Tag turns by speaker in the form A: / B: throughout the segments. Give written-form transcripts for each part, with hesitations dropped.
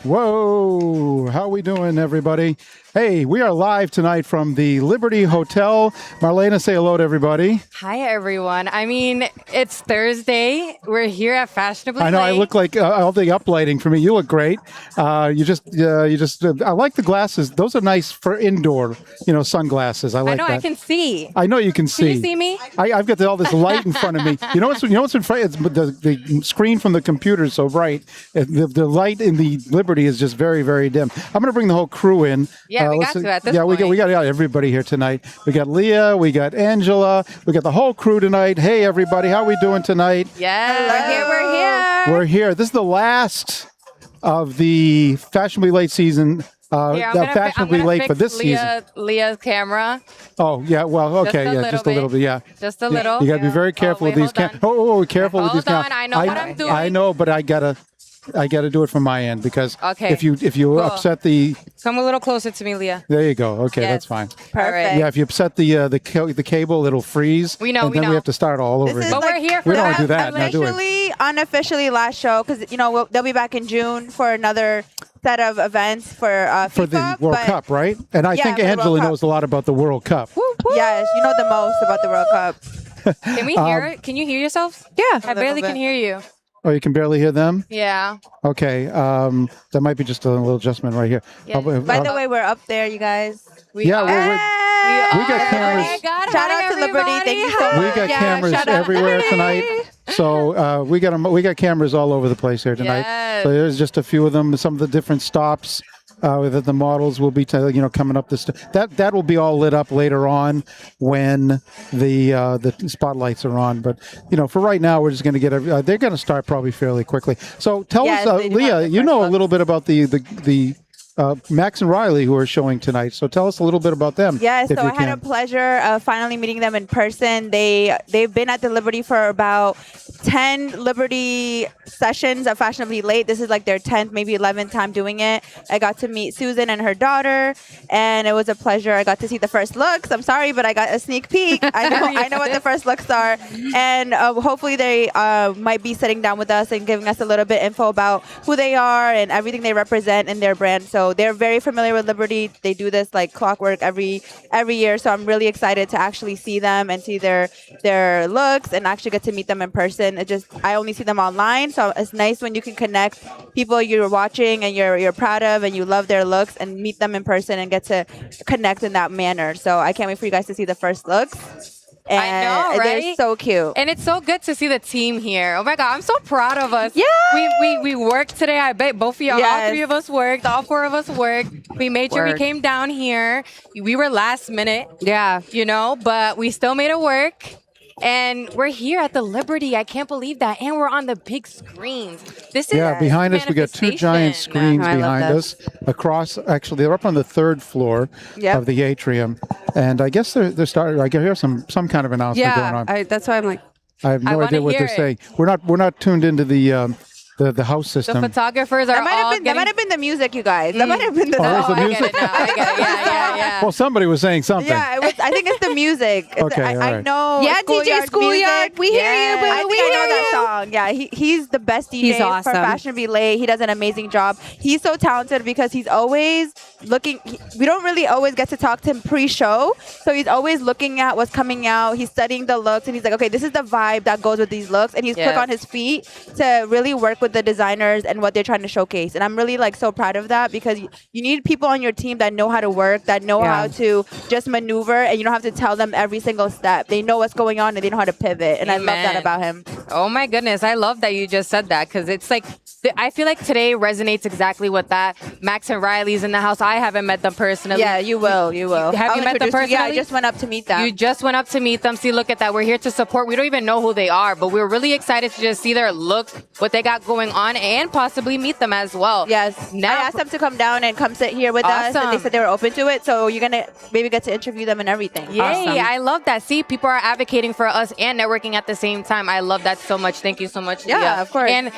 A: Whoa, how we doing, everybody? Hey, we are live tonight from the Liberty Hotel. Marlena, say hello to everybody.
B: Hi, everyone. I mean, it's Thursday. We're here at Fashionably
A: I know
B: Late.
A: I look like all the uplighting for me. You look great. I like the glasses. Those are nice for indoor, sunglasses. I like that.
B: I know, I can see.
A: I know you can see.
B: Can you see me?
A: I've got all this light in front of me. You know what's in front? It's the screen from the computer is so bright. The light in the Liberty is just very, very dim. I'm going to bring the whole crew in.
B: Yeah, we got to at this point.
A: we got everybody here tonight. We got Liya, we got Angela, we got the whole crew tonight. Hey, everybody, how are we doing tonight?
B: Yeah,
C: We're here.
A: We're here. This is the last of the Fashionably Late season. Fashionably Late for this season.
B: Liya's camera.
A: Oh, yeah. Well, okay. Just a little bit. Yeah.
B: Just a little.
A: You got to be very careful with these cameras. Careful with these cameras.
B: I know what I'm doing.
A: I know, but I gotta do it from my end because if you
B: Cool.
A: upset the.
B: Come a little closer to me, Liya.
A: There you go. Okay,
B: Yes.
A: that's fine.
C: Perfect.
A: Yeah, if you upset the cable, it'll freeze.
B: We know,
A: and
B: we
A: then
B: know.
A: we have to start all over again.
B: But we're here for
A: We don't
B: that.
A: want to do that. Now do it.
C: Officially, unofficially last show because they'll be back in June for another set of events for FIFA.
A: For the World Cup, right? And I think
C: for the
A: Angela
C: World Cup.
A: knows a lot about the World Cup.
C: Yes, you know the most about the World Cup.
B: Can we hear it? Can you hear yourselves?
C: Yeah,
B: I barely can hear you.
A: Oh, you can barely hear them?
B: Yeah.
A: Okay. That might be just a little adjustment right here.
B: Yeah.
C: By the way, we're up there, you guys.
A: We got cameras.
C: Shout out to Liberty. Thank you so much.
A: We got cameras
C: shout out
A: everywhere
C: Liberty.
A: tonight. So we got cameras all over the place here tonight.
B: Yes.
A: So there's just a few of them. Some of the different stops that the models will be coming up. That will be all lit up later on when the spotlights are on. But for right now, we're just going to get. They're going to start probably fairly quickly. So tell us,
C: they do have
A: Liya.
C: the
A: You
C: first
A: know a
C: looks.
A: little bit about the Max and Riley who are showing tonight. So tell us a little bit about them.
C: Yeah,
A: if
C: so
A: you
C: I had a
A: can.
C: pleasure of finally meeting them in person. They've been at the Liberty for about 10 Liberty sessions of Fashionably Late. This is like their 10th, maybe 11th time doing it. I got to meet Susan and her daughter, and it was a pleasure. I got to see the first looks. I'm sorry, but I got a sneak peek. I know what the first looks are, and hopefully they might be sitting down with us and giving us a little bit info about who they are and everything they represent in their brand. So they're very familiar with Liberty. They do this like clockwork every year. So I'm really excited to actually see them and see their looks and actually get to meet them in person. I only see them online, so it's nice when you can connect people you're watching and you're proud of and you love their looks and meet them in person and get to connect in that manner. So I can't wait for you guys to see the first looks. And
B: I know, right?
C: They're so cute.
B: And it's so good to see the team here. Oh my God, I'm so proud of us.
C: Yeah.
B: We worked today. I bet both of y'all, all
C: Yes.
B: three of us worked. All four of us worked. We made sure we came down here. We were last minute.
D: Yeah.
B: But we still made it work. And we're here at the Liberty. I can't believe that. And we're on the big screens. This is
A: Behind us, we got two giant screens
D: I love
A: behind us across. Actually, they're up on the third floor of the atrium, and I guess they're starting. I can hear some kind of announcement going on.
D: That's why I'm like,
A: I have no
B: I
A: idea
B: wanna
A: what they're
B: hear
A: saying. We're not tuned into the house
B: The
A: system.
B: photographers are
C: That
B: all
C: might have been the music, you guys. That might have been the
A: Oh, it was
C: song.
A: the
B: I
A: music?
B: get it now. I get it. Yeah.
A: Well, somebody was saying something.
C: Yeah, I think it's the music.
A: Okay,
C: I
A: all right.
C: know.
D: Yeah, DJ Schoolyard,
C: music.
D: we hear you, boo.
C: I think
D: We
C: I know
D: hear
C: that
D: you.
C: song. Yeah, he's the best DJ
D: He's awesome.
C: for Fashionably Late. He does an amazing job. He's so talented because he's always looking. We don't really always get to talk to him pre-show, so he's always looking at what's coming out. He's studying the looks, and he's like, okay, this is the vibe that goes with these looks, and he's quick on his feet to really work with the designers and what they're trying to showcase. And I'm really so proud of that because you need people on your team that know how to work, that know how to just maneuver, and you don't have to tell them every single step. They know what's going on and they know how to pivot. And I love that about him.
B: Oh my goodness. I love that you just said that because it's like, I feel like today resonates exactly with that. Max and Riley's in the house. I haven't met them personally.
C: Yeah, you will. You will.
B: Have you met them personally?
C: Yeah, I just went up to meet them.
B: You just went up to meet them. See, look at that. We're here to support. We don't even know who they are, but we're really excited to just see their looks, what they got going on, and possibly meet them as well.
C: Yes.
B: Now,
C: I asked them to come down and come sit here with us, and they
B: Awesome.
C: said they were open to it. So you're going to maybe get to interview them and everything.
B: Yay,
D: Awesome.
B: I love that. See, people are advocating for us and networking at the same time. I love that so much. Thank you so much,
C: Yeah,
B: Liya.
C: of course.
B: And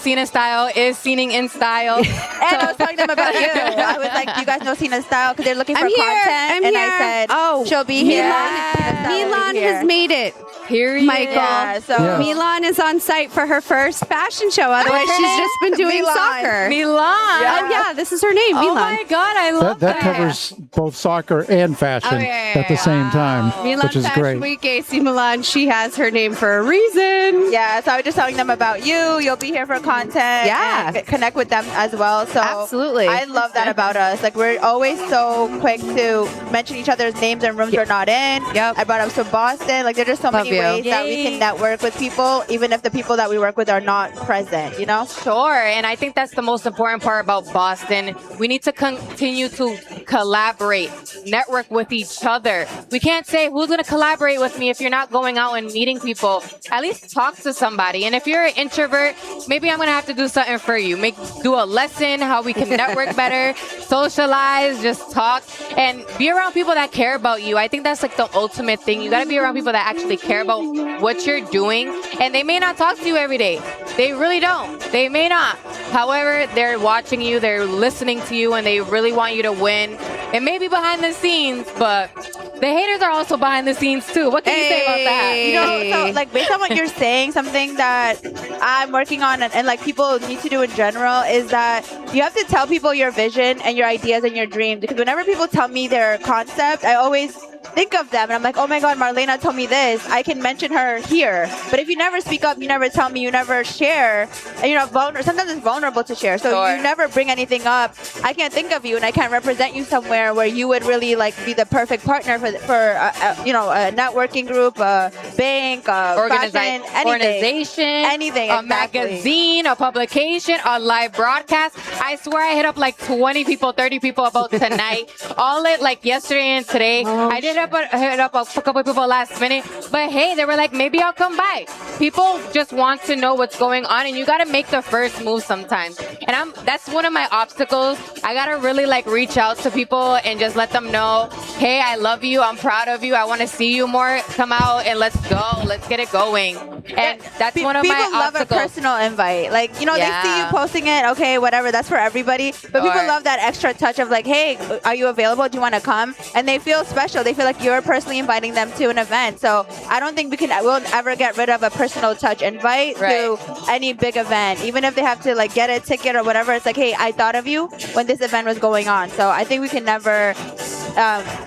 B: Cena Style is scening in style.
C: And I was telling them about you. I was like, do you guys know Cena Style? Because they're looking for
D: I'm here.
C: content.
D: I'm
C: and
D: here.
C: I said,
D: Oh,
C: she'll be here.
D: Milan has made it.
B: Period.
D: Michael.
C: Yeah, so
A: Yeah.
D: Milan is on site for her first fashion show. Otherwise, she's just been doing
C: Milan.
D: soccer.
B: Milan.
D: Oh, yeah, this is her name,
B: Oh
D: Milan.
B: my God, I love
A: That covers both soccer and fashion at the same time,
D: Milan
A: which is
D: Fashion
A: great.
D: Week, AC Milan. She has her name for a reason.
C: yeah, so I was just telling them about you. You'll be here for content.
D: Yeah.
C: And connect with them as well. So
D: Absolutely.
C: I love that about us. Like we're always so quick to mention each other's names and rooms we're not in.
D: Yep.
C: I brought up some Boston. Like there's just so
D: Love
C: many
D: you.
C: ways that we can network with people, even if the people that we work with are not present. You know.
B: Sure, and I think that's the most important part about Boston. We need to continue to collaborate, network with each other. We can't say who's going to collaborate with me if you're not going out and meeting people. At least talk to somebody. And if you're an introvert, maybe I'm going to have to do something for you. Do a lesson how we can network better, socialize, just talk, and be around people that care about you. I think that's like the ultimate thing. You got to be around people that actually care about what you're doing, and they may not talk to you every day. They really don't. They may not. However, they're watching you, they're listening to you, and they really want you to win. It may be behind the scenes, but the haters are also behind the scenes too. What can you say about that?
C: You know, so like based on what you're saying, something that I'm working on and like people need to do in general is that you have to tell people your vision and your ideas and your dreams. Because whenever people tell me their concept, I always think of them and I'm like, oh my God, Marlena told me this. I can mention her here. But if you never speak up, you never tell me, you never share, and you're not vulnerable. Sometimes it's vulnerable to share. So
B: Sure.
C: you never bring anything up. I can't think of you and I can't represent you somewhere where you would really like be the perfect partner for a networking group, a bank, a fashion, anything.
B: Organization,
C: Anything,
B: a
C: exactly.
B: magazine, a publication, a live broadcast. I swear I hit up like 20 people, 30 people about tonight. All it like yesterday and today. I did hit up a couple of people last minute, but hey, they were like, maybe I'll come by. People just want to know what's going on, and you got to make the first move sometimes. And that's one of my obstacles. I got to really like reach out to people and just let them know, hey, I love you. I'm proud of you. I want to see you more. Come out and let's go. Let's get it going. And that's one of my
C: people love
B: obstacles.
C: a personal invite. Like, they see you
B: Yeah.
C: posting it, okay, whatever, that's for everybody. But people
B: Sure.
C: love that extra touch of like, hey, are you available? Do you want to come? And they feel special. They feel like you're personally inviting them to an event. So I don't think we'll ever get rid of a personal touch invite to any big event. Even if they have to like get a ticket or whatever, it's like, hey, I thought of you when this event was going on. So I think we can never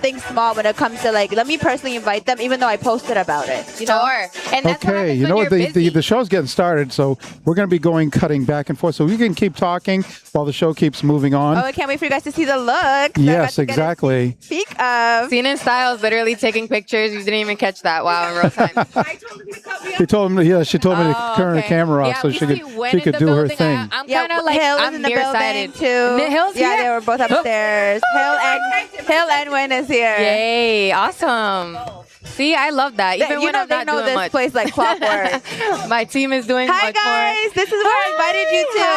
C: think small when it comes to like, let me personally invite them, even though I posted about it. You know?
B: Sure. And that's what
A: Okay,
B: happens
A: you know
B: when
A: what?
B: you're busy.
A: The show's getting started, so we're going to be cutting back and forth. So we can keep talking while the show keeps moving on.
C: Oh, I can't wait for you guys to see the look.
A: Yes, exactly.
C: Speak of.
B: Cena Styles literally taking pictures. You didn't even catch that. Wow, in real time.
A: She told me to turn her
B: Okay.
A: camera off
B: Yeah,
A: so
B: we
A: she
B: see
A: could
B: Wen
A: she
B: in
A: could
B: the
A: do her
B: building.
A: thing.
B: I'm kind of like,
C: Hill is
B: I'm
C: in the building
B: nearsighted.
C: too.
B: Hill's
C: yeah,
B: here?
C: they were both upstairs. Hill and Win is here.
B: Yay, awesome. See, I love that. Even when I'm
C: they
B: not
C: know
B: doing
C: this
B: much.
C: place like clockwork.
B: My team is doing
C: Hi
B: much
C: guys, this is where I invited you to.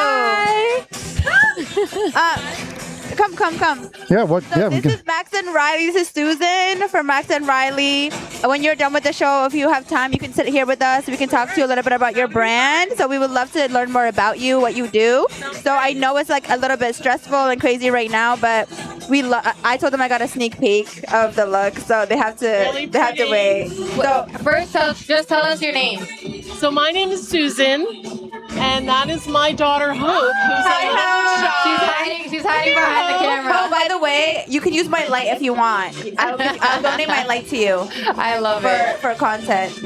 C: Come.
A: Yeah, what?
C: So
A: yeah,
C: this is Max and Riley. This is Susan from Max and Riley. When you're done with the show, if you have time, you can sit here with us. We can talk to you a little bit about your brand. So we would love to learn more about you, what you do. So I know it's like a little bit stressful and crazy right now, but I told them I got a sneak peek of the look, so they have to wait. So
B: First, just tell us your name.
E: So my name is Susan, and that is my daughter Hope, who's
C: Hi,
E: a
B: She's hiding behind the camera.
C: Oh, by the way, you can use my light if you want. I'll donate my light to you
B: I love it.
C: for content.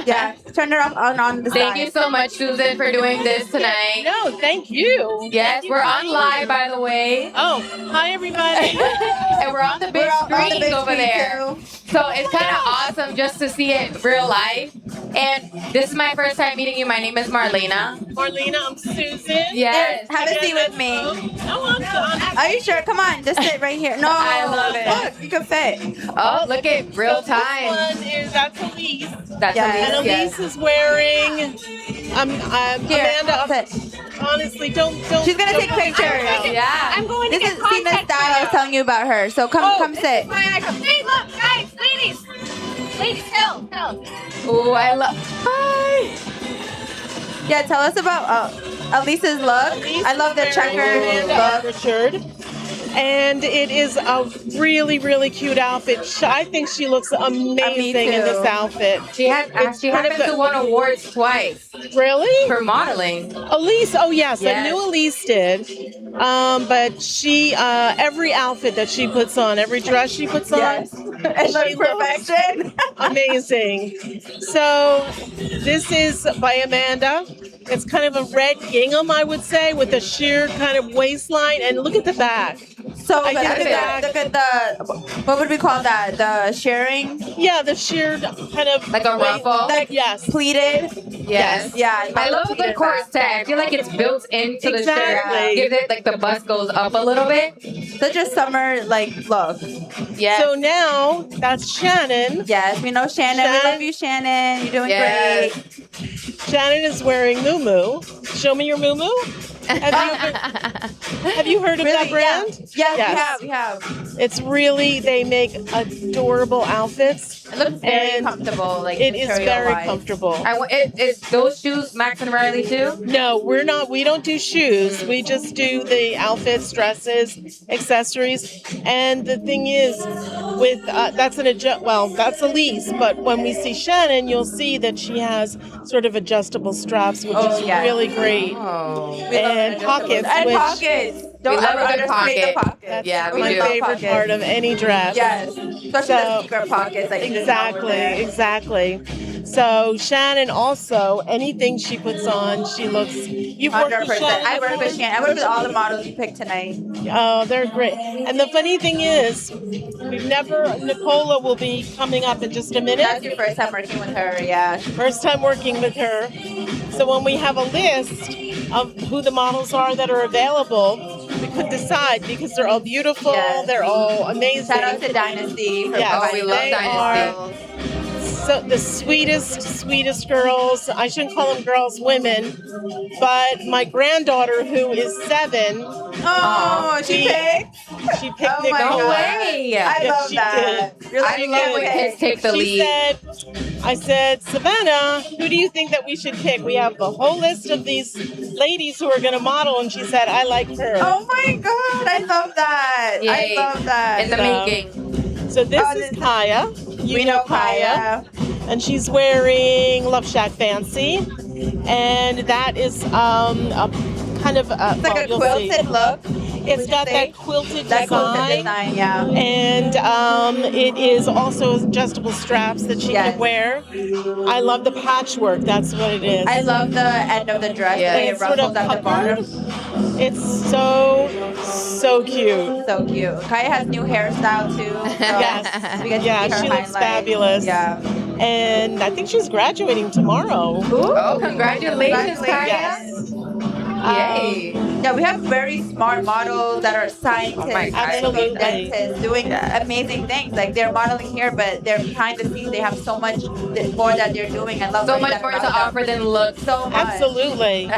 C: Yeah, turn it off on the side.
B: Thank you so much, Susan, for doing this tonight.
E: No, thank you.
B: Yes, we're on live, by the way.
E: Oh, hi everybody.
B: And we're on the big
C: on the
B: screens
C: big
B: over
C: screen,
B: there.
C: too.
B: So it's kind of awesome just to see it real life. And this is my first time meeting you. My name is Marlena.
E: Marlena, I'm Susan.
B: Yes.
C: Have a seat with me.
E: No, I'm done.
C: Are you sure? Come on, just sit right here. No,
B: I love it.
C: Look, you can fit.
B: Oh, look at real time.
E: That's Elise.
B: That's
C: Yeah.
B: Elise,
E: And
B: yes.
E: Elise is wearing.
C: Here,
E: Amanda.
C: sit.
E: Honestly, don't.
C: She's gonna take pictures.
B: Yeah.
D: I'm going to
C: This
D: get
C: is Tina
D: contact
C: Style. I was telling you about her. So come sit.
D: Hey, look, guys, ladies. Ladies, Hill.
B: Oh, I love. Hi.
C: Yeah, tell us about Elise's look. I love the checkered look.
E: Richard. And it is a really, really cute outfit. I think she looks amazing in this outfit.
B: She happened to won awards twice.
E: Really?
B: For modeling.
E: Elise, oh yes,
B: Yes.
E: I knew Elise did. But she, every outfit that she puts on, every dress she puts on,
C: Yes. It's like perfection.
E: amazing. So this is by Amanda. It's kind of a red gingham, I would say, with a sheer kind of waistline. And look at the back.
C: So
E: I
C: look
E: did
C: at the what would we call that? The shearing,
E: Yeah, the sheer kind of
B: Like a ruffle?
C: like
E: yes.
C: pleated.
B: Yes.
C: Yeah,
B: I love a good corset. I feel like it's built into the shirt.
E: Exactly.
B: Gives it like the bust goes up a little bit.
C: Such a summer like look.
B: Yes.
E: So now that's Shannon.
C: Yes, we know Shannon. We love you, Shannon. You're doing
B: Yes.
C: great.
E: Shannon is wearing Moo. Show me your Moo. Have you heard of that brand?
C: Yeah. Yes,
E: Yes.
C: we have.
E: It's really, they make adorable outfits.
C: It looks very
E: And
C: comfortable. Like
E: It is very
C: material-wise.
E: comfortable.
B: Is those shoes Max and Riley too?
E: No, we're not. We don't do shoes. We just do the outfits, dresses, accessories. And the thing is, with that's that's Elise. But when we see Shannon, you'll see that she has sort of adjustable straps, which is
C: yes.
E: really great.
B: Oh.
C: We love
E: And
C: adjustable-
E: pockets,
C: And
E: which-
C: pockets. Don't
B: love
C: ever
B: a good
C: underestimate the
B: pocket.
C: pockets.
B: Yeah, we
E: My
B: do.
C: love
E: favorite
C: pockets.
E: part of any dress.
C: Yes, especially the
E: So-
C: secret pockets. Like you didn't know were there.
E: Exactly. So Shannon also, anything she puts on, she looks. You've worked with
C: 100%.
E: Shannon.
C: I work with Shannon. I work with all the models you picked tonight.
E: Oh, they're great. And the funny thing is, Nicola will be coming up in just a minute.
C: That's your first time working with her, yeah.
E: First time working with her. So when we have a list of who the models are that are available, we could decide because they're all beautiful,
C: Yes.
E: they're all amazing.
C: Shout out to Dynasty for
E: Yes,
B: Oh, we love
E: they
B: Dynasty.
E: So the sweetest girls. I shouldn't call them girls, women. But my granddaughter, who is 7,
C: Oh, she picked?
E: she picked
C: Oh my
E: Nicola.
C: God.
B: way.
C: I
E: Yeah,
C: love
E: she
C: that.
E: did.
C: You're like,
B: I love when kids take the
E: She
B: lead.
E: said, I said, Savannah, who do you think that we should pick? We have the whole list of these ladies who are going to model. And she said, I like her.
C: Oh my God, I love that.
B: Yay.
C: I love that.
B: In the
E: So-
B: making.
E: So this
C: Oh,
E: is
C: this-
E: Kaya.
C: we know Kaya.
E: And she's wearing Love Shack Fancy. And that is a kind of
C: It's like a
E: you'll
C: quilted
E: see.
C: look.
E: It's got
C: say?
E: that quilted
C: That
E: design.
C: quilted design, yeah.
E: And it is also adjustable straps that she
C: Yes.
E: can wear. I love the patchwork. That's what it is.
C: I love the end of the dress.
B: Yeah.
C: The way it
E: It's sort of
C: ruffles at the bottom.
E: It's so cute.
C: So cute. Kaya has new hairstyle too. So
E: Yes.
C: we get to
E: Yeah,
C: see her
E: she looks
C: highlights.
E: fabulous.
C: Yeah.
E: And I think she's graduating tomorrow.
B: Oh, congratulations, Kaya.
E: Yes.
B: Yay.
C: Yeah, we have very smart models that are scientists,
B: Oh my God.
E: Absolutely.
C: dentists, doing amazing things. Like they're modeling here, but they're behind the scenes. They have so much more that they're doing. I love
B: So
C: learning
B: much
C: that
B: more to
C: about them.
B: offer than looks.
C: So much.
E: Absolutely.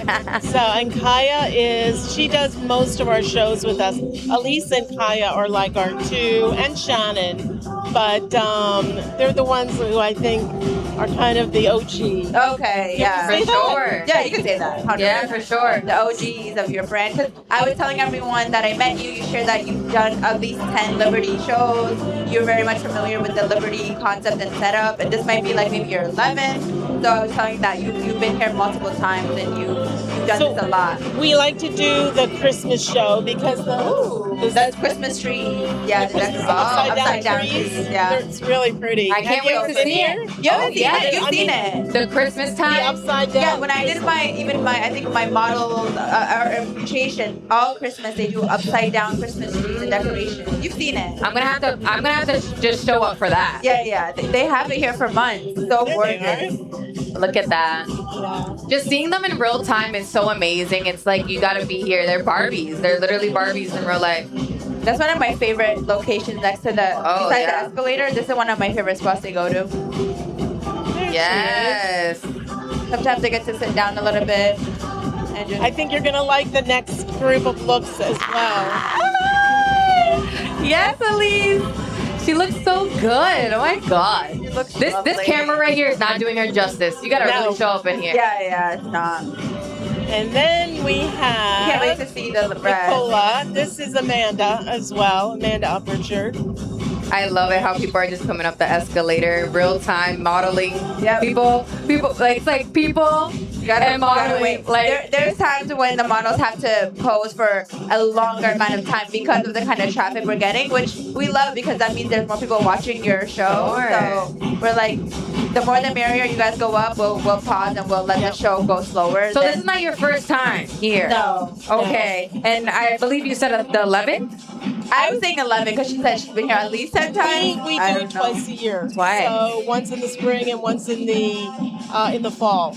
E: So, and Kaya she does most of our shows with us. Elise and Kaya are like our 2, and Shannon. But they're the ones who I think are kind of the OG.
C: Okay, yeah.
B: For sure.
C: Yeah, you can say that. 100%.
B: Yeah, for sure.
C: The OGs of your brand. Because I was telling everyone that I met you, you shared that you've done at least 10 Liberty shows. You're very much familiar with the Liberty concept and setup. And this might be like maybe your 11th. So I was telling that you've been here multiple times and you've done
E: So-
C: this a lot.
E: We like to do the Christmas show because
C: That's Christmas tree. Yeah, the
E: Christmas
C: upside down
E: trees.
C: trees. Yeah.
E: It's really pretty.
B: I can't
E: Have you
B: wait to
E: been
B: see
E: here?
B: it.
C: You haven't seen
B: yeah,
C: it. You've
E: I
C: seen
E: mean-
C: it.
B: The Christmas
E: The
B: time.
E: upside down.
C: Yeah, when I did my model appreciation, all Christmas they do upside down Christmas trees and decorations. You've seen it.
B: I'm gonna have to just show up for that.
C: Yeah. They have it here for months. So
E: There they
C: gorgeous.
B: Look at that. Just seeing them in real time is so amazing. It's like you gotta be here. They're Barbies. They're literally Barbies in real life.
C: That's one of my favorite locations next to the
B: Oh,
C: besides
B: yeah.
C: the escalator. This is one of my favorite spots to go to.
B: Yes.
C: Sometimes I get to sit down a little bit and just
E: I think you're going to like the next group of looks as well.
B: Yes, Elise. She looks so good. Oh my god.
C: looks
B: This
C: lovely.
B: camera right here is not doing her justice. You gotta
E: No.
B: really show up in here.
C: Yeah, it's not.
E: And then we have
C: Can't wait to see the rest.
E: Nicola. This is Amanda as well. Amanda Upperchurch.
B: I love it how people are just coming up the escalator, real time modeling.
C: Yep.
B: People, like it's like people and modeling.
C: Wait.
B: Like
C: There's times when the models have to pose for a longer amount of time because of the kind of traffic we're getting, which we love because that means there's more people watching your show.
B: Sure.
C: So we're like, the more the merrier. You guys go up, we'll pause and we'll let the show go slower.
B: so. This is not your first time here.
C: No.
B: Okay. And I believe you said the 11th.
C: I was saying 11 because she said she's been here at least 10 times.
E: We
C: I
E: do
C: don't
E: it
C: know.
E: twice a year.
B: Twice.
E: So once in the spring and once in the fall.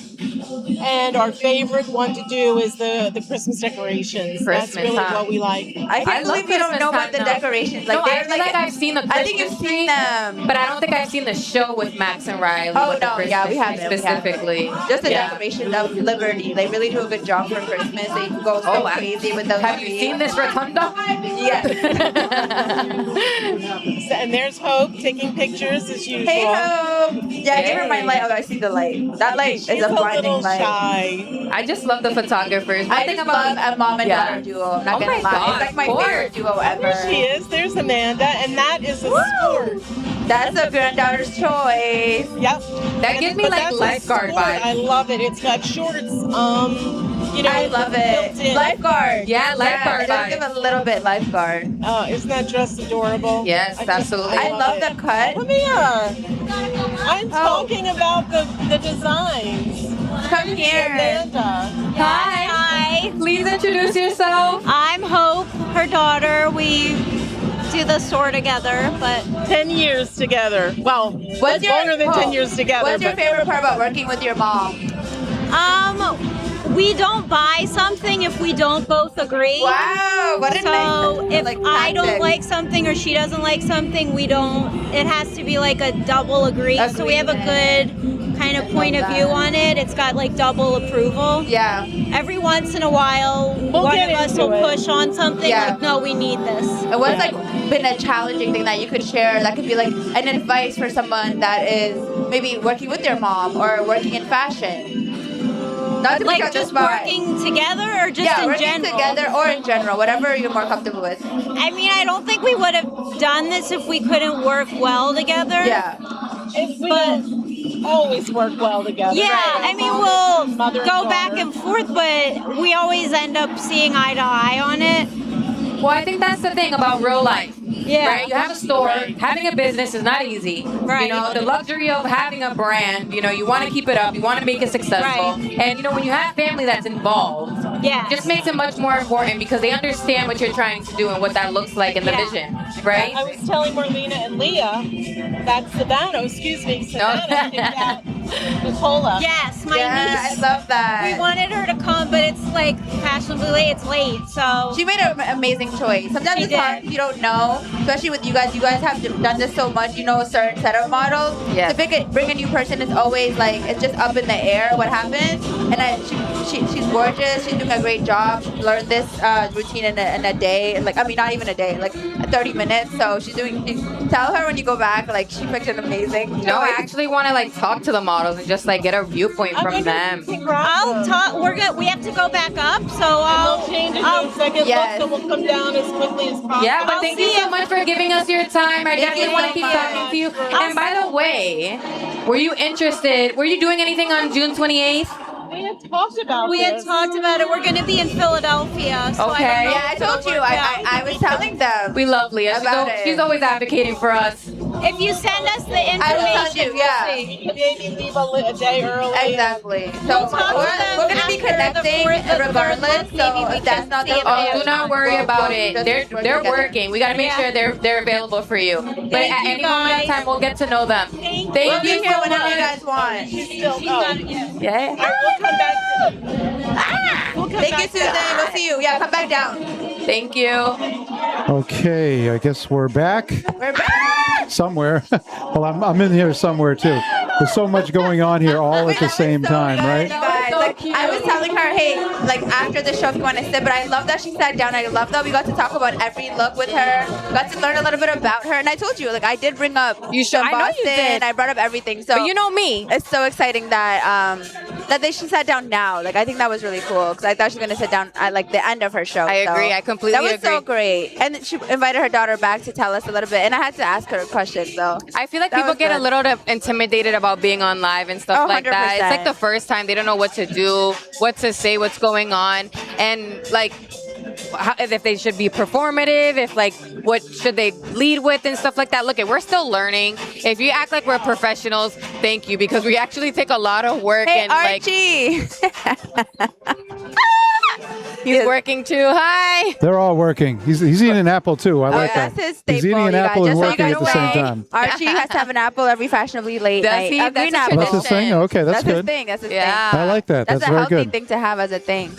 E: And our favorite one to do is the Christmas decorations. That's
B: Christmas,
E: really
B: huh?
E: what we like.
C: I can't
B: I love
C: believe you don't
B: Christmas
C: know about
B: time
C: the
B: now.
C: decorations. Like
B: No, I
C: they're
B: feel like I've seen the
C: I think
B: Christmas
C: you've seen
B: tree,
C: them.
B: but I don't think I've seen the show with Max and Riley.
C: Oh,
B: with the
C: no,
B: Christmas
C: yeah, we
B: tree
C: haven't, we haven't.
B: specifically.
C: Just the
B: Yeah.
C: decorations of Liberty. They really do a good job for Christmas. They go so
B: Oh,
C: crazy with those
B: Have you
C: trees.
B: seen this rotunda?
C: Yes.
E: And there's Hope taking pictures as usual.
C: Hey ho! Yeah, give her my light. Oh, I see the light. That light
E: She's
C: is a
E: a
C: blinding
E: little
C: light.
E: shy.
B: I just love the photographers. One
C: I
B: thing
C: just
B: about
C: love a mom and
B: Yeah.
C: daughter duo. I'm not
B: Oh
C: gonna
B: my
C: lie.
B: God,
C: It's like my
B: of course.
C: favorite duo ever.
E: There she is. There's Amanda, and that is a sport.
C: That's a granddaughter's choice.
E: Yep.
B: That gives me
E: But
B: like
E: that's a
B: lifeguard
E: sport.
B: vibes.
E: I love it. It's got shorts.
C: I love it.
E: built in.
C: Lifeguard.
B: Yeah, lifeguard
C: It does
B: vibes.
C: give a little bit lifeguard.
E: Isn't that just adorable?
B: Yes, absolutely.
C: I love the cut.
E: Come here. I'm talking about the designs.
C: Come here.
E: Amanda.
D: Hi.
B: Please introduce yourself.
D: I'm Hope, her daughter. We do the store together, but
E: 10 years together. Well,
C: What's your
E: longer than 10 years together.
C: What's your
E: but-
C: favorite part about working with your mom?
D: we don't buy something if we don't both agree.
C: Wow, what a
D: So
C: nice
D: if
C: like,
D: I don't
C: tactic.
D: like something or she doesn't like something, we don't. It has to be like a double agree. So we have a good kind of point of view on it. It's got like double approval.
C: Yeah.
D: Every once in a while, one
E: get
D: of us
E: into
D: will
E: it.
D: push on something
C: Yeah.
D: like, no, we need this.
C: And what's like been a challenging thing that you could share that could be like an advice for someone that is maybe working with their mom or working in fashion? Not to put you
D: Like
C: on the
D: just
C: spot.
D: working together or just
C: yeah,
D: in
C: working
D: general?
C: together or in general, whatever you're more comfortable with.
D: I mean, I don't think we would have done this if we couldn't work well together.
C: Yeah.
E: We
D: But-
E: don't always work well together.
D: Yeah,
E: Right.
D: I mean, we'll
E: Mother and
D: go back
E: daughter.
D: and forth, but we always end up seeing eye to eye on it.
B: Well, I think that's the thing about real life.
D: Yeah.
B: Right? You have a store. Having a business is not easy.
D: Right.
B: You know, the luxury of having a brand, you know, you want to keep it up. You want to make it successful.
D: Right.
B: And, you know, when you have family that's involved,
D: Yeah.
B: it just makes it much more important because they understand what you're trying to do and what that looks like in the
D: Yeah.
B: vision. Right?
E: I was telling Marlena and Leah, that's Savannah, Savannah, is that Nicola.
D: Yes, my
C: Yeah, I
D: niece.
C: love that.
D: We wanted her to come, but it's like fashionably late. It's late, so
C: She made an amazing choice. Sometimes
D: She
C: it's hard
D: did.
C: if you don't know, especially with you guys. You guys have done this so much. You know a certain set of models.
B: Yeah.
C: To bring a new person is always like it's just up in the air. What happens? And she's gorgeous. She's doing a great job. She learned this routine in a day. Like I mean, not even a day. Like 30 minutes. So she's doing. Tell her when you go back. Like she picked an amazing.
B: No, I
C: choice.
B: actually want to like talk to the models and just like get a viewpoint from them.
D: I'll talk. We have to go back up, so
E: I'll
D: I'll.
E: change into
D: I'll
E: a second
C: Yes.
E: look, so we'll come down as quickly as possible.
B: Yeah, but
D: I'll
B: thank you
D: see
B: so much for giving us your time. I definitely
C: you
B: want
C: so
B: to keep
C: much.
B: talking to you. And by the way, were you interested? Were you doing anything on June 28th?
E: We had talked about
D: We had
E: this.
D: talked about it. We're going to be in Philadelphia. So
B: Okay.
D: I don't know
C: Yeah, I
D: if it'll
C: told you.
D: work
C: I
D: out.
C: was telling them.
B: We love Leah.
C: About it.
B: She's always advocating for us.
D: If you send us the
C: I will tell
D: information,
C: you, yeah.
D: we'll see.
E: Maybe leave a day early.
C: Exactly. So
D: We'll talk to them
C: we're gonna be
D: after the
C: connecting
D: fourth or third
C: regardless.
D: look. Maybe
C: So
D: we
C: if that's
D: can
C: not
D: see
C: the
D: if
B: Oh,
D: they
B: do
D: have
B: not worry about it.
C: just
B: They're
C: work together.
B: working. We got to make
D: Yeah.
B: sure they're available for you. But
D: Thank
B: at
D: you,
B: any moment in
D: guys.
B: time, we'll get to know them.
D: Thank
C: We'll
B: Thank
C: be
B: you
C: here
B: so
C: whenever you
B: much.
C: guys want.
E: Still,
B: Yeah.
E: We'll come back. We'll come
C: Thank
E: back
C: you, Susan. We'll see you. Yeah, come back down.
B: Thank you.
A: Okay, I guess we're back
C: We're back.
A: somewhere. Well, I'm in here somewhere too. There's so much going on here all at the same time, right?
C: You guys.
B: so
C: Like,
B: cute.
C: I was telling her, hey, like after the show, if you want to sit, but I love that she sat down. I love that we got to talk about every look with her. Got to learn a little bit about her, and I told you, like I did bring up
B: You should- I know you
C: Boston.
B: did.
C: I brought up everything. So
B: But you know me.
C: it's so exciting that she sat down now. Like, I think that was really cool because I thought she was gonna sit down at like the end of her show.
B: I agree. I completely agree.
C: That was so great. And she invited her daughter back to tell us a little bit, and I had to ask her a question. So
B: I feel like people get a little intimidated about being on live and stuff like that. It's like the first time they don't know what to do, what to say, what's going on, and like if they should be performative, if like what should they lead with and stuff like that. Look, we're still learning. If you act like we're professionals, thank you, because we actually take a lot of work.
C: Hey,
B: and
C: Archie.
B: He's working too. Hi.
A: They're all working. He's eating an apple too. I like that.
C: That's his staple.
A: He's eating an apple and working at the same time.
C: Archie has to have an apple every fashionably late night.
B: He?
C: A green
B: That's
C: apple.
A: That's his thing? Okay, that's
C: His
A: good.
C: thing. That's his
B: Yeah.
C: thing.
A: I like that.
C: That's
A: That's
C: a
A: very
C: healthy
A: good.
C: thing to have as a thing.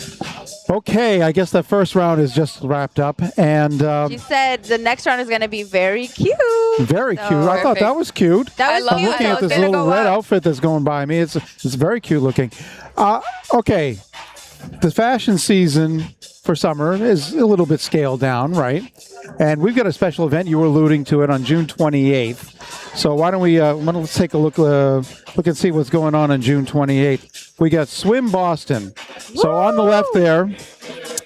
A: Okay, I guess that first round is just wrapped up. And
C: She said the next round is going to be very cute.
A: very
C: So-
A: cute. I thought that was cute.
C: That was
B: love
A: I'm
C: cute.
A: looking
B: that.
A: at this
C: It's gonna
A: little
C: go
A: red
C: up.
A: outfit that's going by me. It's very cute looking. Okay, the fashion season for summer is a little bit scaled down, right? And we've got a special event. You were alluding to it on June 28th. So why don't we let's take a look and see what's going on June 28th. We got Swim Boston. So on the left there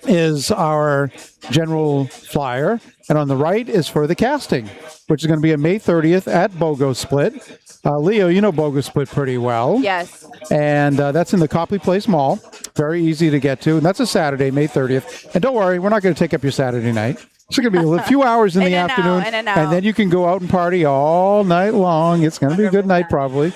A: is our general flyer, and on the right is for the casting, which is going to be on May 30th at BOGO Split. Leo, you know BOGO Split pretty well.
C: Yes.
A: And that's in the Copley Place Mall. Very easy to get to. And that's a Saturday, May 30th. And don't worry, we're not going to take up your Saturday night. It's going to be a few hours in the afternoon.
C: in and out.
A: And then you can go out and party all night long. It's going to be a good night, probably.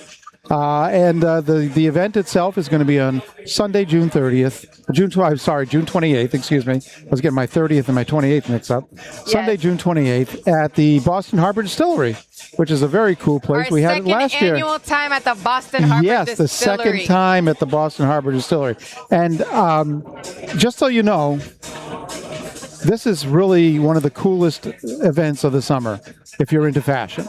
A: And the event itself is going to be on Sunday, June 30th. June 28th, excuse me. I was getting my 30th and my 28th mixed up. Sunday, June 28th at the Boston Harbor Distillery, which is a very cool place. We had it last year.
B: Our second annual time at the Boston Harbor
A: Yes,
B: Distillery.
A: the second time at the Boston Harbor Distillery. And just so you know, this is really one of the coolest events of the summer if you're into fashion.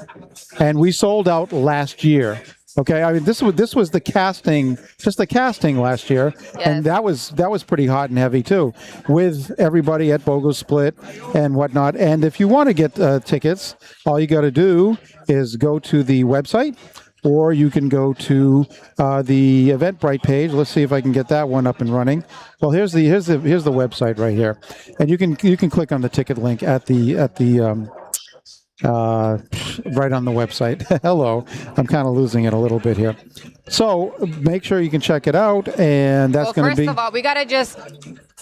A: And we sold out last year. Okay, I mean this was the casting, just the casting last year, and that was pretty hot and heavy too, with everybody at BOGO Split and whatnot. And if you want to get tickets, all you got to do is go to the website, or you can go to the Eventbrite page. Let's see if I can get that one up and running. Well, here's the website right here, and you can click on the ticket link at the right on the website. Hello, I'm kind of losing it a little bit here. So make sure you can check it out, and that's going to be.
B: First of all, we gotta just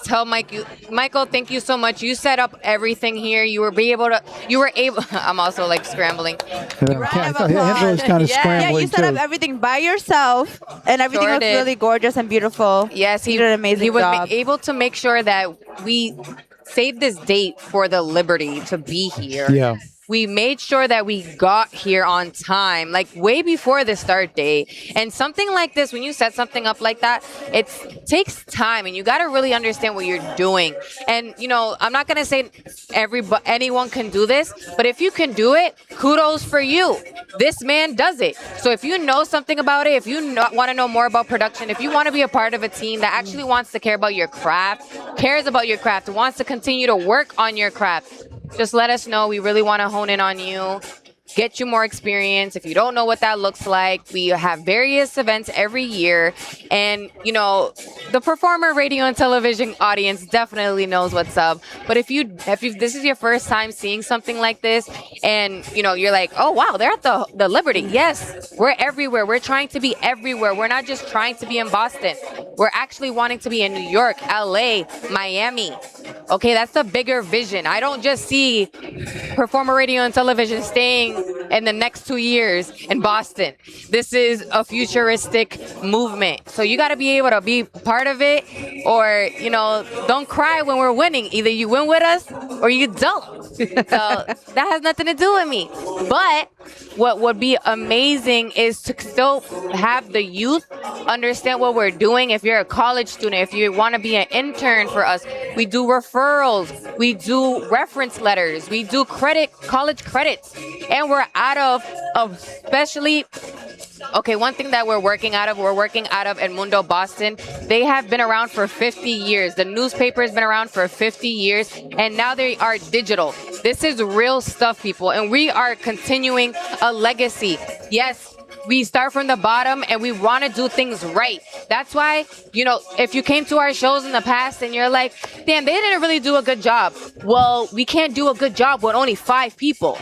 B: tell Michael, thank you so much. You set up everything here. You were able. I'm also like scrambling.
A: Angela's kind of scrambling
C: Yeah, you set up
A: too.
C: everything by yourself, and everything
B: Sure
C: looks
B: did.
C: really gorgeous and beautiful.
B: Yes,
C: he did an amazing
B: He was
C: job.
B: able to make sure that we saved this date for the Liberty to be here.
A: Yeah.
B: We made sure that we got here on time, like way before the start date. And something like this, when you set something up like that, it takes time, and you got to really understand what you're doing. And, you know, I'm not going to say anyone can do this, but if you can do it, kudos for you. This man does it. So if you know something about it, if you want to know more about production, if you want to be a part of a team that actually wants to care about your craft, cares about your craft, wants to continue to work on your craft, just let us know. We really want to hone in on you, get you more experience. If you don't know what that looks like, we have various events every year. And, you know, the Performer Radio and Television audience definitely knows what's up. But if this is your first time seeing something like this, and, you know, you're like, oh, wow, they're at the Liberty. Yes, we're everywhere. We're trying to be everywhere. We're not just trying to be in Boston. We're actually wanting to be in New York, LA, Miami. Okay, that's the bigger vision. I don't just see Performer Radio and Television staying in the next 2 years in Boston. This is a futuristic movement. So you got to be able to be part of it, or, you know, don't cry when we're winning. Either you win with us or you don't. So that has nothing to do with me. But what would be amazing is to still have the youth understand what we're doing. If you're a college student, if you want to be an intern for us, we do referrals, we do reference letters, we do college credits, and we're out of especially. Okay, one thing that we're working out of Edmundo, Boston. They have been around for 50 years. The newspaper has been around for 50 years, and now they are digital. This is real stuff, people, and we are continuing a legacy. Yes, we start from the bottom and we want to do things right. That's why, if you came to our shows in the past and you're like, damn, they didn't really do a good job. Well, we can't do a good job with only 5 people.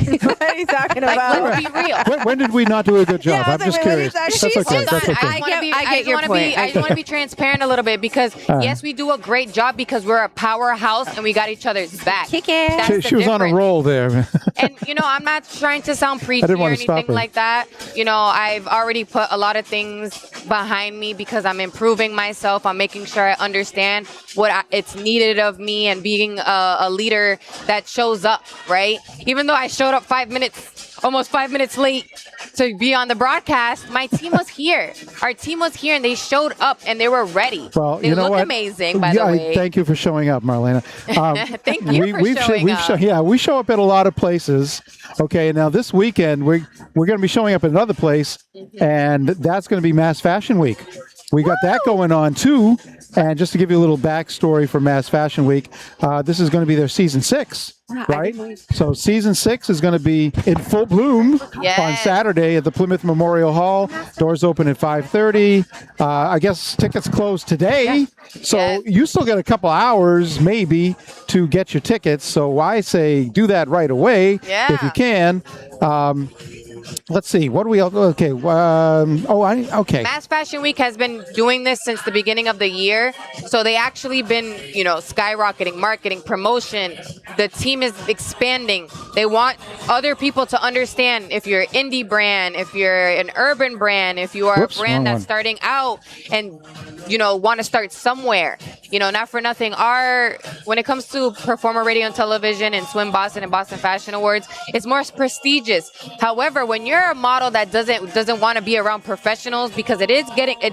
C: What are you talking
B: Like,
C: about?
B: let's be real.
A: When did we not do a good job?
C: Yeah, I
A: I'm
C: was
A: just
C: like, wait,
A: curious.
C: what are you
A: That's
C: talking
A: okay.
C: about?
A: That's okay.
C: I get your point.
B: I just want to be transparent a little bit because yes, we do a great job because we're a powerhouse and we got each other's back.
C: Kick it.
B: That's the
A: She was on a
B: difference.
A: roll there.
B: And I'm not trying to sound preachy
A: didn't
B: or
A: want to stop
B: anything
A: her.
B: like that. I've already put a lot of things behind me because I'm improving myself. I'm making sure I understand what it's needed of me and being a leader that shows up, right? Even though I showed up almost 5 minutes late to be on the broadcast, my team was here. Our team was here and they showed up and they were ready.
A: Well,
B: they
A: you know
B: look
A: what?
B: amazing, by the way.
A: Thank you for showing up, Marlena.
B: Thank you for showing up.
A: We show up at a lot of places. Okay, now this weekend we're going to be showing up at another place, and that's going to be Mass Fashion Week. We got that going on too. And just to give you a little backstory for Mass Fashion Week, this is going to be their season 6. Right? So season 6 is going to be in full bloom on Saturday at the Plymouth Memorial Hall. Doors open at 5:30. I guess tickets close today. So you still got a couple hours maybe to get your tickets. So I say do that right away if you can. Let's see. What do we? Okay. Okay.
B: Mass Fashion Week has been doing this since the beginning of the year. So they actually been, skyrocketing, marketing, promotion. The team is expanding. They want other people to understand if you're an indie brand, if you're an urban brand, if you are a brand that's starting out and, want to start somewhere. Not for nothing. When it comes to Performer Radio and Television and Swim Boston and Boston Fashion Awards, it's more prestigious. However, when you're a model that doesn't want to be around professionals, because it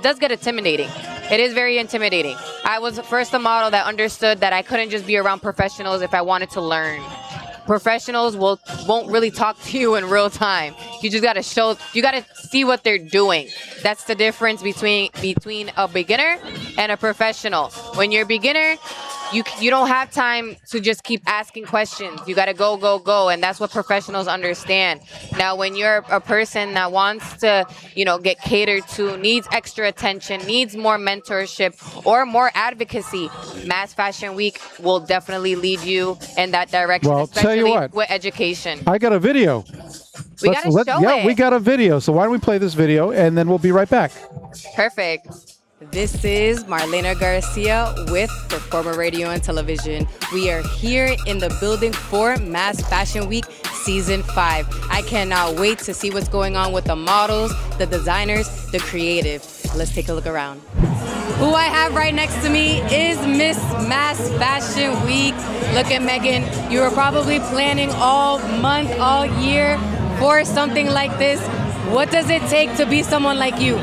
B: does get intimidating. It is very intimidating. I was first a model that understood that I couldn't just be around professionals if I wanted to learn. Professionals won't really talk to you in real time. You just gotta see what they're doing. That's the difference between a beginner and a professional. When you're a beginner, you don't have time to just keep asking questions. You gotta go, and that's what professionals understand. Now, when you're a person that wants to, get catered to, needs extra attention, needs more mentorship or more advocacy, Mass Fashion Week will definitely lead you in that direction.
A: Well, tell you what,
B: with education.
A: I got a video.
B: We
A: got a video. So why don't we play this video and then we'll be right back.
B: Perfect. This is Marlena Garcia with Performer Radio and Television. We are here in the building for Mass Fashion Week Season 5. I cannot wait to see what's going on with the models, the designers, the creative. Let's take a look around. Who I have right next to me is Miss Mass Fashion Week. Look at Megan. You were probably planning all month, all year for something like this. What does it take to be someone like you?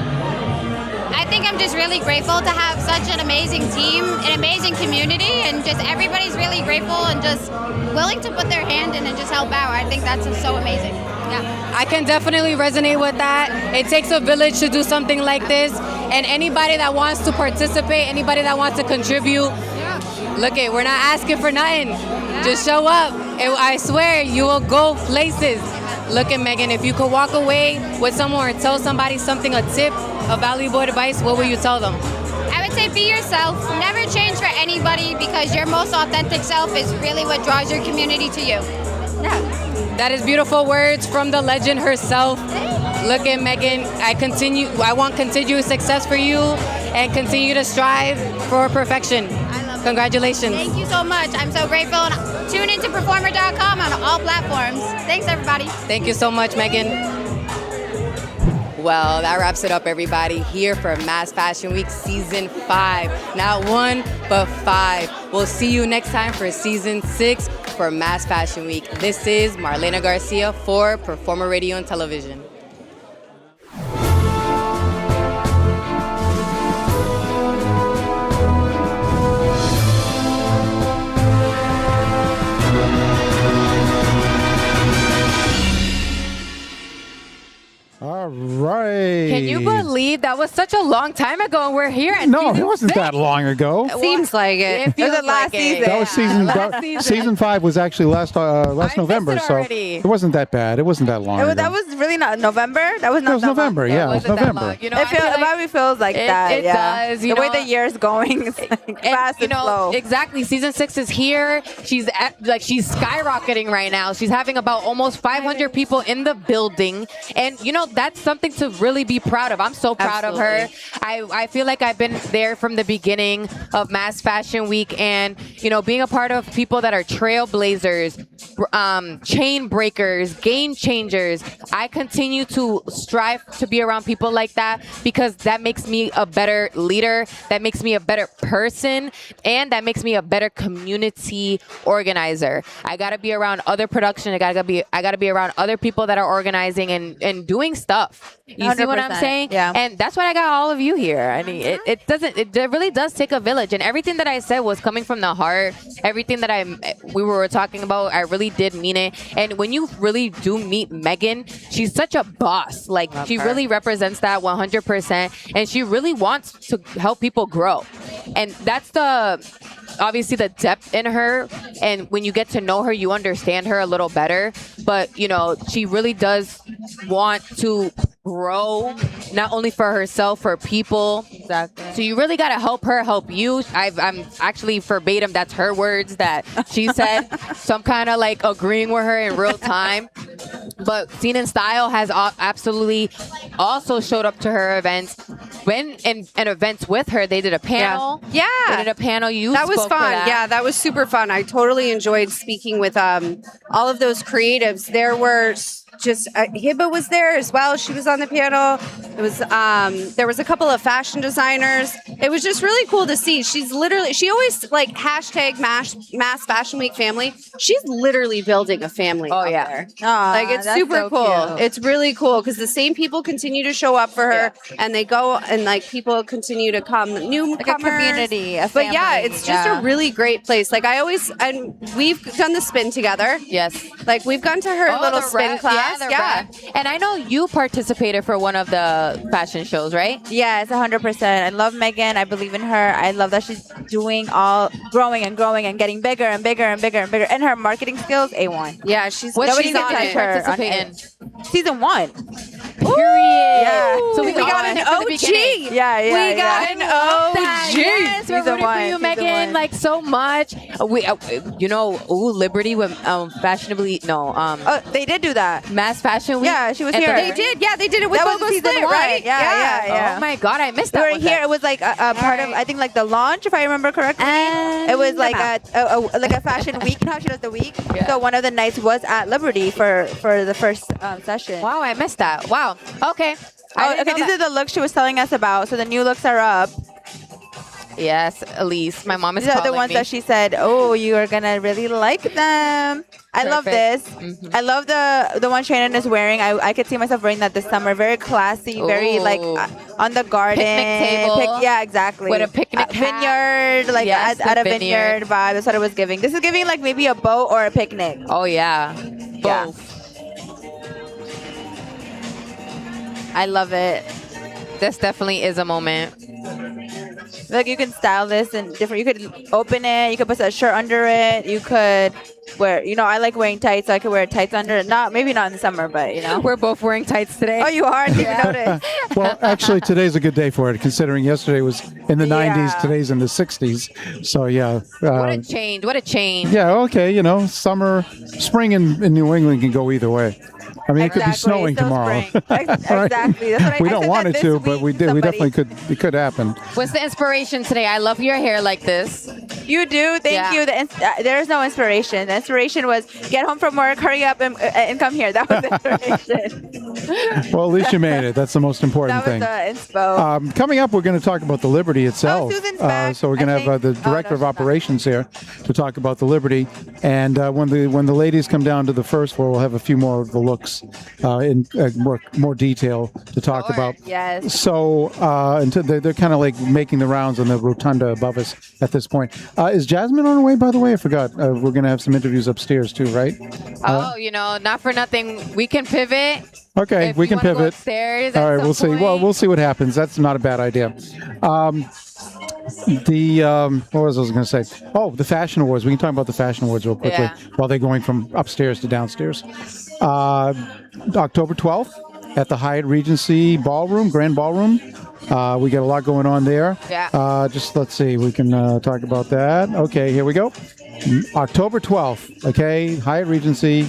F: I think I'm just really grateful to have such an amazing team, an amazing community, and just everybody's really grateful and just willing to put their hand in and just help out. I think that's just so amazing. Yeah.
B: I can definitely resonate with that. It takes a village to do something like this, and anybody that wants to participate, anybody that wants to contribute, we're not asking for nothing. Just show up. I swear you will go places. Look at Megan, if you could walk away with someone or tell somebody something, a tip, a valuable advice, what would you tell them?
F: I would say be yourself. Never change for anybody because your most authentic self is really what draws your community to you. Yeah.
B: That is beautiful words from the legend herself. Look at Megan. I want continuous success for you and continue to strive for perfection.
F: I love it.
B: Congratulations.
F: Thank you so much. I'm so grateful. And tune into Performer.com on all platforms. Thanks, everybody.
B: Thank you so much, Megan. Well, that wraps it up, everybody, here for Mass Fashion Week Season 5. Not 1, but 5. We'll see you next time for Season 6 for Mass Fashion Week. This is Marlena Garcia for Performer Radio and Television.
A: All right.
B: Can you believe that was was such a long time ago, and we're here. At
A: No,
B: season
A: it wasn't
B: 6.
A: that long ago.
G: Seems like it.
B: It feels
C: was the last
B: like it.
C: season.
A: That was season.
B: last season.
A: Season 5 was actually last November,
B: missed it
A: so
B: already.
A: it wasn't that bad. It wasn't that long. ago.
C: That was really not November. That was not.
A: That was
C: that long.
A: November. Yeah, it was
B: wasn't that
A: November.
B: long. You know,
C: It
B: I feel like-
C: probably feels like
B: It-
C: that.
B: it
C: yeah.
B: does, you
C: the way
B: know.
C: the year's going is like fast and slow.
B: Exactly. Season 6 is here. She's she's skyrocketing right now. She's having about almost 500 people in the building, and that's something to really be proud of. I'm so proud of her. I feel like I've been there from the beginning of Mass Fashion Week, and being a part of people that are trailblazers, chain breakers, game changers. I continue to strive to be around people like that because that makes me a better leader, that makes me a better person, and that makes me a better community organizer. I gotta be around other production. I gotta be around other people that are organizing and doing stuff. You see what I'm
C: 100%,
B: saying?
C: yeah.
B: And that's why I got all of you here. I mean, it really does take a village, and everything that I said was coming from the heart. Everything that we were talking about, I really did mean it. And when you really do meet Megan, she's such a boss. Like, she really represents that 100%, and she really wants to help people grow. And that's obviously the depth in her, and when you get to know her, you understand her a little better. But she really does want to grow, not only for herself, for people.
C: Exactly.
B: So you really got to help her help you. I'm actually verbatim, that's her words that she said. So I'm kind of like agreeing with her in real time. But Scene and Style has absolutely also showed up to her events. When in events with her, they did a panel.
G: Yeah.
B: They did a panel.
G: That was
B: spoke for
G: fun.
B: that.
G: Yeah, that was super fun. I totally enjoyed speaking with all of those creatives. There were just Hiba was there as well. She was on the panel. It was there was a couple of fashion designers. It was just really cool to see. She always like hashtag mass fashion week family. She's literally building a family.
B: Oh,
G: out
B: yeah.
G: there.
C: Aw,
G: Like, it's
C: that's
G: super
C: so
G: cool.
C: cute.
G: It's really cool because the same people continue to show up for her, and they go and like people continue to come, newcomers,
C: Like a community, a
G: But yeah,
C: family.
G: it's just a really great place. Like and we've done the spin together.
B: Yes.
G: Like we've gone to her little
B: the
G: spin
B: rep.
G: class.
B: Yeah, the rep. And I know you participated for one of the fashion shows, right?
C: Yes, 100%. I love Megan. I believe in her. I love that she's doing all growing and growing and getting bigger and bigger and bigger and bigger. And her marketing skills, A1.
G: Yeah, she's
B: What
C: Nobody
B: season
C: can
B: did
C: touch
B: you
C: her on
B: participate in?
C: Season 1.
B: Period.
C: Yeah.
B: So
G: we got an OG.
C: Yeah,
G: We got an OG.
B: Yes, we're
C: Season
B: rooting for
C: one,
B: you,
C: season
B: Megan,
C: one.
B: like so much. Liberty with fashionably
C: Oh, they did do that.
B: Mass Fashion Week.
C: Yeah, she was
B: at
C: here.
B: the-
G: They did. Yeah, they did it with
C: That was
G: Bogo
C: season
G: Split,
C: one.
G: right?
C: Yeah.
B: Oh my God, I missed
C: We
B: that
C: were
B: one.
C: here. It was like a part of, I think, like the launch, if I remember correctly.
G: And
C: It was
G: the
C: like
G: mouth.
C: like a fashion week. You know how she does the week?
B: Yeah.
C: So one of the nights was at Liberty for the first session.
B: Wow, I missed that. Wow. Okay.
C: Oh, okay, these are the looks she was telling us about. So the new looks are up.
B: Yes, Elise. My mom is
C: These are
B: calling
C: the ones
B: me.
C: that she said, "Oh, you are gonna really like them." I love this.
B: Perfect. Mhm.
C: I love the one Shannon is wearing. I could see myself wearing that this summer. Very classy, very like
B: Ooh.
C: on the garden.
B: Picnic table.
C: Yeah, exactly.
B: With a picnic hat.
C: vineyard, like
B: Yes,
C: at
B: the
C: a vineyard vibe. That's what it was giving. This is giving like maybe a boat or a picnic.
B: Oh yeah.
C: Yeah.
B: Both.
C: I love it.
B: This definitely is a moment.
C: Like you can style this and different. You could open it. You could put a shirt under it. You could wear. I like wearing tights, so I could wear tights under it. Maybe not in the summer, but
B: We're both wearing tights today.
C: Oh, you are? I didn't even notice.
A: Well, actually, today's a good day for it, considering yesterday was in the 90s, today's in the 60s. So, yeah.
B: What a change. What a change.
A: Yeah, okay, summer, spring in New England can go either way. I mean, it could be
C: Exactly,
A: snowing
C: it's still
A: tomorrow.
C: spring.
A: Right?
C: Exactly. That's what I
A: We
C: said
A: don't
C: that
A: want it
C: this
A: to, but
C: week,
A: we
C: somebody-
A: definitely it could happen.
B: What's the inspiration today? I love your hair like this.
C: You do? Thank
B: Yeah.
C: you. There is no inspiration. The inspiration was get home from work, hurry up, and come here. That was the inspiration.
A: Well, at least you made it. That's the most important
C: That was
A: thing.
C: the inspo.
A: Coming up, we're going to talk about the Liberty itself.
C: Susan's back,
A: So we're going to
C: I
A: have the
C: think. Oh,
A: director
C: no,
A: of
C: she's not.
A: operations here to talk about the Liberty. And when the ladies come down to the first floor, we'll have a few more of the looks in more detail to talk about.
C: Yes.
A: So until they're kind of like making the rounds on the rotunda above us at this point. Is Jasmine on her way, by the way? I forgot. We're going to have some interviews upstairs too, right?
B: Not for nothing. We can pivot.
A: Okay,
B: If
A: we
B: you
A: can
B: wanna go
A: pivot.
B: upstairs
A: All
B: at
A: right,
B: some
A: we'll see. Well,
B: point.
A: we'll see what happens. That's not a bad idea. What was I going to say? Oh, the Fashion Awards. We can talk about the Fashion Awards real quickly
B: Yeah.
A: while they're going from upstairs to downstairs. October 12th at the Hyatt Regency Ballroom, Grand Ballroom. We got a lot going on there.
B: Yeah.
A: Just let's see. We can talk about that. Okay, here we go. October 12th. Okay, Hyatt Regency.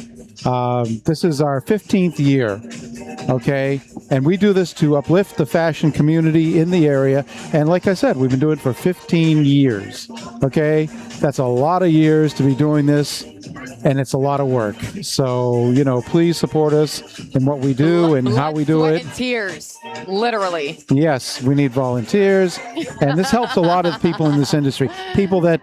A: This is our 15th year. Okay, and we do this to uplift the fashion community in the area. And like I said, we've been doing it for 15 years. Okay, that's a lot of years to be doing this, and it's a lot of work. So, please support us in what we do and how we do it.
B: Volunteers, literally.
A: Yes, we need volunteers, and this helps a lot of people in this industry. People that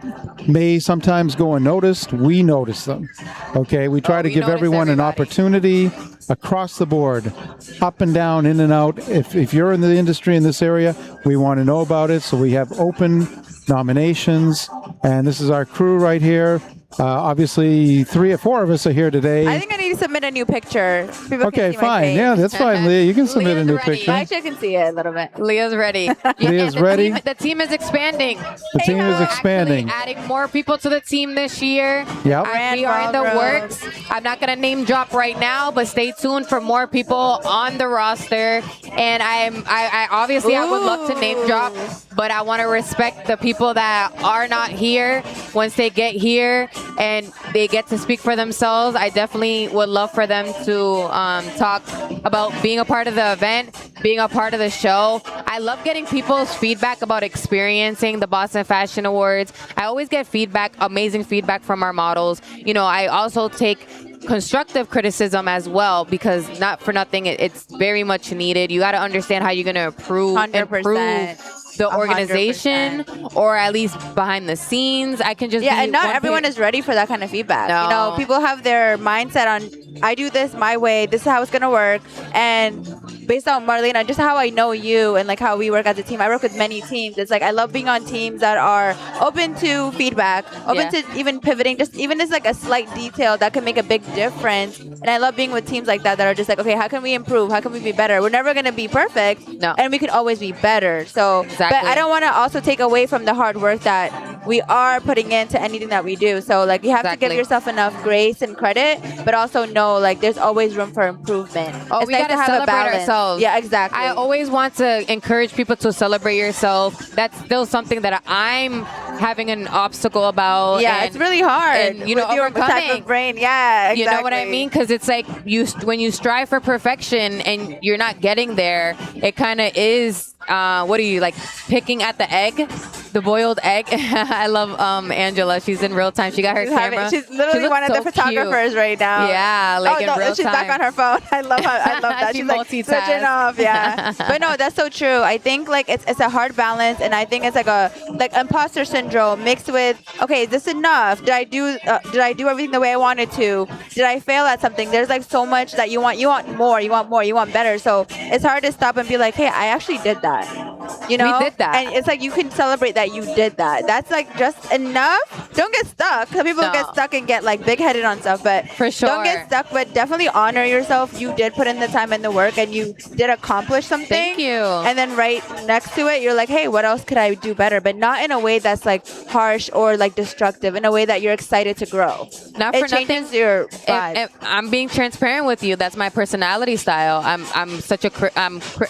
A: may sometimes go unnoticed, we notice them. Okay, we try to
B: we
A: give
B: notice
A: everyone an
B: everybody.
A: opportunity across the board, up and down, in and out. If you're in the industry in this area, we want to know about it. So we have open nominations, and this is our crew right here. Obviously, 3 or 4 of us are here today.
C: I think I need to submit a new picture. People
A: Okay,
C: can see my
A: fine.
C: face.
A: Yeah, that's fine, Leah. You can submit a
B: Leah's
A: new
B: ready.
A: picture.
C: Actually, I can see it a little bit.
B: Leah's ready.
A: Leah's
B: the
A: ready.
B: The team is expanding.
A: The team is expanding.
B: Actually adding more people to the team this year.
A: Yep.
B: We are in the
C: Grand
B: works. I'm not going to name drop right now, but stay tuned for more people on the roster. And I obviously I would love to name drop, but I want to respect the people that are not here. Once they get here and they get to speak for themselves, I definitely would love for them to talk about being a part of the event, being a part of the show. I love getting people's feedback about experiencing the Boston Fashion Awards. I always get feedback, amazing feedback from our models. I also take constructive criticism as well, because not for nothing, it's very much needed. You got to understand how you're going to improve
C: 100%.
B: the organization, or at least behind the scenes. I can just
C: Yeah,
B: be
C: and not
B: one
C: everyone
B: pe-
C: is ready for that kind of feedback.
B: No.
C: People have their mindset on, I do this my way, this is how it's going to work. And based on Marlena, just how I know you and like how we work as a team, I work with many teams. It's like I love being on teams that are open to feedback, open to even pivoting, just even as like a slight detail that can make a big difference. And I love being with teams like that are just like, okay, how can we improve? How can we be better? We're never going to be perfect.
B: No.
C: And we can always be better. So,
B: Exactly.
C: but I don't want to also take away from the hard work that we are putting into anything that we do. So like you have to give
B: Exactly.
C: yourself enough grace and credit, but also know like there's always room for improvement.
B: Oh,
C: It's
B: we
C: nice
B: gotta
C: to have a
B: celebrate
C: balance.
B: ourselves.
C: Yeah, exactly.
B: I always want to encourage people to celebrate yourself. That's still something that I'm having an obstacle about.
C: yeah,
B: and-
C: it's really hard.
B: and,
C: with your type
B: overcoming.
C: of brain. Yeah, exactly.
B: You know what I mean? Because it's like when you strive for perfection and you're not getting there, it kind of is. What are you like picking at the egg, the boiled egg? I love Angela. She's in real time. She got her camera.
C: She's literally
B: She
C: one of
B: looks
C: the
B: so cute.
C: photographers right now.
B: Yeah, like in real
C: she's back
B: time.
C: on her phone. I love that.
B: She
C: She's like
B: multitasks.
C: switching off. Yeah, but no, that's so true. I think like it's a hard balance, and I think it's like imposter syndrome mixed with, okay, is this enough? Did I do everything the way I wanted to? Did I fail at something? There's like so much that you want more, you want better. So it's hard to stop and be like, hey, I actually did that. We
B: did that.
C: and it's like you can celebrate that you did that. That's like just enough. Don't get stuck. Some people
B: No.
C: get stuck and get like big-headed on stuff, but
B: For sure.
C: don't get stuck. But definitely honor yourself. You did put in the time and the work, and you did accomplish something.
B: Thank you.
C: And then right next to it, you're like, hey, what else could I do better? But not in a way that's like harsh or like destructive. In a way that you're excited to grow.
B: Not
C: It
B: for nothing.
C: changes your vibe.
B: If I'm being transparent with you. That's my personality style. I'm such a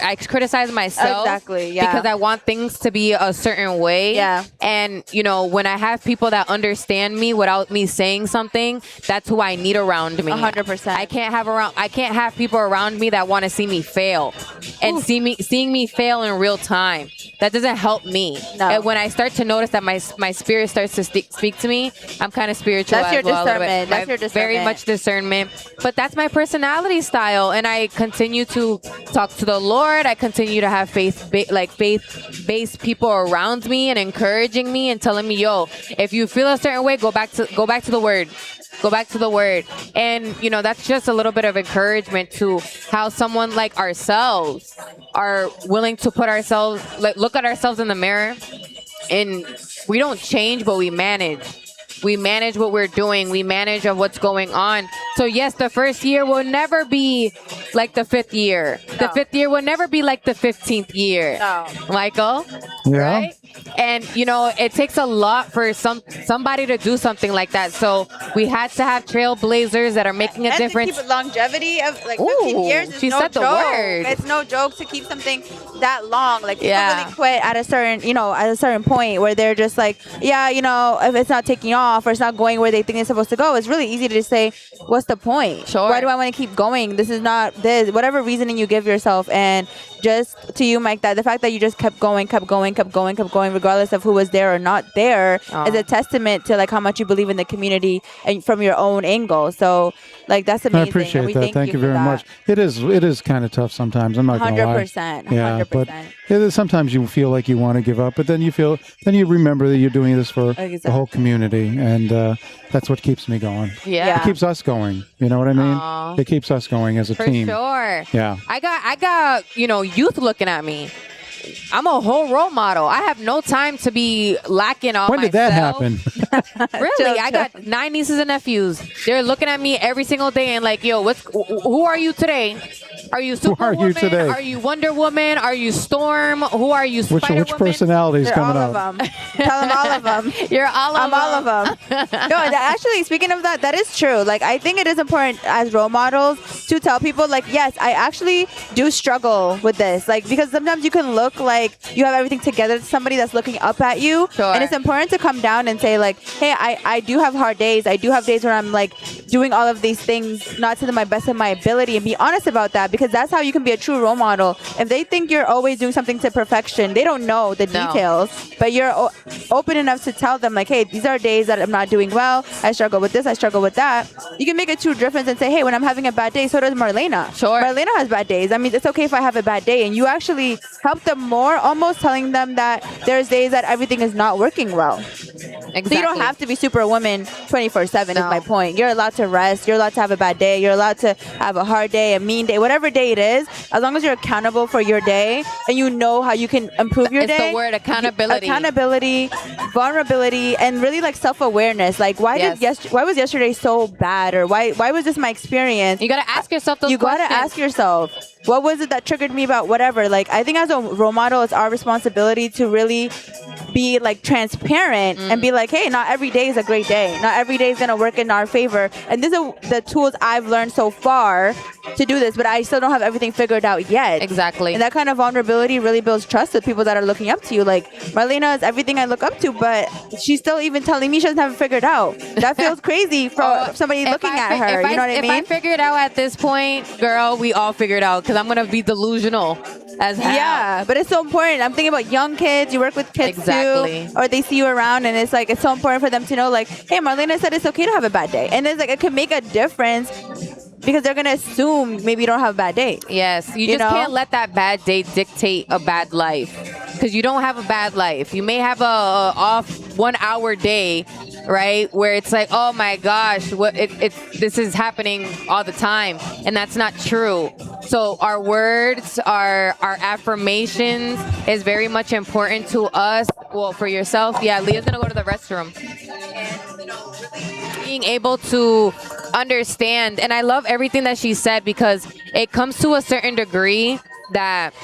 B: I criticize myself
C: Exactly, yeah.
B: because I want things to be a certain way.
C: Yeah.
B: And when I have people that understand me without me saying something, that's who I need around me.
C: 100%.
B: I can't have people around me that want to see me fail and seeing me fail in real time. That doesn't help me.
C: No.
B: And when I start to notice that my spirit starts to speak to me, I'm kind of spiritual.
C: That's
B: as
C: your
B: well, a little bit.
C: discernment. That's
B: My-
C: your
B: Very
C: discernment.
B: much discernment. But that's my personality style, and I continue to talk to the Lord. I continue to have faith faith-based people around me and encouraging me and telling me, yo, if you feel a certain way, go back to the word. Go back to the word. And, that's just a little bit of encouragement to how someone like ourselves are willing to look at ourselves in the mirror, and we don't change, but we manage. We manage what we're doing. We manage of what's going on. So yes, the first year will never be like the 5th year. No. The 5th year will never be like the 15th year. No. Michael?
A: Yeah.
B: Right? And, it takes a lot for somebody to do something like that. So we had to have trailblazers that are making a difference.
C: To keep longevity of 15 years is
B: she
C: no
B: said
C: joke.
B: The word.
C: It's no joke to keep something that long. Like, people really quit at a certain point where they're just like, if it's not taking off or it's not going where they think it's supposed to go, it's really easy to just say, what's the point?
B: Sure.
C: Why do I want to keep going? This is not this. Whatever reasoning you give yourself. And just to you, Mike, that the fact that you just kept going, regardless of who was there or not there, is a testament to like how much you believe in the community and from your own angle. So like, that's amazing.
A: I appreciate that. Thank you very much. It is kind of tough sometimes. I'm not going to lie.
C: 100%.
A: Yeah,
C: 100%.
A: but sometimes you feel like you want to give up, but then you remember that you're doing this for the whole community, and that's what keeps me going.
B: Yeah.
A: It keeps us going. You know what I mean?
B: Aww.
A: It keeps us going as a team.
B: For sure.
A: Yeah.
B: I got youth looking at me. I'm a whole role model. I have no time to be lacking on myself.
A: When did that happen?
B: Really? I got 9 nieces and nephews. They're looking at me every single day and like, yo, who are you today? Are you Superwoman?
A: Who are you today?
B: Are you Wonder Woman? Are you Storm? Who are you, Spider-Woman?
A: Which personality is coming
C: all
A: out?
C: Of them. Tell them all of them.
B: You're all of
C: I'm all of them. No, actually, speaking of that is true. Like, I think it is important as role models to tell people, like, yes, I actually do struggle with this. Like, because sometimes you can look like you have everything together to somebody that's looking up at you.
B: Sure.
C: And it's important to come down and say, like, hey, I do have hard days. I do have days where I'm, like, doing all of these things not to my best of my ability, and be honest about that, because that's how you can be a true role model. If they think you're always doing something to perfection, they don't know the details, but you're open enough to tell them, like, hey, these are days that I'm not doing well. I struggle with this. I struggle with that. You can make a true difference and say, hey, when I'm having a bad day, so does Marlena.
B: Sure.
C: Marlena has bad days. I mean, it's okay if I have a bad day. And you actually help them more, almost telling them that there's days that everything is not working well.
B: Exactly.
C: So you don't have to be Superwoman 24/7 is my point. You're allowed to rest. You're allowed to have a bad day. You're allowed to have a hard day, a mean day, whatever day it is. As long as you're accountable for your day and you know how you can improve your day.
B: It's the word accountability.
C: Accountability, vulnerability, and really like self-awareness. Like, why was yesterday so bad? Or why was this my experience?
B: You got to ask yourself those questions.
C: You got to ask yourself, what was it that triggered me about whatever? Like, I think as a role model, it's our responsibility to really be like transparent and be like, hey, not every day is a great day. Not every day is going to work in our favor. And these are the tools I've learned so far to do this, but I still don't have everything figured out yet.
B: Exactly.
C: And that kind of vulnerability really builds trust with people that are looking up to you. Like, Marlena is everything I look up to, but she's still even telling me she doesn't have it figured out. That feels crazy for somebody looking at her. You know what I mean?
B: If I figure it out at this point, girl, we all figure it out, because I'm going to be delusional as hell.
C: Yeah, but it's so important. I'm thinking about young kids. You work with kids too, or they see you around, and it's like, it's so important for them to know, like, hey, Marlena said it's okay to have a bad day. And it's like, it can make a difference, because they're going to assume maybe you don't have a bad day.
B: Yes. You just can't let that bad day dictate a bad life, because you don't have a bad life. You may have a off 1 hour day, right, where it's like, oh my gosh, this is happening all the time, and that's not true. So our words, our affirmations is very much important to us. Well, for yourself, yeah, Liya's gonna go to the restroom. And, being able to understand, and I love everything that she said, because it comes to a certain degree that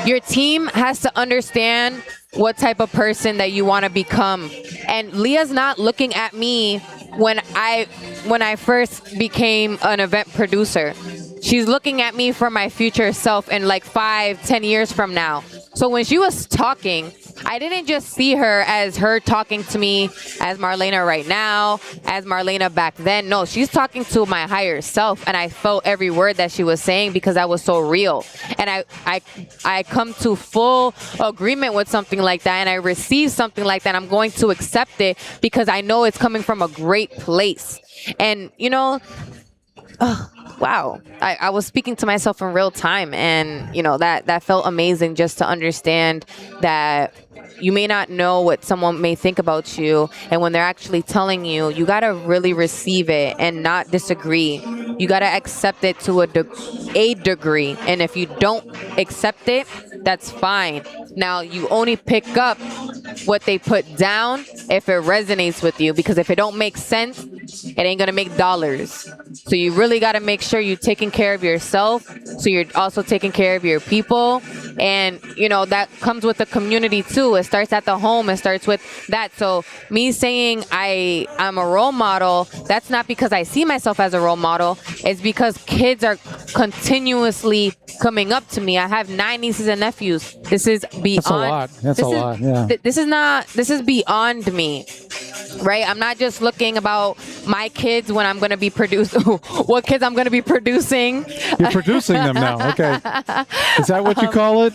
B: your team has to understand what type of person that you want to become. And Liya's not looking at me when I first became an event producer. She's looking at me for my future self in like 5-10 years from now. So when she was talking, I didn't just see her as her talking to me as Marlena right now, as Marlena back then. No, she's talking to my higher self, and I felt every word that she was saying, because I was so real. And I come to full agreement with something like that, and I receive something like that. I'm going to accept it, because I know it's coming from a great place. And, wow, I was speaking to myself in real time, and that felt amazing, just to understand that you may not know what someone may think about you, and when they're actually telling you, you gotta really receive it and not disagree. You gotta accept it to a degree, and if you don't accept it, that's fine. Now, you only pick up what they put down if it resonates with you, because if it don't make sense, it ain't gonna make dollars. So you really gotta make sure you're taking care of yourself, so you're also taking care of your people. And that comes with the community too. It starts at the home. It starts with that. So me saying I'm a role model, that's not because I see myself as a role model. It's because kids are continuously coming up to me. I have 9 nieces and nephews. This is beyond.
A: That's a lot. That's a lot. Yeah.
B: This is beyond me. Right? I'm not just looking about my kids when I'm going to be what kids I'm going to be producing.
A: You're producing them now. Okay. Is that what you call it?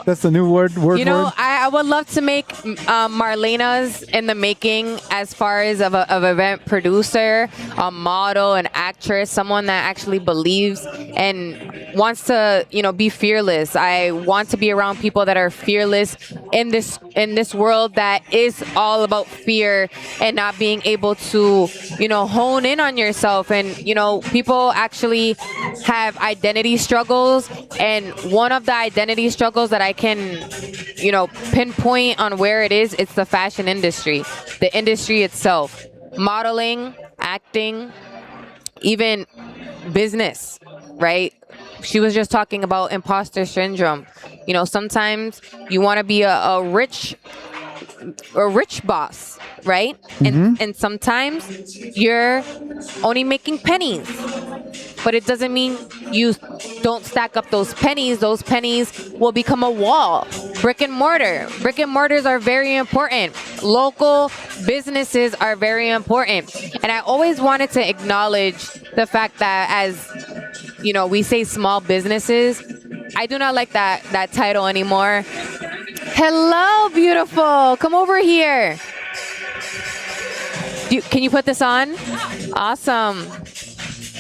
A: That's the new word.
B: I would love to make Marlena's in the making, as far as of event producer, a model, an actress, someone that actually believes and wants to, be fearless. I want to be around people that are fearless in this world that is all about fear and not being able to, hone in on yourself. And, people actually have identity struggles. And one of the identity struggles that I can, pinpoint on where it is, it's the fashion industry, the industry itself, modeling, acting, even business, right? She was just talking about imposter syndrome. Sometimes you want to be a rich boss, right? And sometimes you're only making pennies, but it doesn't mean you don't stack up those pennies. Those pennies will become a wall. Brick and mortars are very important. Local businesses are very important. And I always wanted to acknowledge the fact that, as we say small businesses, I do not like that title anymore. Hello, beautiful. Come over here. Can you put this on? Awesome.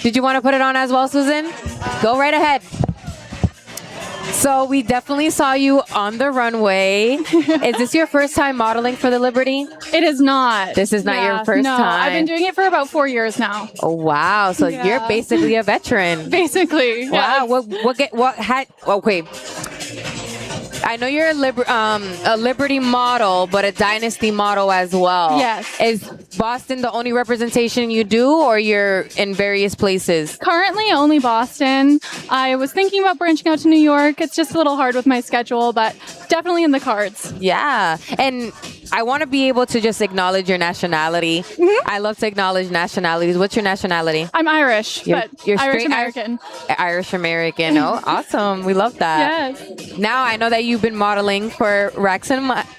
B: Did you want to put it on as well, Susan? Go right ahead. So we definitely saw you on the runway. Is this your first time modeling for the Liberty?
H: It is not.
B: This is not your first time?
H: I've been doing it for about 4 years now.
B: Oh, wow. So you're basically a veteran.
H: Basically.
B: Wow. Yes. Okay. I know you're a Liberty model, but a Dynasty model as well.
H: Yes.
B: Is Boston the only representation you do, or you're in various places?
H: Currently only Boston. I was thinking about branching out to New York. It's just a little hard with my schedule, but definitely in the cards.
B: Yeah. And I want to be able to just acknowledge your nationality. I love to acknowledge nationalities. What's your nationality?
H: I'm Irish,
B: you're
H: Irish American.
B: Irish American. Oh, awesome. We love that.
H: Yes.
B: Now I know that you've been modeling for Max and Riley.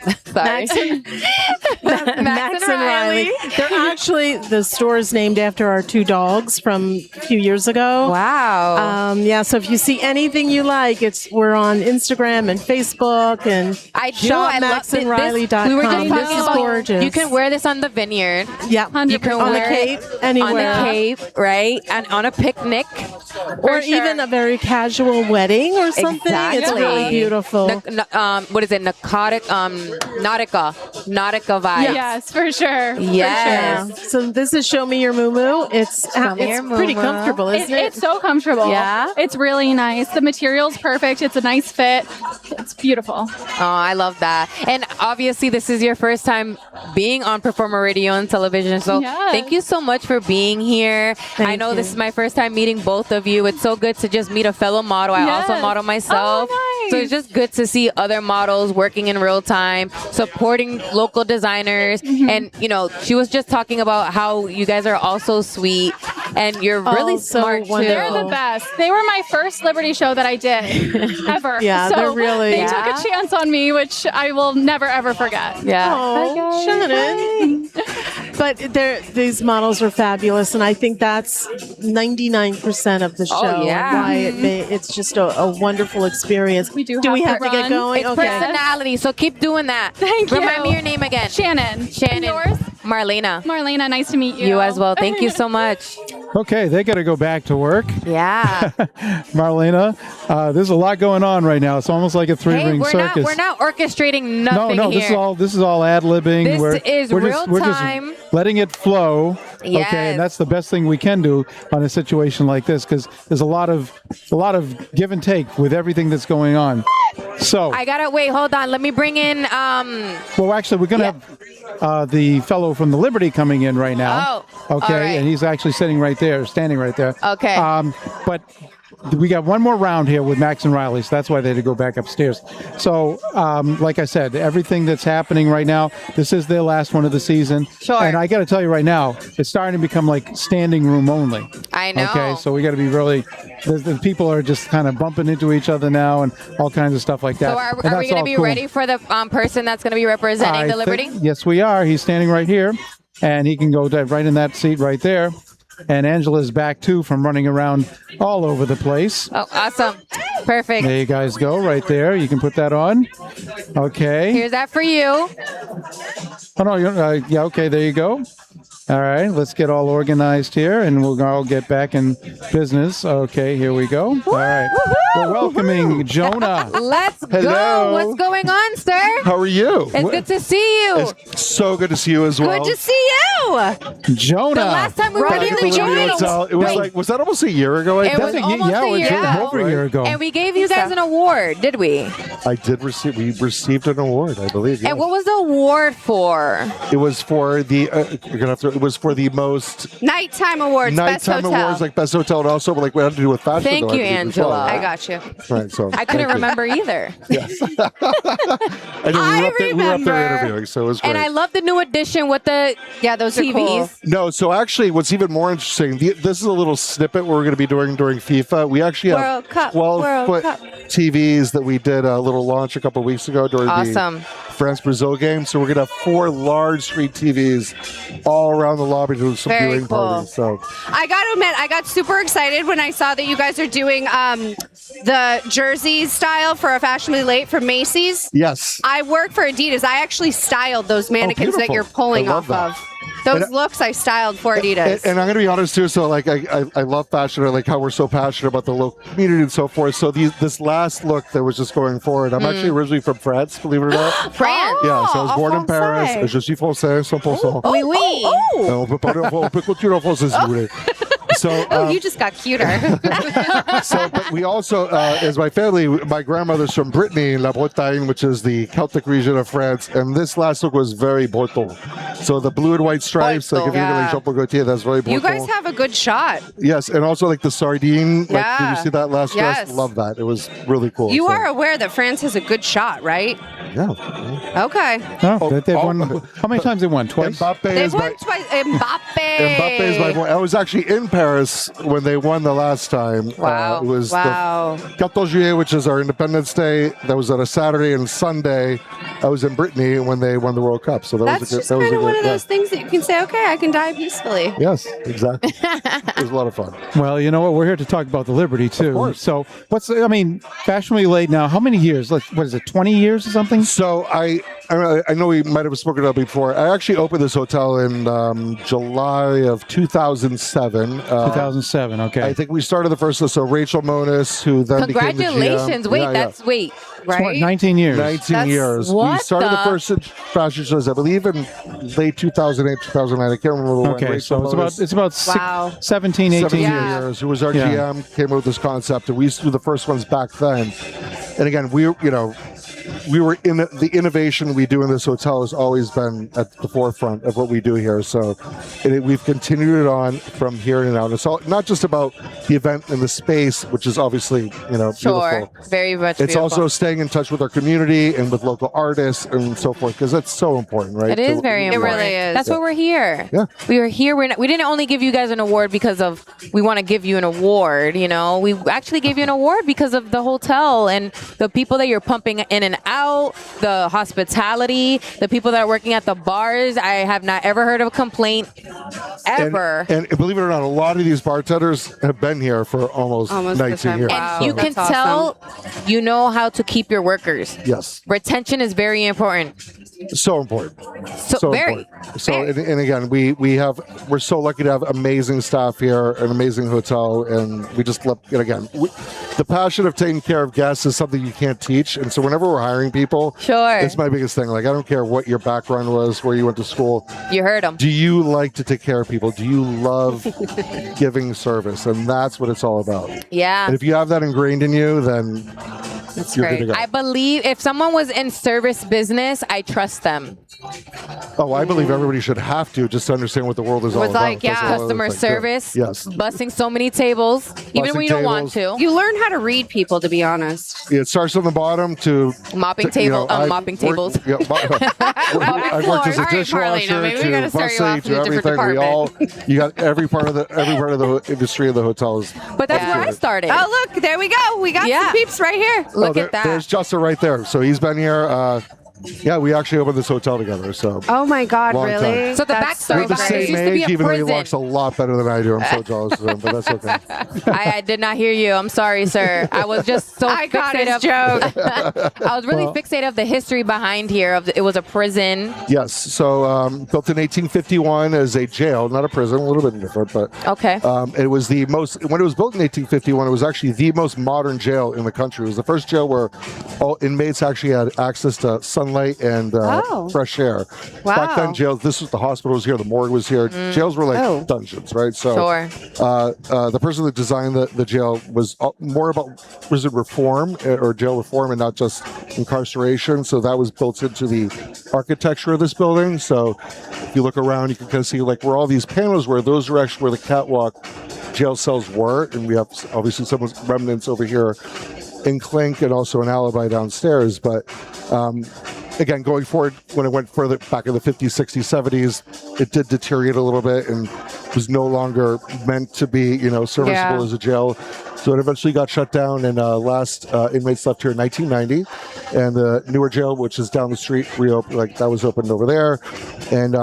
E: They're actually, the store is named after our 2 dogs from a few years ago.
B: Wow.
E: So if you see anything you like, we're on Instagram and Facebook, and
B: I do.
E: shopmaxandriley.com.
B: We were just talking
E: This is
B: about,
E: gorgeous.
B: You can wear this on the vineyard.
E: Yeah,
B: you can
E: on the
B: wear
E: Cape,
B: it
E: anywhere.
B: on the Cape, right? And on a picnic.
E: Or even a very casual wedding or something.
B: Exactly.
E: It's really beautiful.
B: What is it? Nautica vibe.
H: Yes, for sure.
B: Yes.
H: For sure.
E: So this is Show Me Your Muumuu. It's pretty comfortable, isn't it?
H: It's so comfortable.
B: Yeah.
H: It's really nice. The material's perfect. It's a nice fit. It's beautiful.
B: Oh, I love that. And obviously, this is your first time being on Performer Radio and television. So thank you so much for being here. I know this is my first time meeting both of you. It's so good to just meet a fellow model. I also model myself.
H: Oh, nice.
B: So it's just good to see other models working in real time, supporting local designers. And, she was just talking about how you guys are also sweet and you're really smart too.
H: They're the best. They were my first Liberty show that I did ever.
E: Yeah,
H: so
E: they're really.
H: They took a chance on me, which I will never ever forget.
B: Yeah.
E: Oh, Shannon. But these models are fabulous, and I think that's 99% of the show.
B: Oh, yeah.
E: Why it's just a wonderful experience.
H: We do
E: we
H: have
E: have to get
H: run.
E: going?
B: It's personality, so keep doing that.
H: Thank you.
B: Remind me your name again.
H: Shannon.
B: Shannon.
H: And yours?
B: Marlena.
H: Marlena, nice to meet you.
B: You as well. Thank you so much.
A: Okay, they got to go back to work.
B: Yeah.
A: Marlena, there's a lot going on right now. It's almost like a three-ring circus.
B: We're not orchestrating nothing
A: no,
B: here.
A: this is all ad-libbing.
B: This is real
A: we're
B: time.
A: just letting it flow.
B: Yes.
A: Okay, and that's the best thing we can do on a situation like this, because there's a lot of give and take with everything that's going on. So
B: I gotta wait. Hold on. Let me bring in.
A: well, actually, we're gonna have the fellow from the Liberty coming in right now.
B: Oh,
A: okay,
B: all right.
A: and he's actually standing right there.
B: Okay.
A: But we got one more round here with Max and Riley, so that's why they had to go back upstairs. So, like I said, everything that's happening right now, this is their last one of the season.
B: Sure.
A: And I got to tell you right now, it's starting to become like standing room only.
B: I know.
A: Okay, so we got to be really. The people are just kind of bumping into each other now, and all kinds of stuff like that.
B: So are we going to be ready for the person that's going to be representing the Liberty?
A: Yes, we are. He's standing right here, and he can go right in that seat right there. And Angela's back, too, from running around all over the place.
B: Oh, awesome. Perfect.
A: There you guys go, right there. You can put that on. Okay.
B: Here's that for you.
A: Oh, no. Yeah, okay, there you go. All right, let's get all organized here, and we'll all get back in business. Okay, here we go. All right. We're welcoming Jonah.
B: Let's
I: Hello.
B: go. What's going on, sir?
I: How are you?
B: It's good to see you.
I: It's so good to see you as well.
G: Good to see you.
A: Jonah.
B: The last time we were
I: Back
B: here,
I: at the
B: we
I: Liberty
B: joined.
I: Hotel. It was
B: Wait.
I: like, was that almost a year ago? I
B: It was
I: think?
B: almost a year ago.
A: Over a year ago.
B: And we gave you guys an award, did we?
I: I did receive. We received an award, I believe. Yeah.
B: And what was the award for?
I: It was for the. You're gonna have to. It was for the most
G: Nighttime awards, best
I: nighttime
G: hotel.
I: awards, like best hotel, and also like we had to do with fashion.
B: Thank
I: though,
B: you,
I: I believe, as well,
B: Angela.
I: right?
G: I got you.
I: Right, so
B: I couldn't
I: thank you.
B: remember either.
I: Yes. I know, we were up there interviewing, so it was great.
B: And I love the new addition with the
G: Those are
B: TVs.
G: cool.
I: No, so actually, what's even more interesting, this is a little snippet we're going to be doing during FIFA. We actually have
G: World Cup,
I: 12-foot
G: World Cup.
I: TVs that we did a little launch a couple of weeks ago during
B: Awesome.
I: the France-Brazil game. So we're going to have 4 large screen TVs all around the lobby to do some
G: Very
I: viewing
G: cool.
I: parties. So
G: I got to admit, I got super excited when I saw that you guys are doing the jersey style for a Fashionably Late from Macy's.
I: yes.
G: I work for Adidas. I actually styled those mannequins that
I: beautiful.
G: you're pulling
I: I love
G: off
I: that.
G: of. Those
I: And-
G: looks I styled for Adidas.
I: And I'm going to be honest too. So like I love fashion. I like how we're so passionate about the local community and so forth. So this last look that was just going forward. I'm actually originally from France, believe it or not.
B: France.
I: Yeah, so I was
G: en
I: born in
G: français.
I: Paris. Je suis français, 100%.
B: Oui, oui.
I: On peut parler, on peut continuer en français si vous voulez. So,
G: Oh, you just got cuter.
I: but we also, as my family, my grandmother's from Brittany, La Bretagne, which is the Celtic region of France, and this last look was very Breton. So the blue and white stripes, like if you're
G: Yeah.
I: like Jean-Paul Gaultier, that's very Breton.
G: You guys have a good shot.
I: Yes, and also like the sardine. Like, did
G: Yeah.
I: you see that last dress?
G: Yes.
I: Love that. It was really cool.
G: You
I: So,
G: are aware that France has a good shot, right?
I: yeah.
G: Okay.
A: They've won. How many times they won? Twice.
I: Mbappe
G: They've
I: is my.
G: won twice. Mbappe.
I: Mbappe is my boy. I was actually in Paris when they won the last time.
G: Wow.
I: It was
G: Wow.
I: the 14 Juillet, which is our Independence Day. That was on a Saturday and Sunday. I was in Brittany when they won the World Cup. So that
G: That's
I: was a good.
G: just
I: That was
G: kind
I: a
G: of
I: good,
G: one of those things that you can say, okay, I can die peacefully.
I: Yes, exactly. It was a lot of fun.
A: Well, you know what? We're here to talk about the Liberty too.
I: course.
A: So, Fashionably Late now. How many years? Like, what is it? 20 years or something?
I: So I know we might have spoken about it before. I actually opened this hotel in July of 2007.
A: 2007. Okay.
I: I think we started the first. So Rachel Monis, who then became the GM.
B: Congratulations. Wait,
I: Yeah, yeah.
B: wait.
G: Right?
A: 19 years.
I: 19
G: That's-
I: years. We
B: what
I: started the
B: the-
I: first fashion shows, I believe, in late 2008, 2009. I can't remember when.
A: Okay,
I: Rachel
A: so
I: Monis-
A: it's about
G: Wow.
A: 17, 18
I: 17
A: years.
I: years. Who was our
A: Yeah.
I: GM? Came up with this concept, and we used to do the first ones back then. And again, we were in the innovation we do in this hotel has always been at the forefront of what we do here. So we've continued it on from here and out. It's all not just about the event and the space, which is obviously
B: Sure.
I: beautiful.
B: Very much
I: It's
B: beautiful.
I: also staying in touch with our community and with local artists and so forth, because that's so important, right?
B: It is
I: So-
B: very
G: It
B: important.
G: really is.
B: That's why we're here.
I: Yeah.
B: We are here. We didn't only give you guys an award because of we want to give you an award. We actually gave you an award because of the hotel and the people that you're pumping in and out, the hospitality, the people that are working at the bars. I have not ever heard of a complaint ever.
I: And believe it or not, a lot of these bartenders have been here for almost
G: the
I: 19
G: time.
I: years.
G: Wow.
B: And you
G: That's
B: can tell you know how to keep your workers.
I: Yes.
B: Retention is very important.
I: So important.
B: So very,
I: important. So
B: very.
I: and again, we're so lucky to have amazing staff here, an amazing hotel, and we just love. And again, the passion of taking care of guests is something you can't teach. And so whenever we're hiring people,
B: Sure.
I: it's my biggest thing. Like I don't care what your background was, where you went to school.
B: You heard him.
I: Do you like to take care of people? Do you love giving service? And that's what it's all about.
B: Yeah.
I: And if you have that ingrained in you, then
G: That's
I: you're
G: great.
I: good to go.
B: I believe if someone was in service business, I trust them.
I: Oh, I believe everybody should have to just to understand what the world is all
G: With,
I: about.
G: like,
I: That's
G: yeah.
I: all
B: Customer
I: it's like.
B: service.
I: Yes.
B: Busting so many tables, even
I: Busting
B: when you don't want
I: tables.
B: to.
G: You learn how to read people, to be honest.
I: It starts on the bottom to
B: Mopping
I: mopping
B: tables.
I: Yeah, I've worked as a
B: All right,
I: dishwasher
B: Marlena, maybe we
I: to
B: gotta start you off
I: bussy
B: in
I: to
B: a different
I: everything. You got every part of the industry of the hotels.
B: But that's
G: Yeah.
B: where I started.
C: Oh, look, there we go. We got
B: Yeah.
C: some peeps right here.
B: Look at that.
I: There's Justin right there. So he's been here. Yeah, we actually opened this hotel together. So
G: Oh my God,
I: Long
G: really?
I: time.
B: So the
G: That's
B: backstory
I: we're the
B: behind it
I: same
B: used to be
I: age,
B: a
I: even though he
B: prison.
I: walks a lot better than I do. I'm so jealous of him, but that's okay.
B: I did not hear you. I'm sorry, sir. I was just so
C: I got
B: fixated
C: his joke.
B: I was really
I: Well-
B: fixated of the history behind here. It was a prison.
I: Yes. So built in 1851 as a jail, not a prison, a little bit different, but
B: Okay.
I: it was the most, when it was built in 1851, it was actually the most modern jail in the country. It was the first jail where all inmates actually had access to sunlight and fresh air.
G: Wow.
I: Back then, jails, this was the hospital was here, the morgue was here. Jails were like dungeons, right? So
B: Sure.
I: the person that designed the jail was more about, was it reform or jail reform and not just incarceration? So that was built into the architecture of this building. So if you look around, you can kind of see like where all these panels were, those are actually where the catwalk jail cells were. And we have obviously some remnants over here in Clink and also an alibi downstairs. But again, going forward, when it went further back in the 50s, 60s, 70s, it did deteriorate a little bit and was no longer meant to be, serviceable
G: Yeah.
I: as a jail. So it eventually got shut down, and last inmates left here in 1990. And the newer jail, which is down the street, reopened. Like that was opened over there, and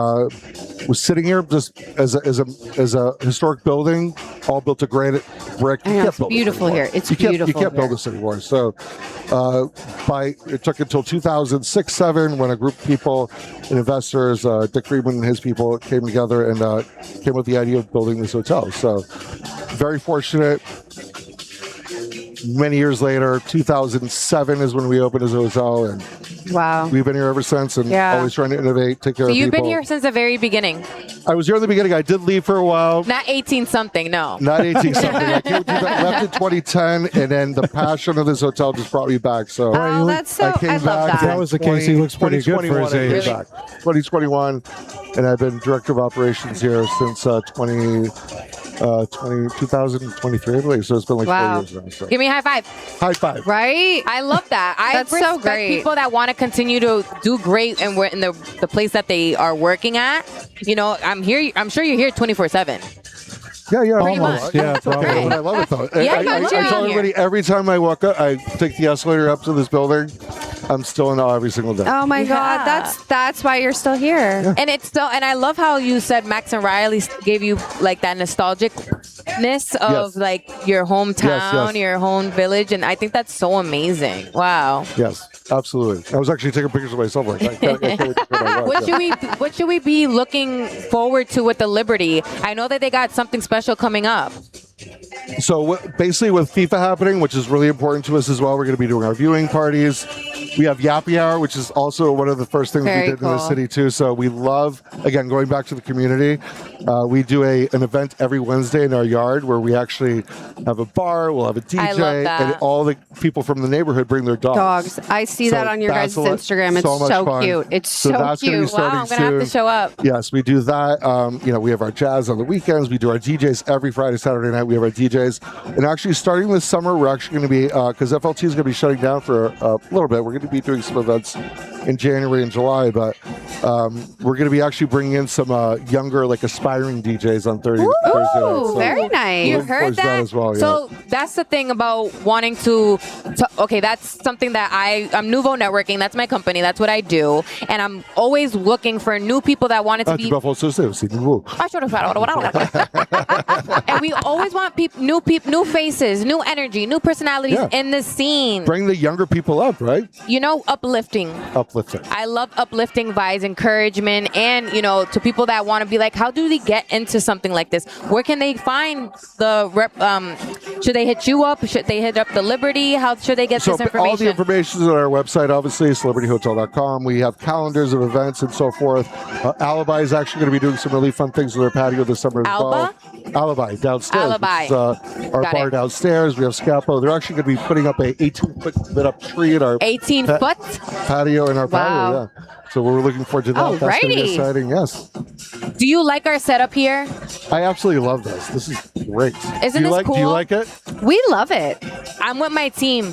I: was sitting here just as a historic building, all built to granite brick.
G: I know, it's beautiful here. It's
I: You
G: beautiful
I: can't build
G: here.
I: this anymore. So it took until 2006-07 when a group of people and investors, Dick Friedman and his people, came together and came with the idea of building this hotel. So very fortunate. Many years later, 2007 is when we opened as a hotel, and
G: Wow.
I: we've been here ever since, and
G: Yeah.
I: always trying to innovate, take care
B: So
I: of
B: you've
I: people.
B: been here since the very beginning.
I: I was here in the beginning. I did leave for a while.
B: Not 18 something, no.
I: Not 18 something. I came to left in 2010, and then the passion of this hotel just brought me back. So
G: Oh, that's so.
I: came
G: I love
I: back.
G: that.
A: If that was the case, he looks pretty good for his
I: 2021, I
A: age.
I: came back. 2021, and I've been director of operations here since 2023, I believe. So it's been like
G: Wow.
I: 4 years now. So.
B: Give me a high five.
I: High five.
G: Right?
B: I love that. I
G: That's so
B: respect
G: great.
B: people that want to continue to do great and we're in the place that they are working at. I'm here. I'm sure you're here 24/7.
I: Yeah,
B: Pretty
A: Almost,
B: much.
A: yeah,
I: But
A: probably.
I: I love it though.
B: Yeah,
I: I
B: you
I: tell
B: here.
I: everybody every time I walk up, I take the escalator up to this building. I'm still in awe every single day.
G: Oh my God.
B: Yeah.
G: That's why you're still here.
B: And and I love how you said Max and Riley gave you like that nostalgicness of
I: Yes.
B: like your hometown,
I: Yes.
B: your home village, and I think that's so amazing. Wow.
I: Yes, absolutely. I was actually taking pictures of myself. Like, I can't wait to put my
B: What
I: wife,
B: what should we be looking forward to with the Liberty? I know that they got something special coming up.
I: So basically with FIFA happening, which is really important to us as well, we're going to be doing our viewing parties. We have Yappy Hour, which is also one of the first things
B: Very
I: we did in the
B: cool.
I: city too. So we love, again, going back to the community. We do an event every Wednesday in our yard where we actually have a bar, we'll have a DJ,
B: I love that.
I: and all the people from the neighborhood bring their dogs.
G: I see
I: So
G: that on your guys'
I: that's a lot-
G: Instagram. It's
I: so much
G: so
I: fun.
G: cute. It's
I: So
G: so
I: that's gonna be
G: cute.
I: starting
B: Wow, I'm gonna have to
I: soon.
B: show up.
I: Yes, we do that. We have our jazz on the weekends. We do our DJs every Friday, Saturday night. We have our DJs. And actually, starting this summer, we're actually going to be, because FLT is going to be shutting down for a little bit. We're going to be doing some events in January and July, but we're going to be actually bringing in some younger, like aspiring DJs on Thursday night. So
G: Very
I: we're
G: nice.
B: You
I: looking forward
B: heard
I: to
B: that?
I: as well.
B: So that's the thing about wanting to okay, that's something that I'm Nouveau Networking. That's my company. That's what I do. And I'm always looking for new people that wanted to be. And we always want new faces, new energy, new personalities
I: Yeah.
B: in the scene.
I: Bring the younger people up, right?
B: Uplifting.
I: uplifting.
B: I love uplifting vibes, encouragement, and to people that want to be like, how do they get into something like this? Where can they find the rep? Should they hit you up? Should they hit up the Liberty? How should they get this information?
I: All the information is on our website, obviously, celebrityhotel.com. We have calendars of events and so forth. Alibi is actually going to be doing some really fun things with their patio this summer as well. Alibi downstairs.
B: Alibi.
I: Our bar downstairs. We have Scapo. They're actually going to be putting up a 18-foot lit up tree in our
B: 18-foot
I: patio in our patio. Yeah. So we're looking forward to that. That's going to be exciting. Yes.
B: Do you like our setup here?
I: I absolutely love this. This is great.
B: Isn't this cool?
I: Do you like it?
G: We love it.
B: I'm with my team.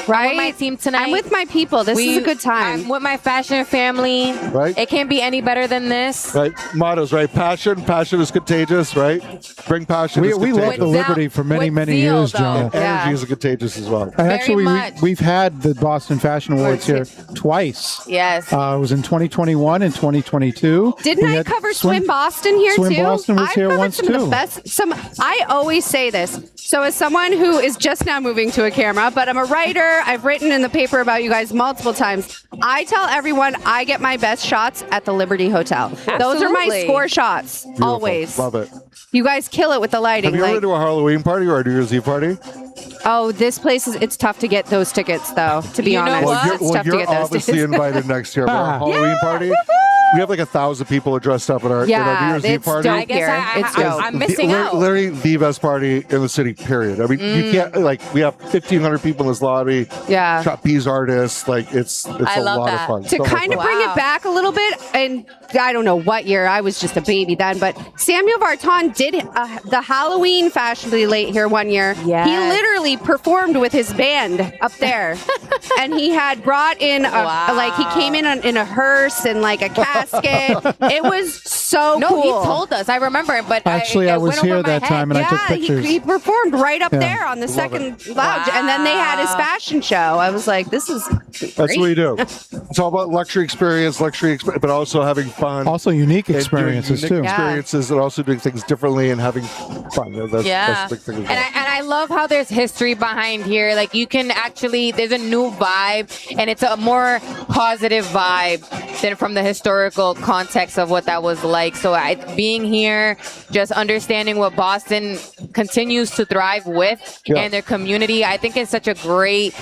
G: Right?
B: I'm with my team tonight.
G: I'm with my people. This is a good time.
B: I'm with my fashion family.
I: Right.
B: It can't be any better than this.
I: Right. Mottos, right? Passion is contagious, right? Bring passion.
A: We love the Liberty for many years, Jonah.
I: Energy is contagious as well.
A: And actually, we've had the Boston Fashion Awards here twice.
B: Yes.
A: It was in 2021 and 2022.
G: Didn't I cover Swim Boston here too?
A: Swim Boston was here once too.
G: I always say this. So as someone who is just now moving to a camera, but I'm a writer, I've written in the paper about you guys multiple times. I tell everyone I get my best shots at the Liberty Hotel.
B: Absolutely.
G: Those are my score shots.
I: Beautiful.
G: Always.
I: Love it.
G: You guys kill it with the lighting.
I: Have you ever been to a Halloween party or a New Year's Eve party?
G: Oh, this place it's tough to get those tickets though, to be honest. It's tough to get those
I: obviously
G: tickets.
I: invited next year for our Halloween party. We have like 1,000 people dressed up at our New Year's Eve party.
B: I guess I'm missing out.
I: Literally the best party in the city, period. I mean, you can't, we have 1,500 people in this lobby.
G: Yeah.
I: Trapeze artists. It's
B: I
I: a
B: love
I: lot
B: that.
I: of fun.
G: To kind of bring it back a little bit, and I don't know what year, I was just a baby then, but Samuel Vartan did the Halloween Fashionably Late here one year.
B: Yes.
G: He literally performed with his band up there. And he had brought in, he came in a hearse and like a casket. It was so cool.
B: No, he told us. I remember, but
A: actually, I was here that time and I took pictures.
G: He performed right up there on the second lounge, and then they had his fashion show. I was like, this is great.
I: That's what we do. It's all about luxury experience, but also having fun.
A: Also unique experiences too.
I: Experiences and also doing things differently and having fun. That's the big thing.
B: And I love how there's history behind here. Like you can there's a new vibe, and it's a more positive vibe than from the historical context of what that was like. So being here, just understanding what Boston continues to thrive with and their community, I think it's such a great,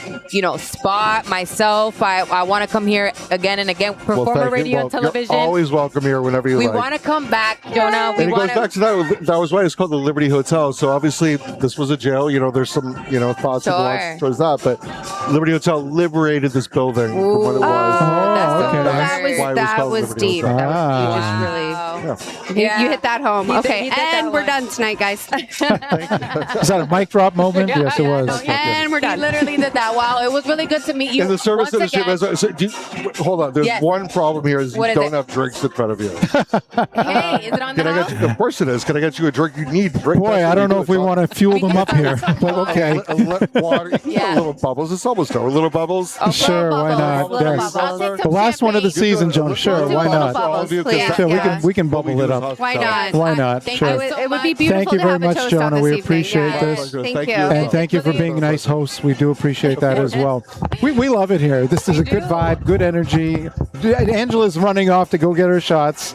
B: spot. Myself, I want to come here again and again. Performer Radio and television.
I: You're always welcome here whenever you like.
B: We want to come back, Jonah.
I: And it goes back to that was why it's called the Liberty Hotel. So obviously this was a jail. There's some thoughts and belongs towards that, but Liberty Hotel liberated this building from what it was.
G: That was deep. You just really you hit that home. Okay, and we're done tonight, guys.
A: Is that a mic drop moment? Yes, it was.
G: And we're done.
B: He literally did that. Wow, it was really good to meet you.
I: In the service industry, hold on. There's one problem here is you don't have drinks in front of you.
B: Hey, is it on the house?
I: Of course it is. Can I get you a drink? You need drink.
A: Boy, I don't know if we want to fuel them up here, but okay.
I: Water, a little bubbles. It's almost over. Little bubbles.
A: Sure, why not? Yes. The last one of the season, Jonah. Sure, why not? Sure, we can bubble it up.
G: Why not?
A: Why not? Sure.
G: It would be beautiful.
A: Thank you
G: to
A: very
G: have a
A: much,
G: toast
A: Jonah.
G: on this
A: We
G: evening.
A: appreciate this.
G: Thank you.
A: And thank you for being nice hosts. We do appreciate that as well. We love it here. This is a good vibe, good energy. Angela's running off to go get her shots.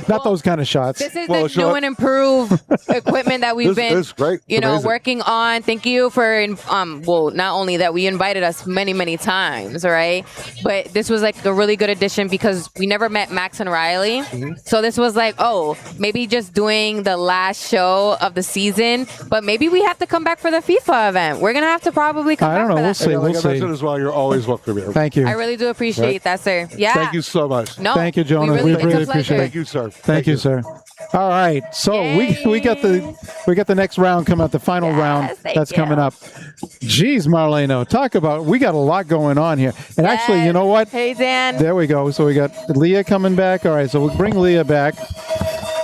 A: Not those kind of shots.
B: This is the new and improved equipment that we've been, working on. Thank you for, not only that we invited us many times, right? But this was like a really good addition because we never met Max and Riley. Mm-hmm. So this was like, maybe just doing the last show of the season, but maybe we have to come back for the FIFA event. We're going to have to probably come back.
A: I don't know. We'll see.
I: Like I mentioned as well, you're always welcome here.
A: Thank you.
B: I really do appreciate that, sir. Yeah.
I: Thank you so much.
B: No,
A: thank you, Jonah. We really appreciate it.
I: Thank you, sir.
A: Thank you, sir. All right. So we got the next round coming up, the final round that's coming up. Jeez, Marlena, talk about, we got a lot going on here. And actually, you know what?
B: Hey, Dan.
A: There we go. So we got Liya coming back. All right. So we'll bring Liya back.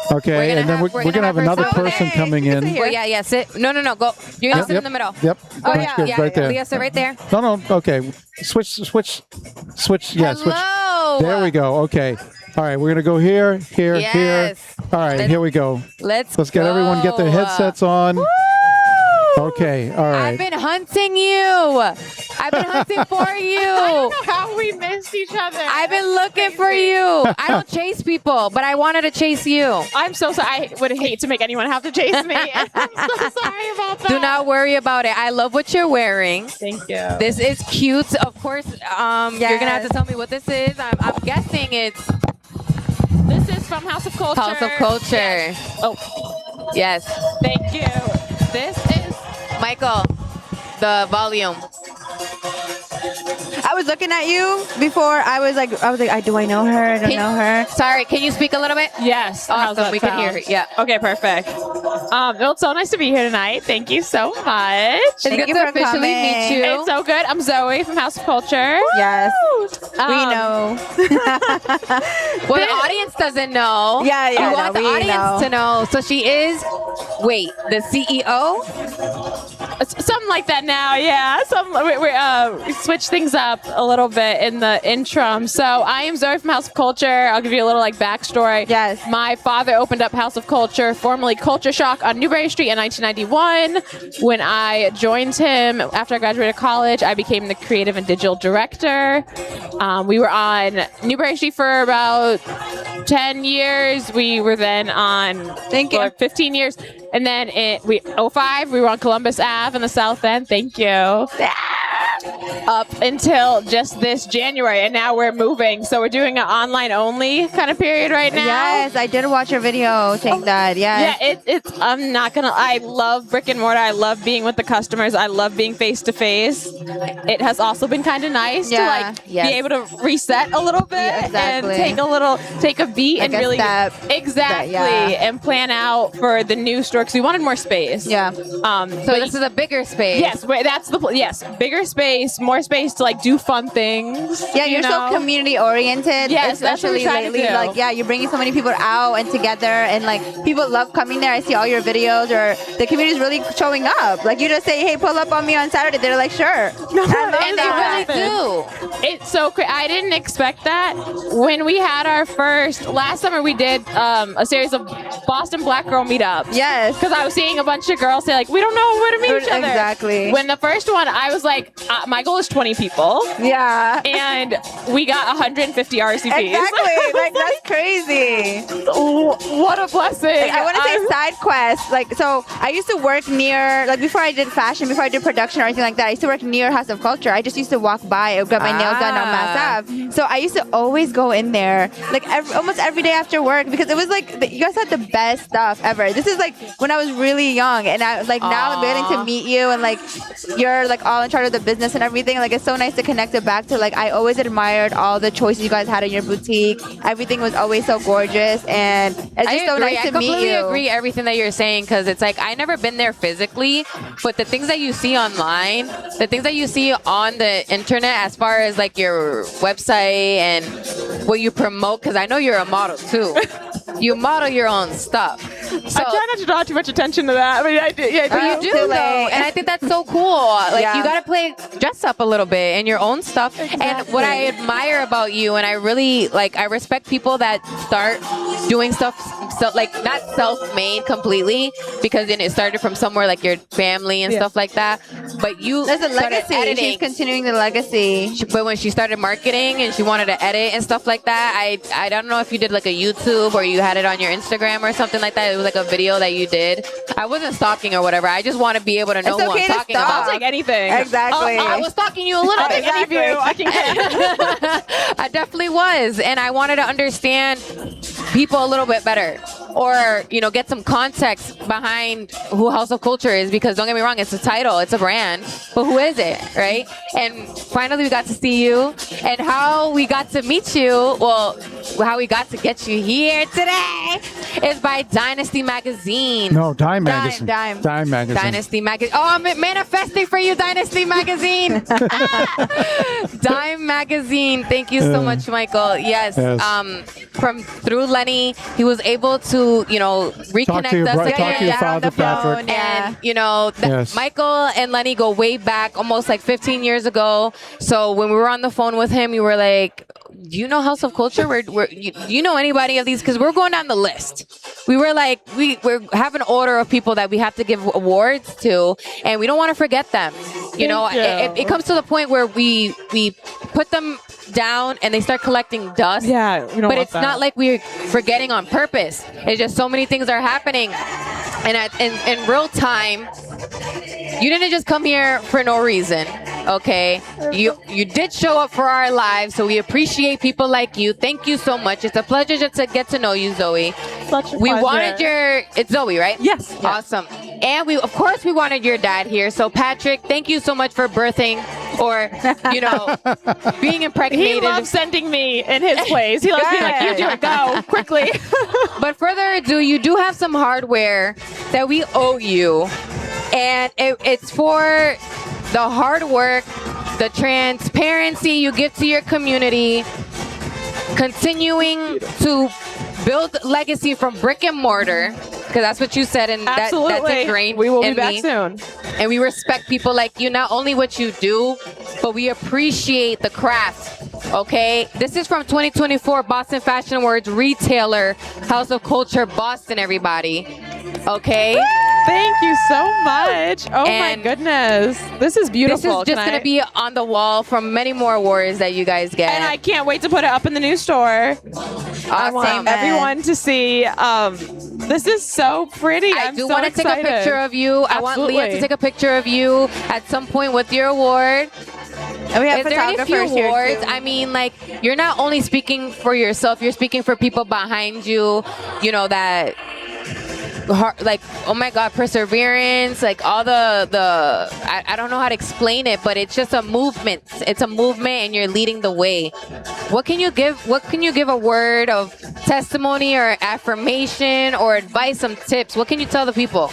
A: Okay, and then we're going to have another person coming in.
B: Well, yeah, sit. No, go. You're going to sit in the middle.
A: Yep.
B: Oh,
A: yeah. Right there.
B: Liya, sit right there.
A: No, okay. Switch. Yeah, switch. There we go. Okay. All right, we're going to go here. Here. All right, here we go. Let's get everyone get their headsets on.
B: Woo!
A: Okay, all right.
B: I've been hunting you. I've been hunting for you.
J: I don't know how we missed each other.
B: I've been looking for you. I don't chase people, but I wanted to chase you.
J: I'm so sorry. I would hate to make anyone have to chase me. I'm so sorry about that.
B: Do not worry about it. I love what you're wearing.
J: Thank you.
B: This is cute. Of course, you're gonna have to tell me what this is. I'm guessing it's
J: This is from House of Culture.
B: House of Culture.
J: Yes. Oh,
B: Yes.
J: thank you. This is
B: Michael, the volume.
C: I was looking at you before. I was like, do I know her? I don't know her.
B: Sorry, can you speak a little bit?
J: yes. How's
B: Awesome.
J: that
B: We can
J: sound?
B: hear it. Yeah.
J: Okay, perfect. Well, it's so nice to be here tonight. Thank you so much.
B: It's
C: Thank
B: good
C: you
B: to
C: for
B: officially meet
C: coming.
B: you.
J: It's so good. I'm Zoe from House of Culture.
C: Yes, we
J: Um,
C: know.
B: Well, the audience doesn't know.
C: Yeah,
B: You
C: no,
B: want the
C: we
B: audience
C: know.
B: to know. So she is, the CEO?
J: Something like that now, yeah. We switch things up a little bit in the interim. So I am Zoe from House of Culture. I'll give you a little backstory.
C: Yes.
J: My father opened up House of Culture, formerly Culture Shock on Newbury Street in 1991. When I joined him after I graduated college, I became the creative and digital director. We were on Newbury Street for about 10 years. We were then on for 15 years. And then in 05, we were on Columbus Ave in the South End. Thank you. Up until just this January. And now we're moving. So we're doing an online only kind of period right now.
C: Yes, I did watch your video saying that. Yes.
J: Yeah, it's I'm not gonna I love brick and mortar. I love being with the customers. I love being face to face. It has also been kind of nice to be able to reset a little bit
C: exactly.
J: and take a beat and
C: Like a
J: really
C: step.
J: exactly
C: Yeah.
J: and plan out for the new store because we wanted more space.
C: Yeah.
B: So this is a bigger space.
J: Yes, that's the yes, bigger space, more space to do fun things.
C: Yeah,
J: you
C: you're
J: know?
C: so community oriented.
J: Yes, that's what we're
C: especially
J: trying to
C: lately.
J: do.
C: You're bringing so many people out and together, and people love coming there. I see all your videos, or the community is really showing up. You just say, "Hey, pull up on me on Saturday." They're like, "Sure."
B: And they really do.
J: It's so crazy. I didn't expect that. When we had our last summer, we did a series of Boston Black Girl meetups.
C: Yes.
J: Because I was seeing a bunch of girls say, we don't know where to meet each other.
C: Exactly.
J: When the first one, I was like, my goal is 20 people.
C: Yeah.
J: And we got 150 RSVPs.
C: Exactly. That's crazy.
J: What a blessing.
C: I want to say side quest. So I used to work near, before I did fashion, before I did production or anything like that, I used to work near House of Culture. I just used to walk by and get my nails done on Mass Ave. So I used to always go in there, almost every day after work, because it was you guys had the best stuff ever. This is when I was really young, and I now I'm getting to meet you, and you're all in charge of the business and everything. It's so nice to connect it back to I always admired all the choices you guys had in your boutique. Everything was always so gorgeous, and it's just so nice to meet you.
B: I completely agree everything that you're saying, because it's I never been there physically, but the things that you see online, the things that you see on the internet, as far as your website and what you promote, because I know you're a model too. You model your own stuff. So,
J: I try not to draw too much attention to that. I mean, I do. Yeah,
B: but you do, though, and I think that's so cool. You gotta dress up a little bit in your own stuff.
J: Exactly.
B: And what I admire about you, and I really I respect people that start doing stuff not self-made completely, because then it started from somewhere your family and stuff like that. But you
C: there's a legacy.
B: Editing.
C: She's continuing the legacy.
B: But when she started marketing and she wanted to edit and stuff like that, I don't know if you did a YouTube or you had it on your Instagram or something like that. It was a video that you did. I wasn't stalking or whatever. I just want to be able to know who I'm talking about.
J: I'll take anything.
C: Exactly.
B: I was stalking you a little bit.
J: Exactly. I can get
B: I definitely was, and I wanted to understand people a little bit better, or get some context behind who House of Culture is, because don't get me wrong, it's a title, it's a brand, but who is it, right? And finally we got to see you, and how we got to meet you, how we got to get you here today is by Dynasty Magazine.
A: No, Dime Magazine.
C: Dime.
A: Dime Magazine.
B: Dynasty Magazine. Oh, I'm manifesting for you, Dynasty Magazine. Dime Magazine. Thank you so much, Michael. Yes. Through Lenny, he was able to, reconnect us again.
A: Talk to your father, Patrick.
B: And, Michael and Lenny go way back, almost 15 years ago. So when we were on the phone with him, we were like, do you know House of Culture? Do you know anybody of these? Because we're going down the list. We were we have an order of people that we have to give awards to, and we don't want to forget them. You know,
J: Thank you.
B: it comes to the point where we put them down and they start collecting dust.
J: Yeah, we don't
B: but
J: want
B: it's
J: that.
B: not like we're forgetting on purpose. It's just so many things are happening, and in real time. You didn't just come here for no reason, okay? You did show up for our lives, so we appreciate people like you. Thank you so much. It's a pleasure just to get to know you, Zoe.
J: Such a
B: We
J: pleasure.
B: wanted it's Zoe, right?
J: Yes.
B: Awesome. And we wanted your dad here. So Patrick, thank you so much for birthing or, being impregnated.
J: He loves sending me in his place. He loves being like, you do it, go, quickly.
B: But further ado, you do have some hardware that we owe you. And it's for the hard work, the transparency you give to your community, continuing to build legacy from brick and mortar, because that's what you said, and that's ingrained
J: We will be
B: in
J: back
B: me.
J: soon.
B: And we respect people like you, not only what you do, but we appreciate the craft. Okay, this is from 2024 Boston Fashion Awards retailer, House of Culture, Boston. Everybody, okay.
J: Thank you so much. Oh
B: And
J: my goodness. This is beautiful.
B: This is just going to be on the wall from many more awards that you guys get.
J: And I can't wait to put it up in the new store. I want
B: Awesome.
J: everyone to see. This is so pretty.
B: I
J: I'm
B: do
J: so
B: want to take a
J: excited.
B: picture of you. I want Leah to
J: Absolutely.
B: take a picture of you at some point with your award.
C: And we have
B: Is there any few
C: photographers here
B: awards?
C: too.
B: I mean, like, you're not only speaking for yourself, you're speaking for people behind you, that like, oh my God, perseverance, like all I don't know how to explain it, but it's just a movement. It's a movement and you're leading the way. What can you give a word of testimony or affirmation or advice, some tips? What can you tell the people?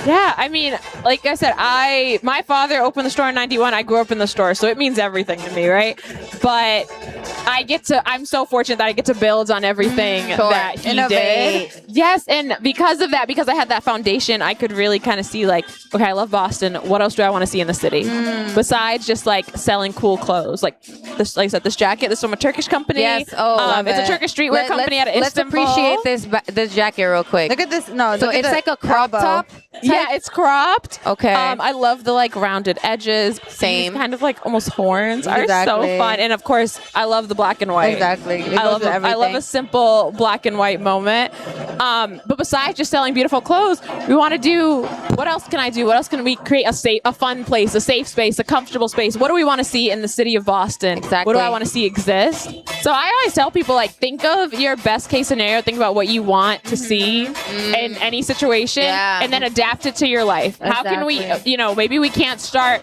J: Yeah, I mean, like I said, my father opened the store in 91. I grew up in the store, so it means everything to me, right? But I'm so fortunate that I get to build on everything
B: Sure.
J: that he
C: Innovate.
J: did. Yes, and because of that, because I had that foundation, I could really kind of see like, okay, I love Boston. What else do I want to see in the city? Besides just like selling cool clothes. Like this, like I said, this jacket, this is from a Turkish company.
B: Yes. Oh, love
J: it's
B: it.
J: a Turkish streetwear company out of Istanbul.
B: Let's appreciate this jacket real quick.
C: Look at this. No,
B: So
C: look at
B: it's
C: the
B: like a crop
C: elbow.
B: top.
J: Yeah, it's cropped.
B: Okay.
J: I love the like rounded edges.
B: Same.
J: These kind of like almost horns are so
C: Exactly.
J: fun. And of course, I love the black and white.
C: Exactly. It
J: I
C: goes
J: love
C: with
J: I love
C: everything.
J: a simple black and white moment. But besides just selling beautiful clothes, we want to do, what else can I do? What else can we create? A fun place, a safe space, a comfortable space. What do we want to see in the city of Boston?
B: Exactly.
J: What do I want to see exist? So I always tell people, like, think of your best case scenario. Think about what you want to see in any situation,
B: Yeah.
J: and then adapt it to your life. How can we,
C: Exactly.
J: maybe we can't start,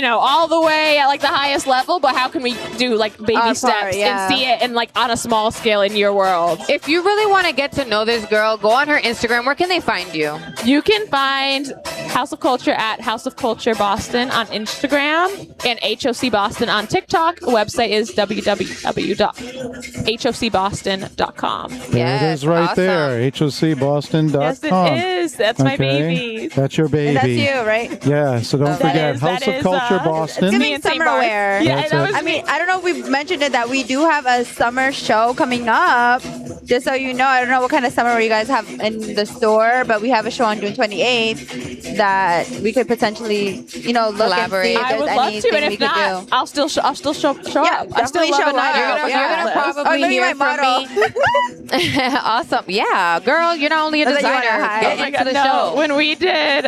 J: all the way at like the highest level, but how can we do like baby
C: Our part,
J: steps
C: yeah.
J: and see it in like on a small scale in your world?
B: If you really want to get to know this girl, go on her Instagram. Where can they find you?
J: You can find House of Culture at House of Culture Boston on Instagram and HOC Boston on TikTok. The website is www.hocboston.com.
A: There it is right there, hocboston.com.
J: Yes, it is. That's my baby.
A: That's your baby.
C: And that's you, right?
A: Yeah, so don't forget, House of Culture Boston.
C: It's
J: Me
C: giving
J: and St.
C: summer
J: Bart's.
C: wear.
J: Yeah,
A: That's
J: that
A: it.
J: was
C: I mean, I don't know if we've mentioned it that we do have a summer show coming up. Just so you know, I don't know what kind of summer you guys have in the store, but we have a show on June 28th that we could potentially, look
B: Collaborate.
C: and see if
J: I
C: there's
J: would love to,
C: anything
J: and
C: we
J: if
C: could
J: not,
C: do.
J: I'll still show
C: Yeah,
J: up. I still
C: definitely
J: love
C: show
J: a night
C: up.
J: out.
B: You're gonna
C: Oh,
B: probably
C: maybe
B: hear
C: my
B: from
C: model.
B: me. Awesome. Yeah, girl, you're not only a
C: I thought you wanted
B: designer.
C: to hide.
B: Get
C: Oh my
B: into the
J: no,
B: show.
J: when we did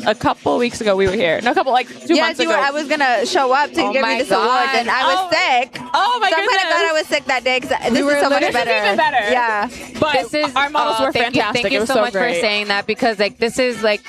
J: a couple weeks ago, we were here. No, a couple, like 2
C: Yes,
J: months
C: you
J: ago.
C: were. I was gonna show up to
B: Oh
C: give
B: my
C: me this award, and I was
J: God.
C: sick.
J: Oh my
C: So I'm kind of glad I
J: goodness.
C: was sick that day because this
B: were
C: is so much
B: literally-
C: better.
J: This is even better.
C: Yeah.
J: But
B: This is
J: our models were
B: thank
J: fantastic.
B: You, thank
J: it
B: you
J: was
B: so much
J: great.
B: for saying that, because like this is like,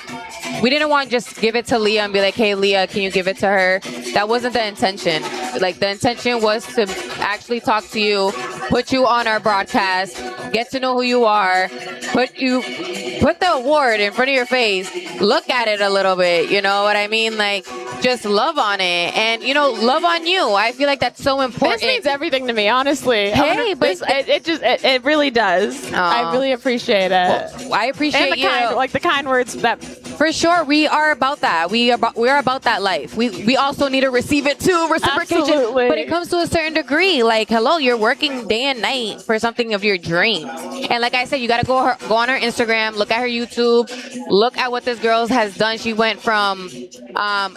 B: we didn't want to just give it to Leah and be like, hey Leah, can you give it to her? That wasn't the intention. Like the intention was to actually talk to you, put you on our broadcast, get to know who you are, put the award in front of your face, look at it a little bit, you know what I mean? Like just love on it and love on you. I feel like that's so important.
J: This means everything to me, honestly.
B: Hey, but
J: it really does. I really appreciate it.
B: Well, I appreciate
J: and
B: you.
J: the kind words that.
B: For sure, we are about that. We are about that life. We also need to receive it too, reciprocation.
J: Absolutely.
B: But it comes to a certain degree. Like, hello, you're working day and night for something of your dreams. And like I said, you got to go on her Instagram, look at her YouTube, look at what this girl has done. She went from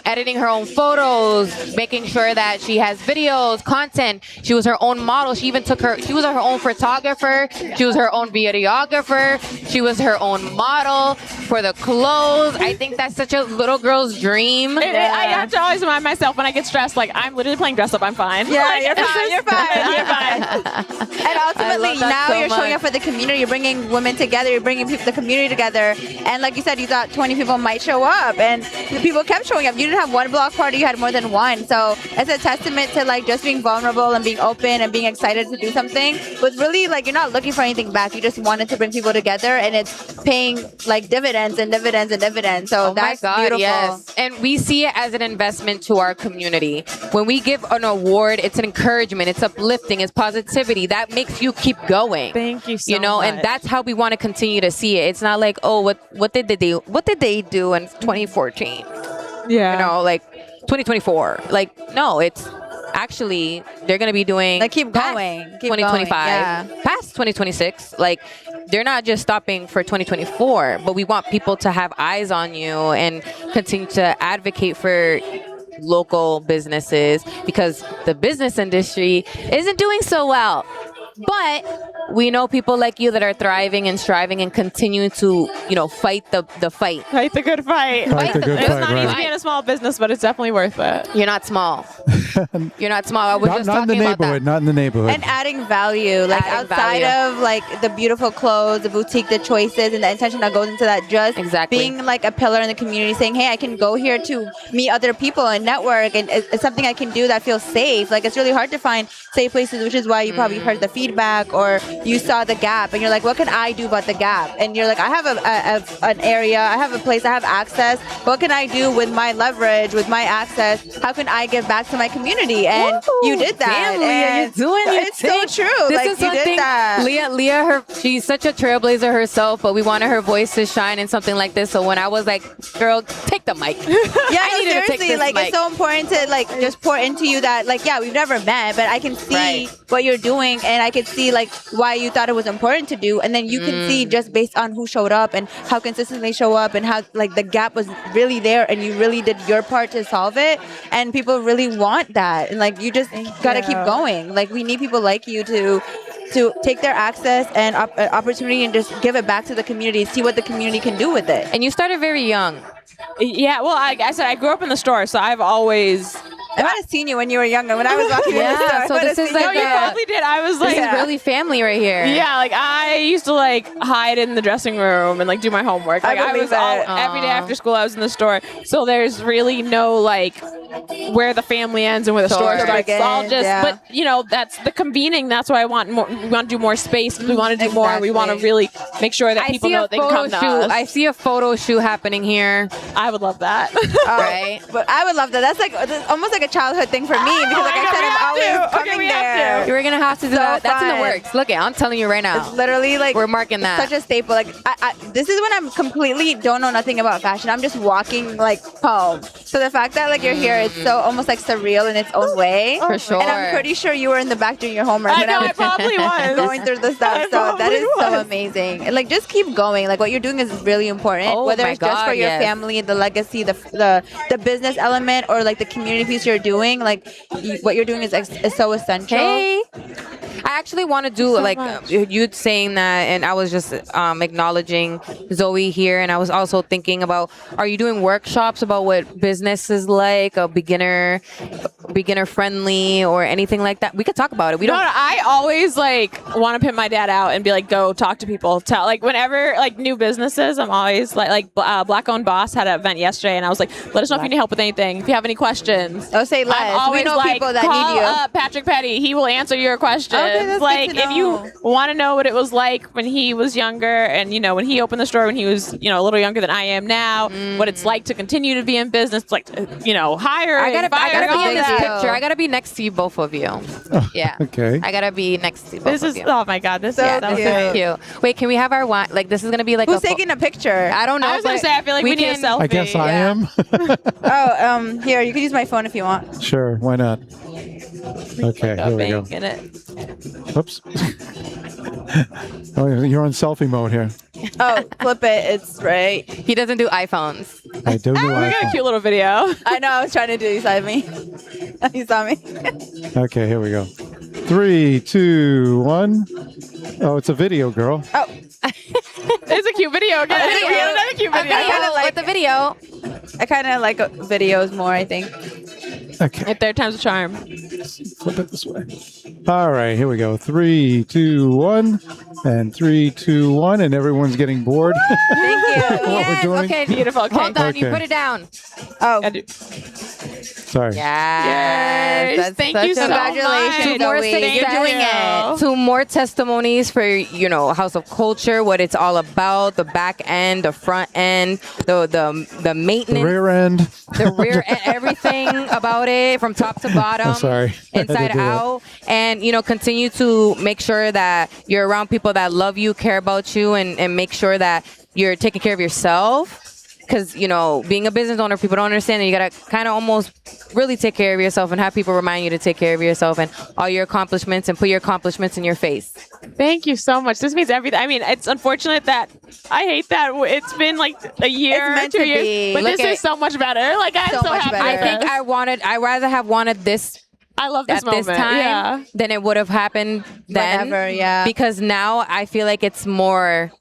B: editing her own photos, making sure that she has videos, content. She was her own model. She even she was her own photographer. She was her own videographer. She was her own model for the clothes. I think that's such a little girl's dream.
J: I have to always remind myself when I get stressed, like, I'm literally playing dress up, I'm fine.
C: Yeah,
J: like,
C: you're fine. You're fine. And ultimately, now you're showing up for the community. You're bringing women together. You're bringing the community together. And like you said, you thought 20 people might show up, and the people kept showing up. You didn't have one block party. You had more than one. So it's a testament to like just being vulnerable and being open and being excited to do something. But really, like, you're not looking for anything back. You just wanted to bring people together, and it's paying like dividends and dividends and dividends. So that's beautiful.
B: Yes. And we see it as an investment to our community. When we give an award, it's an encouragement, it's uplifting, it's positivity. That makes you keep going.
J: Thank you so much.
B: And that's how we want to continue to see it. It's not like, oh, what did they do? What did they do in 2014?
J: Yeah.
B: Like 2024. Like, no, it's actually they're going to be doing
C: like keep going,
B: 2025, past 2026. Like, they're not just stopping for 2024, but we want people to have eyes on you and continue to advocate for local businesses, because the business industry isn't doing so well. But we know people like you that are thriving and striving and continue to, fight the fight.
J: Fight the good fight.
A: Fight the good
J: It's
A: fight,
J: not
A: right.
J: easy being a small business, but it's definitely worth it.
B: You're not small. You're not small. I was just
A: Not in the
B: talking about
A: neighborhood.
B: that.
A: Not in the neighborhood.
C: And adding value, like
B: Adding
C: outside
B: value.
C: of like the beautiful clothes, the boutique, the choices, and the intention that goes into that, just
B: Exactly.
C: being like a pillar in the community, saying, hey, I can go here to meet other people and network, and it's something I can do that feels safe. Like, it's really hard to find safe places, which is why you probably heard the feedback, or you saw the gap and you're like, what can I do about the gap? And you're like, I have an area, I have a place, I have access. What can I do with my leverage, with my access? How can I give back to my community? And you did that.
B: Damn, Leah,
C: and
B: you're doing your
C: it's
B: thing.
C: so true.
B: This
C: like,
B: is
C: you
B: something,
C: did that.
B: Leah, she's such a trailblazer herself, but we wanted her voice to shine in something like this. So when I was like, girl, take the mic.
C: Yeah,
B: I needed to take
C: seriously,
B: this
C: like,
B: mic.
C: it's so important to like just pour into you that, like, yeah, we've never met, but I can see what you're doing, and I can see like why you thought it was important to do, and then you can see just based on who showed up and how consistently show up and how like the gap was really there, and you really did your part to solve it, and people really want that, and like you just gotta keep going. Like, we need people like you to take their access and opportunity and just give it back to the community, see what the community can do with it.
B: And you started very young.
J: Yeah, well, I said I grew up in the store, so I've always...
C: I might have seen you when you were younger, when I was walking in the store.
B: so this is like
J: No, you probably did. I was like...
B: This is really family right here.
J: Yeah, like I used to like hide in the dressing room and like do my homework. Like I was every day after school I was in the store. So there's really no like where the family ends and where the store starts. It's all just but that's the convening. That's why I want more. We want to do more space. We want to do more. We want to really make sure that people know they can come to us.
B: I see a photo shoot happening here.
J: I would love that.
B: Right?
C: But I would love that. That's almost like a childhood thing for me, because like I said, I'm always coming there.
B: You're gonna have to do that. That's in the works. Look, I'm telling you right now.
C: It's literally like
B: we're marking that.
C: Such a staple. Like this is when I'm completely don't know nothing about fashion. I'm just walking like home. So the fact that like you're here, it's so almost like surreal in its own way.
B: For sure.
C: And I'm pretty sure you were in the back doing your homework.
J: I know, I probably was
C: going through the stuff. So that is so amazing. And like just keep going. Like what you're doing is really important. Whether it's just for your family, the legacy, the business element, or like the community piece you're doing. Like what you're doing is so essential.
B: Hey, I actually want to do like you saying that, and I was just acknowledging Zoe here, and I was also thinking about, are you doing workshops about what business is like, a beginner friendly or anything like that? We could talk about it.
J: No, I always like want to pin my dad out and be like, go talk to people. Tell like whenever like new businesses, I'm always like Black Owned Boss had an event yesterday, and I was like, let us know if you need help with anything. If you have any questions,
C: say less.
J: I'm always
C: We know
J: like,
C: people that
J: call
C: need you.
J: up Patrick Petty. He will answer your questions.
C: Okay, that's
J: like
C: good to
J: if you want to know what it was like when he was younger, and when he opened the store when he was a little younger than I am now, what it's like to continue to be in business, like hire.
B: I gotta be in this picture. I gotta be next to you, both of you. Yeah.
A: Okay.
B: I gotta be next to both
J: This
B: of
J: is
B: you.
J: oh my god, this
C: So
J: is
B: This
C: cute.
B: is cute. Wait, can we have our wine? Like, this is gonna be like
C: Who's
B: a
C: taking a picture?
B: I don't know.
J: I was gonna
B: but
J: say I feel like we need a selfie.
A: I guess I am.
C: Oh, here, you can use my phone if you want.
A: Sure, why not? Okay, here we go.
J: In it.
A: Oops. Oh, you're on selfie mode here.
C: Oh, flip it. It's right.
B: He doesn't do iPhones.
A: I don't know
J: We got a
A: why.
J: cute little video.
C: I know. I was trying to do. You saw me. You saw me.
A: Okay, here we go. 3, 2, 1. Oh, it's a video, girl.
C: Oh,
J: It's a cute video. Again.
B: video.
J: We got another cute video.
B: With the video.
C: I kind of like videos more, I think.
A: Okay,
J: Right there, times the charm.
A: flip it this way. All right, here we go. 3, 2, 1. And 3, 2, 1. And everyone's getting bored.
C: Thank you.
A: What we're doing?
B: Okay,
J: Beautiful. Okay.
B: hold on. You
A: Okay.
B: put it down.
C: Oh,
A: Sorry.
B: Yes.
J: Yes. Thank you so much.
C: congratulations,
B: More
C: Zoe.
B: success.
C: You're doing it.
B: To more testimonies for, House of Culture, what it's all about, the back end, the front end, the
A: The
B: maintenance,
A: rear end.
B: the rear end, everything about it from top to bottom.
A: I'm sorry. I had to
B: Inside
A: do that.
B: out. And, continue to make sure that you're around people that love you, care about you, and make sure that you're taking care of yourself. Because, being a business owner, people don't understand that you got to kind of almost really take care of yourself and have people remind you to take care of yourself and all your accomplishments and put your accomplishments in your face.
J: Thank you so much. This means everything. I mean, it's unfortunate that I hate that it's been like a year,
C: It's meant
J: 2
C: to
J: years,
C: be.
J: but
B: Look
J: this
B: at-
J: is so much better. Like I'm
C: So
J: so
C: much
J: happy.
C: better.
B: I
J: with
B: think
J: this.
B: I'd rather have wanted this
J: I love this
B: at
J: moment.
B: this time
J: Yeah.
B: than it would have happened then.
C: Whenever, yeah.
B: Because now I feel like it's more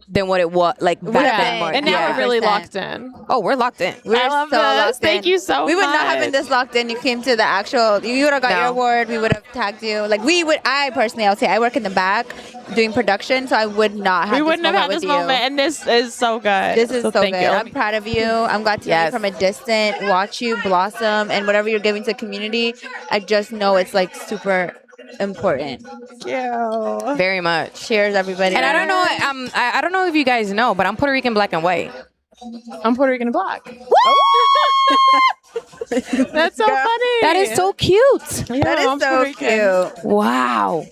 B: than what it was like back
J: Yeah.
B: then. More.
J: And now
B: Yeah.
J: we're really
C: 100%.
J: locked in.
B: Oh, we're locked in.
J: I love
C: so
J: this.
C: locked
J: Thank
C: in.
J: you so
C: We would not have
J: much.
C: been this locked in. You came to the actual. You would have got
B: No.
C: your award. We would have tagged you. Like we would. I personally, I would say, I work in the back doing production, so I would not have.
J: We wouldn't have had this
C: with
J: moment,
C: You.
J: and this is so good.
C: This is so
J: thank
C: good.
J: you.
C: I'm proud of you. I'm glad to know you
B: Yes.
C: from a distance, watch you blossom, and whatever you're giving to the community. I just know it's like super important.
J: Thank you.
B: Very much.
C: Cheers, everybody.
B: And I don't know. I don't know if you guys know, but I'm Puerto Rican black and white.
J: I'm Puerto Rican and black. That's so
C: Girl.
J: funny.
B: That is so cute.
C: That is
J: I'm
C: so
J: Puerto Rican.
C: cute.
B: Wow.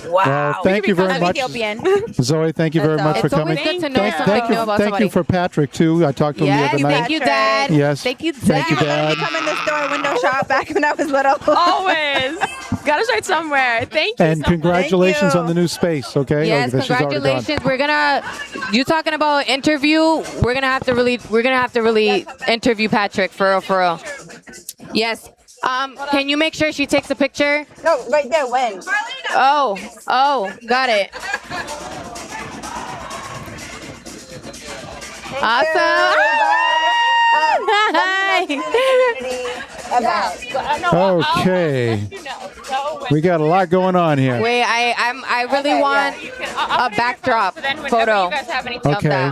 A: Well, thank you very
C: I'm
A: much,
C: Ethiopian.
A: Zoe. Thank you very much for
B: It's always
A: coming.
B: good to know
J: Thank
B: something
A: Thank
B: new
A: you,
B: about
A: thank
B: somebody.
A: you for Patrick too. I talked to him
B: Yes,
A: the other night.
B: thank you, Dad.
A: Yes.
B: Thank you,
A: Thank you, Dad.
C: Come in the store window shop back when I was little.
J: Always. Gotta start somewhere. Thank you.
A: And
J: so
A: congratulations
C: Thank you.
A: on the new space. Okay.
B: Yes,
A: that she's already done.
B: congratulations. We're gonna. You talking about interview? We're gonna have to really interview Patrick for real. Yes. Can you make sure she takes a picture?
C: No, right there. When?
B: Oh, got it. Awesome. Hi.
A: Okay. We got a lot going on here.
B: Wait, I really want a backdrop photo.
A: Okay.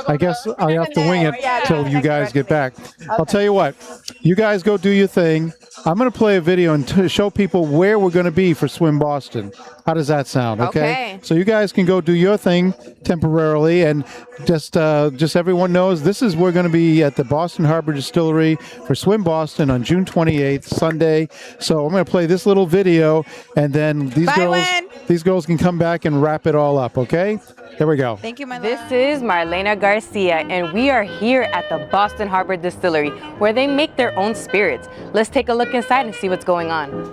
A: I guess I have to wing it till you guys get back. I'll tell you what. You guys go do your thing. I'm going to play a video and show people where we're going to be for Swim Boston. How does that sound?
B: Okay.
A: So you guys can go do your thing temporarily, and just everyone knows we're going to be at the Boston Harbor Distillery for Swim Boston on June 28th, Sunday. So I'm going to play this little video, and then these girls can come back and wrap it all up. Okay. Here we go.
C: Thank you, my love.
B: This is Marlena Garcia, and we are here at the Boston Harbor Distillery, where they make their own spirits. Let's take a look inside and see what's going on.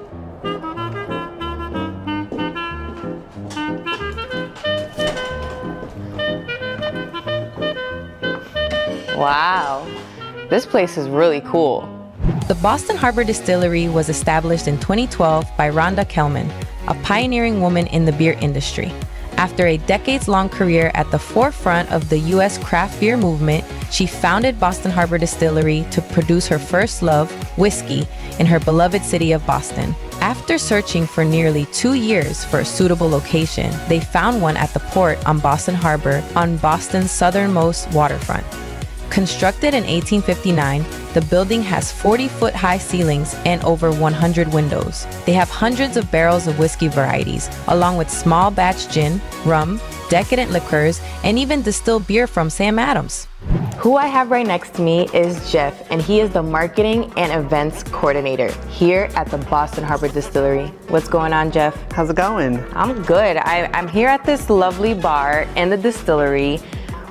B: Wow, this place is really cool.
K: The Boston Harbor Distillery was established in 2012 by Rhonda Kellman, a pioneering woman in the beer industry. After a decades-long career at the forefront of the U.S. craft beer movement, she founded Boston Harbor Distillery to produce her first love, whiskey, in her beloved city of Boston. After searching for nearly 2 years for a suitable location, they found one at the port on Boston Harbor on Boston's southernmost waterfront. Constructed in 1859, the building has 40-foot high ceilings and over 100 windows. They have hundreds of barrels of whiskey varieties, along with small batch gin, rum, decadent liqueurs, and even distilled beer from Sam Adams. Who I have right next to me is Jeff, and he is the marketing and events coordinator here at the Boston Harbor Distillery. What's going on, Jeff?
L: How's it going?
K: I'm good. I'm here at this lovely bar in the distillery.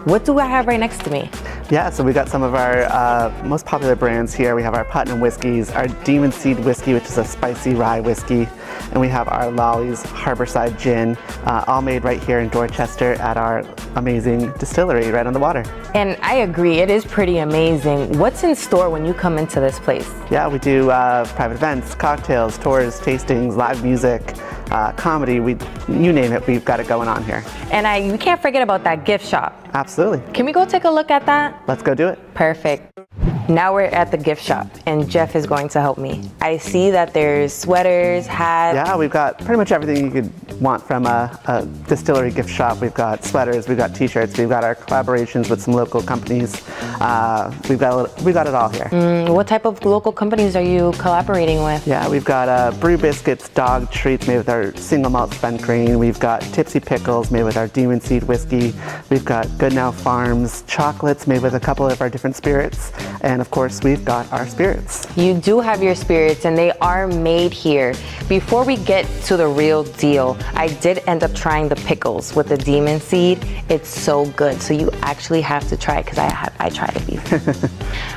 K: What do I have right next to me?
L: Yeah, so we got some of our most popular brands here. We have our Putnam whiskeys, our Demon Seed whiskey, which is a spicy rye whiskey, and we have our Lolly's Harborside gin, all made right here in Dorchester at our amazing distillery right on the water.
K: And I agree, it is pretty amazing. What's in store when you come into this place?
L: Yeah, we do private events, cocktails, tours, tastings, live music, comedy. You name it, we've got it going on here.
K: And we can't forget about that gift shop.
L: Absolutely.
K: Can we go take a look at that?
L: Let's go do it.
K: Perfect. Now we're at the gift shop, and Jeff is going to help me. I see that there's sweaters, hats.
L: Yeah, we've got pretty much everything you could want from a distillery gift shop. We've got sweaters, we've got t-shirts, we've got our collaborations with some local companies. We've got it all here.
K: What type of local companies are you collaborating with?
L: Yeah, we've got Brew Biscuits, dog treats made with our single malt spent grain. We've got Tipsy Pickles made with our Demon Seed whiskey. We've got Good Now Farms chocolates made with a couple of our different spirits. And of course, we've got our spirits.
K: You do have your spirits, and they are made here. Before we get to the real deal, I did end up trying the pickles with the Demon Seed. It's so good, so you actually have to try it, because I tried it before.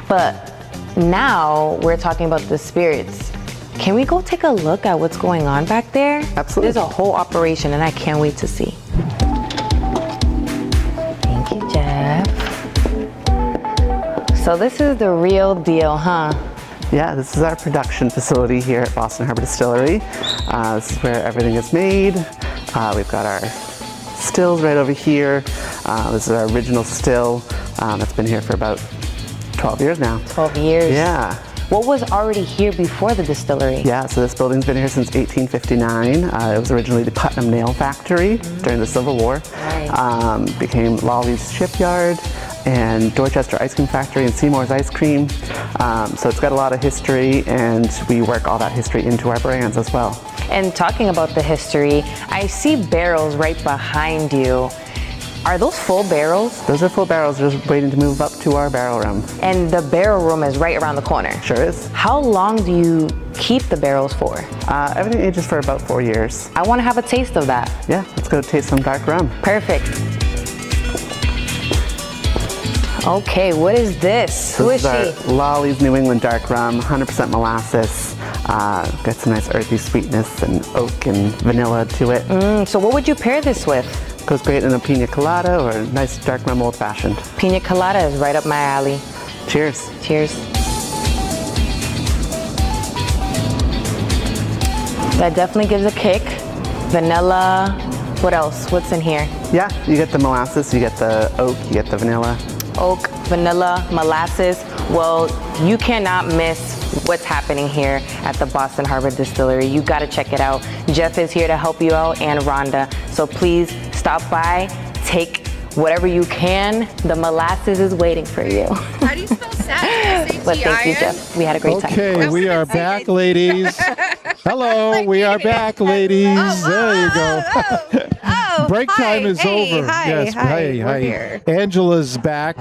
K: But now we're talking about the spirits. Can we go take a look at what's going on back there?
L: Absolutely.
K: There's a whole operation, and I can't wait to see. Thank you, Jeff. So this is the real deal, huh?
L: Yeah, this is our production facility here at Boston Harbor Distillery. This is where everything is made. We've got our stills right over here. This is our original still. It's been here for about 12 years now.
K: 12 years?
L: Yeah.
K: What was already here before the distillery?
L: Yeah, so this building's been here since 1859. It was originally the Putnam Nail Factory during the Civil War.
K: Right.
L: Became Lolly's Shipyard and Dorchester Ice Cream Factory and Seymour's Ice Cream. So it's got a lot of history, and we work all that history into our brands as well.
K: And talking about the history, I see barrels right behind you. Are those full barrels?
L: Those are full barrels, just waiting to move up to our barrel room.
K: And the barrel room is right around the corner?
L: Sure is.
K: How long do you keep the barrels for?
L: Everything ages for about 4 years.
K: I want to have a taste of that.
L: Yeah, let's go taste some dark rum.
K: Perfect. Okay, what is this? Who is she?
L: This is our Lolly's New England Dark Rum, 100% molasses. Got some nice earthy sweetness and oak and vanilla to it.
K: So what would you pair this with?
L: Goes great in a pina colada or a nice dark rum old fashioned.
K: Pina colada is right up my alley.
L: Cheers.
K: Cheers. That definitely gives a kick. Vanilla. What else? What's in here?
L: Yeah, you get the molasses, you get the oak, you get the vanilla.
K: Oak, vanilla, molasses. Well, you cannot miss what's happening here at the Boston Harbor Distillery. You got to check it out. Jeff is here to help you out, and Rhonda. So please stop by, take whatever you can. The molasses is waiting for you.
M: How do you spell Saki?
K: But thank you, Jeff. We had a great time.
A: Okay, we are back, ladies. Hello, we are back, ladies. There you go. Break time is over. Yes, hi. Angela's back.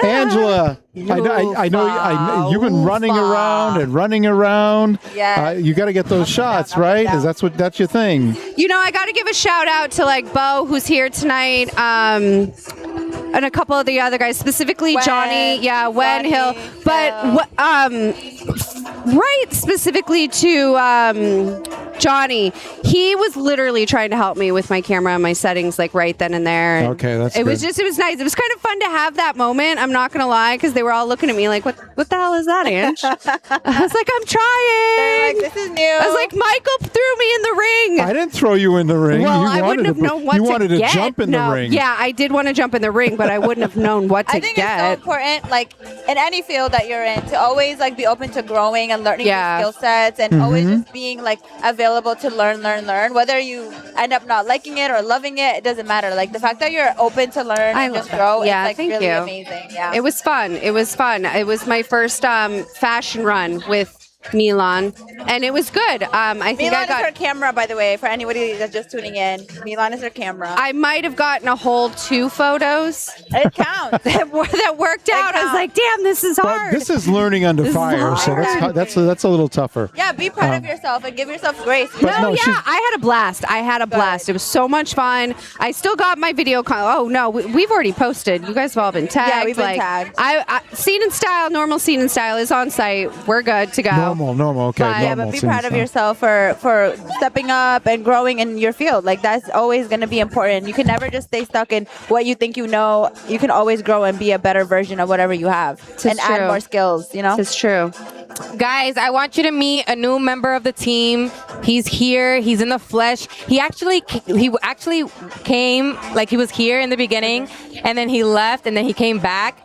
A: Angela, I know you've been running around.
C: Yeah.
A: You got to get those shots, right? Is that's your thing?
C: You know, I got to give a shout out to like Bo, who's here tonight, and a couple of the other guys, specifically Johnny. Yeah, Wen Hill. But right specifically to Johnny, he was literally trying to help me with my camera and my settings, like right then and there. And
A: okay, that's
C: it
A: good.
C: was nice. It was kind of fun to have that moment. I'm not gonna lie, because they were all looking at me like, what the hell is that, Ange? I was like, I'm trying.
M: They're like, this is new.
C: I was like, Michael threw me in the ring.
A: I didn't throw you in the ring.
C: Well,
A: you
C: I wouldn't have known what to get.
A: You wanted to jump in the ring.
C: Yeah, I did want to jump in the ring, but I wouldn't have known what to
M: I think
C: get.
M: it's so important, like in any field that you're in, to always like be open to growing and learning new skill sets, and always just being like available to learn. Whether you end up not liking it or loving it, it doesn't matter. Like the fact that you're open to learn and just grow,
C: Yeah,
M: it's like
C: thank
M: really
C: you.
M: amazing. Yeah,
C: It was fun. It was my first fashion run with
G: Milan, and it was good. I think
M: Milan
G: I got.
M: is her camera, by the way, for anybody that's just tuning in. Milan is her camera.
G: I might have gotten a whole 2 photos.
M: It counts.
G: that worked out. I was like, damn, this is
A: But
G: hard.
A: this is learning under
G: This is
A: fire, so
G: hard.
A: that's a little tougher.
M: Yeah, be proud of yourself and give yourself grace.
G: No, yeah, I had a blast. It was so much fun. I still got my video. Oh no, we've already posted. You guys have all been tagged.
M: Yeah, we've been tagged.
G: I Scene and Style, normal Scene and Style is on site. We're good to go.
A: Normal. Okay.
M: Yeah,
A: normal
M: but be
A: seems
M: proud of
A: fine.
M: yourself for stepping up and growing in your field. Like that's always going to be important. You can never just stay stuck in what you think you know. You can always grow and be a better version of whatever you have and add
B: true.
M: more skills. You know,
G: it's true.
B: Guys, I want you to meet a new member of the team. He's here. He's in the flesh. He actually came, like he was here in the beginning, and then he left, and then he came back.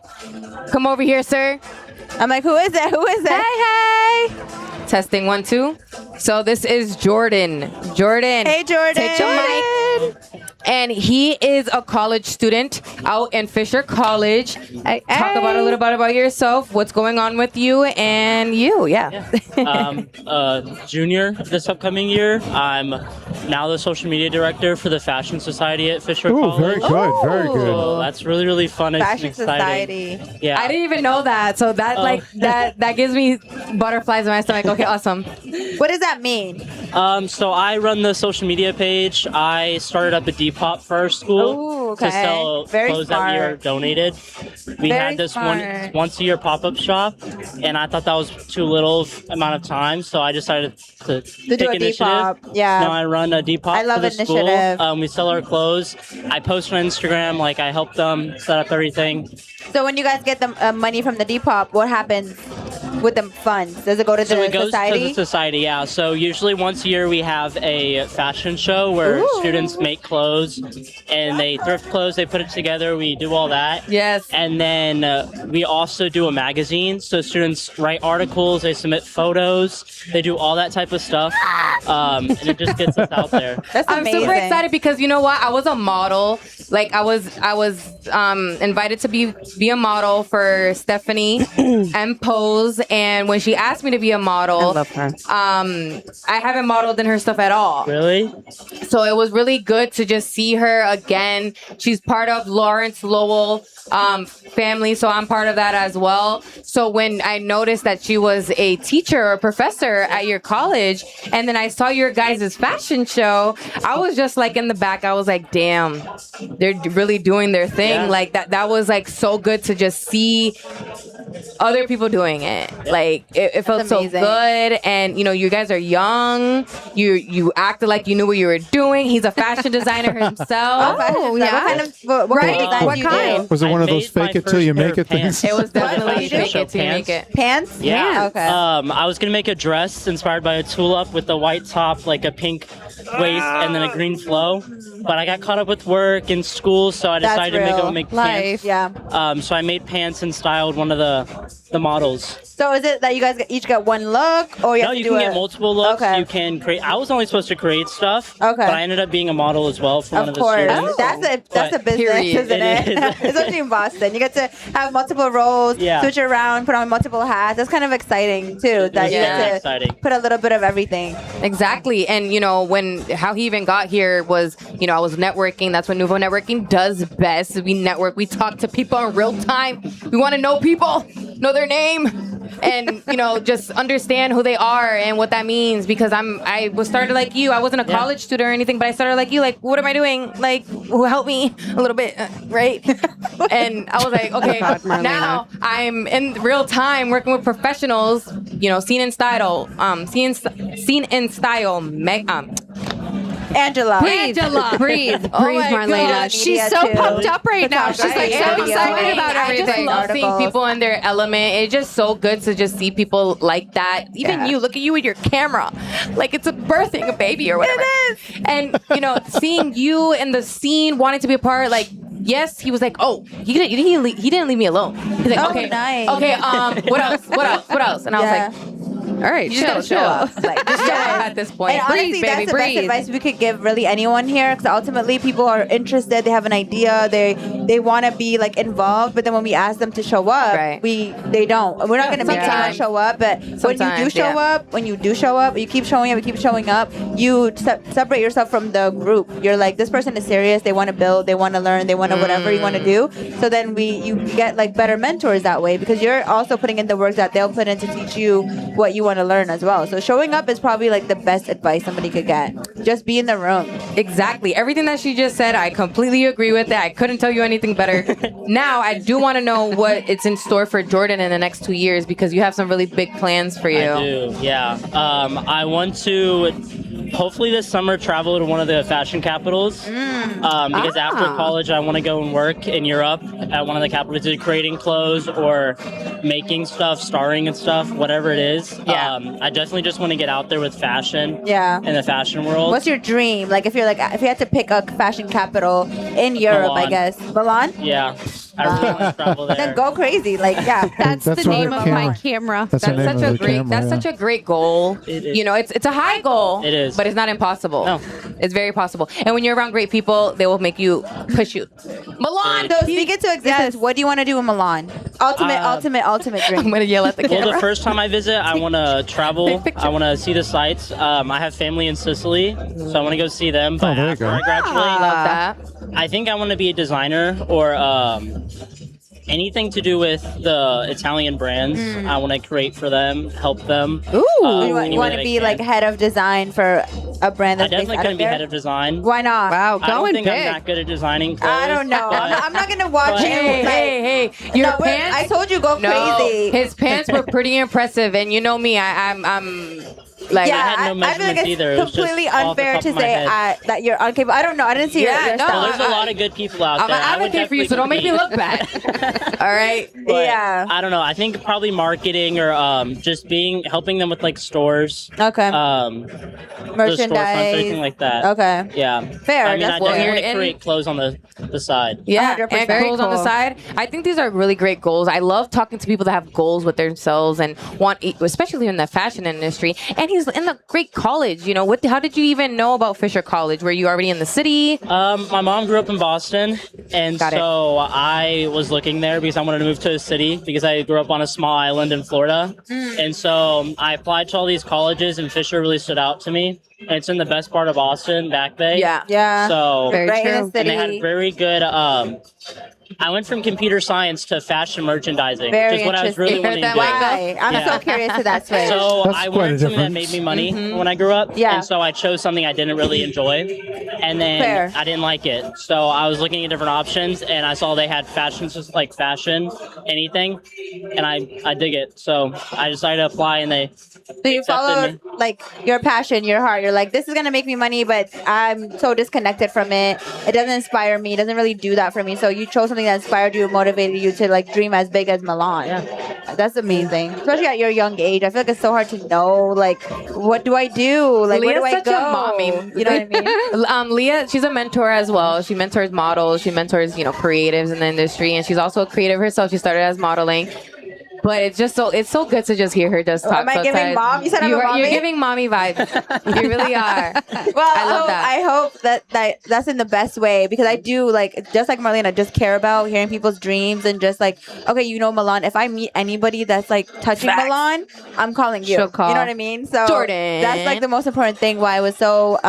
B: Come over here, sir.
M: I'm like, who is it? Who is it?
B: Hey. Testing 1, 2. So this is Jordan. Jordan.
M: Hey, Jordan.
B: Take your mic. And he is a college student out in Fisher College. Talk about a little bit about yourself, what's going on with you and you. Yeah.
N: Junior this upcoming year. I'm now the social media director for the Fashion Society at Fisher College.
A: Very good. Very good.
N: So that's really, really fun.
M: Fashion
N: It's exciting.
M: Society.
N: Yeah.
B: I didn't even know that. So that that gives me butterflies in my stomach. Okay, awesome.
M: What does that mean?
N: So I run the social media page. I started up a Depop for our school
M: Ooh, okay.
N: to sell
M: Very
N: clothes that we are
M: smart.
N: donated. We
M: Very
N: had this
M: smart.
N: once a year pop-up shop, and I thought that was too little amount of time, so I decided to
M: do
N: take
M: a
N: initiative.
M: Depop, yeah.
N: Now I run a Depop
M: I love
N: for the school.
M: initiative.
N: We sell our clothes. I post on Instagram, like I help them set up everything.
M: So when you guys get the money from the Depop, what happens with the funds? Does it go to
N: So
M: the
N: it goes
M: society?
N: to the society, yeah. So usually once a year we have a fashion show where
M: Ooh.
N: students make clothes and they thrift clothes, they put it together, we do all that.
B: Yes.
N: And then we also do a magazine. So students write articles, they submit photos, they do all that type of stuff. And it just gets us out there.
M: That's
B: I'm
M: amazing.
B: super excited because you know what? I was a model. Like I was invited to be a model for Stephanie and Pose, and when she asked me to be a model,
G: I love her.
B: I haven't modeled in her stuff at all.
N: Really?
B: So it was really good to just see her again. She's part of Lawrence Lowell family, so I'm part of that as well. So when I noticed that she was a teacher or professor at your college, and then I saw your guys' fashion show, I was just like in the back, I was like, damn, they're really doing their thing.
N: Yeah.
B: Like that was like so good to just see other people doing it. Like it felt so
M: amazing.
B: good. And you know, you guys are young. You acted like you knew what you were doing. He's a fashion designer himself.
G: Oh, yeah.
M: What
G: Right?
M: kind of design
G: What
M: do you
G: kind?
M: do?
A: Was it one
N: I
A: of those
N: made my
A: fake it till you
N: first pair
A: make
N: of
A: it things?
N: pants.
B: It was definitely
N: Fashion
B: fake
N: show
B: it till you make
N: pants.
B: it.
M: Pants?
N: Yeah.
M: Okay.
N: I was gonna make a dress inspired by a tulip with a white top, like a pink waist, and then a green flow. But I got caught up with work and school, so I
M: That's
N: decided to
M: real.
N: make
G: Life.
N: pants.
M: Yeah.
N: So I made pants and styled one of the models.
M: So is it that you guys each get one look, or you
N: No,
M: have to
N: you
M: do
N: can
M: a-
N: get multiple looks.
M: Okay.
N: You can create. I was only supposed to create stuff.
M: Okay.
N: But I ended up being a model as well for one
M: Of
N: of the
M: course,
N: students.
M: that's a
N: But-
M: business,
B: Period.
M: isn't
N: It
M: it?
N: is.
M: Especially in Boston, you get to have multiple roles,
N: Yeah.
M: switch around, put on multiple hats. That's kind of exciting too. That you
B: Yeah.
M: get to
N: Exciting.
M: put a little bit of everything.
B: Exactly. And, you know, how he even got here was, you know, I was networking. That's what Nouveau Networking does best. We network. We talk to people in real time. We want to know people, know their name, and, you know, just understand who they are and what that means. Because I was started like you. I wasn't a college student or anything, but I started like you. Like, what am I doing? Like, help me a little bit, right? And I was like, okay,
G: Marlena.
B: now I'm in real time working with professionals, you know, scene and style,
M: Angela.
G: Breathe, breathe,
B: Oh
G: breathe,
B: my
G: Marlena.
B: God.
G: She's
M: Media
G: so
M: too.
G: pumped up right now. She's like so
M: Photography,
G: excited
M: video.
G: about
B: I just
G: everything.
B: love seeing
M: Articles.
B: people in their element. It's just so good to just see people like that. Even
M: Yeah.
B: you, look at you with your camera, like it's a birthing a baby or whatever.
M: It is.
B: And you know, seeing you in the scene, wanting to be a part, like. Yes, he was like, oh, he didn't leave me alone. He's like,
M: Oh,
B: okay,
M: nice.
B: okay, what else? And I
M: Yeah.
B: was like,
K: right,
C: You just
K: chill,
C: gotta
K: chill. Like, just show up at this point.
C: And honestly,
K: Breathe,
C: that's
K: baby,
C: the best
K: breathe.
C: advice we could give really anyone here, because ultimately people are interested, they have an idea, they want to be like involved, but then when we ask them to show up, they don't. We're not going to make anyone
K: Sometimes.
C: show up, but when you do
K: Sometimes,
C: show up, you keep showing up, you keep showing up, you separate yourself from the group. You're like, this person is serious, they want to build, they want to learn, they want to whatever you want to do. So then you get like better mentors that way, because you're also putting in the work that they'll put in to teach you what you want to learn as well. So showing up is probably like the best advice somebody could get. Just be in the room.
K: Exactly. Everything that she just said, I completely agree with it. I couldn't tell you anything better. Now, I do want to know what it's in store for Jordan in the next 2 years, because you have some really big plans for you.
N: I do, yeah. I want to hopefully this summer travel to one of the fashion capitals. Because after college, I want to go and work in Europe at one of the capitals, either creating clothes or making stuff, starring and stuff, whatever it is.
K: Yeah.
N: I definitely just want to get out there with fashion.
C: Yeah.
N: In the fashion world.
C: What's your dream? Like if you had to pick a fashion capital in Europe, I
N: Milan.
C: guess. Milan?
N: Yeah. I really want to travel there.
C: Then go crazy. Like, yeah.
K: That's
A: the name of my
K: camera.
A: That's the name of the camera,
K: That's
A: yeah.
K: such a great goal.
N: It is.
K: You know, it's a high goal.
N: It is.
K: But it's not impossible.
N: No.
K: It's very possible. And when you're around great people, they will make you push you. Milan!
C: So speak it to existence. What do you want to do in Milan? Ultimate dream.
K: I'm going to yell at the camera.
N: Well, the first time I visit, I want to travel. I want to see the sights. I have family in Sicily, so I want to go see them. But
A: there you
N: after
A: go.
N: I graduate,
K: Love that.
N: I think I want to be a designer or anything to do with the Italian brands. I want to create for them, help them.
C: Ooh.
N: any
C: You
N: way
C: want to
N: that I
C: be
N: can.
C: like head of design for a brand
N: I
C: that's based
N: definitely
C: out of
N: couldn't be
C: there?
N: head of design.
C: Why not?
K: Wow,
N: I don't
K: going
N: think
K: big.
N: I'm that good at designing clothes.
C: I don't know. I'm not gonna watch you.
K: Hey,
C: like,
K: hey, your
C: no,
K: pants.
C: I told you go
K: No,
C: crazy.
K: his pants were pretty impressive, and you know me, I'm like,
C: yeah,
N: I had no
C: I feel like
N: measurements
C: it's
N: either. It was just
C: completely
N: off the
C: unfair
N: top
C: to
N: of my
C: say
N: head.
C: that you're uncapable. I don't know. I didn't see your
K: no,
C: stuff.
N: Well, there's a lot of good people out there.
K: I'm
N: I would
K: advocate for you, so don't make me
N: definitely
K: look bad. All right.
N: But
C: Yeah.
N: I don't know. I think probably marketing or just helping them with like stores.
C: Okay.
N: The
C: Merchandise.
N: storefronts, everything like that.
C: Okay.
N: Yeah.
C: Fair,
N: I mean,
C: that's
N: I
C: what
N: definitely
K: you're
N: want to
K: in.
N: create clothes on the side.
K: Yeah,
C: 100%.
K: and goals on the
C: Cool.
K: side. I think these are really great goals. I love talking to people that have goals with themselves and especially in the fashion industry. And he's in a great college. You know, how did you even know about Fisher College? Were you already in the city?
N: My mom grew up in Boston, and
K: Got it.
N: so I was looking there because I wanted to move to a city because I grew up on a small island in Florida. And so I applied to all these colleges, and Fisher really stood out to me. And it's in the best part of Boston, Back Bay.
K: Yeah.
C: Yeah.
N: So
K: Very
C: right
K: true.
C: in the
N: and they had
C: city.
N: very good. I went from computer science to fashion merchandising,
C: Very
N: which is what I was really
C: interesting.
N: wanting to do.
C: Why? I'm
N: Yeah.
C: so curious to that switch.
N: So
A: That's
N: I
A: quite a
N: wanted something that
A: difference.
N: made me money when I grew up.
C: Yeah.
N: And so I chose something I didn't really enjoy. And then
C: Fair.
N: I didn't like it. So I was looking at different options and I saw they had fashions, just like fashion, anything. And I dig it. So I decided to apply and they
C: So you
N: accepted
C: followed
N: me.
C: like your passion, your heart. You're like, this is gonna make me money, but I'm so disconnected from it. It doesn't inspire me. It doesn't really do that for me. So you chose something that inspired you, motivated you to like dream as big as Milan.
N: Yeah.
C: That's amazing, especially at your young age. I feel like it's so hard to know, like, what do I do? Like, where do
K: Leah's
C: I
K: such
C: go?
K: a mommy.
C: You know what I mean?
K: Leah, she's a mentor as well. She mentors models. She mentors, creatives in the industry, and she's also a creative herself. She started as modeling. But it's so good to just hear her just talk.
C: Am I giving
K: sometimes.
C: mom? You said I'm a
K: You're
C: mommy?
K: giving mommy vibes. You really are.
C: Well,
K: I love that.
C: I hope that's in the best way, because I do, like, just like Marlena, just care about hearing people's dreams and just like, okay, Milan, if I meet anybody that's like touching
K: Facts.
C: Milan, I'm calling you.
K: She'll call.
C: You know what I mean? So
K: Jordan.
C: that's like the most important thing why I was so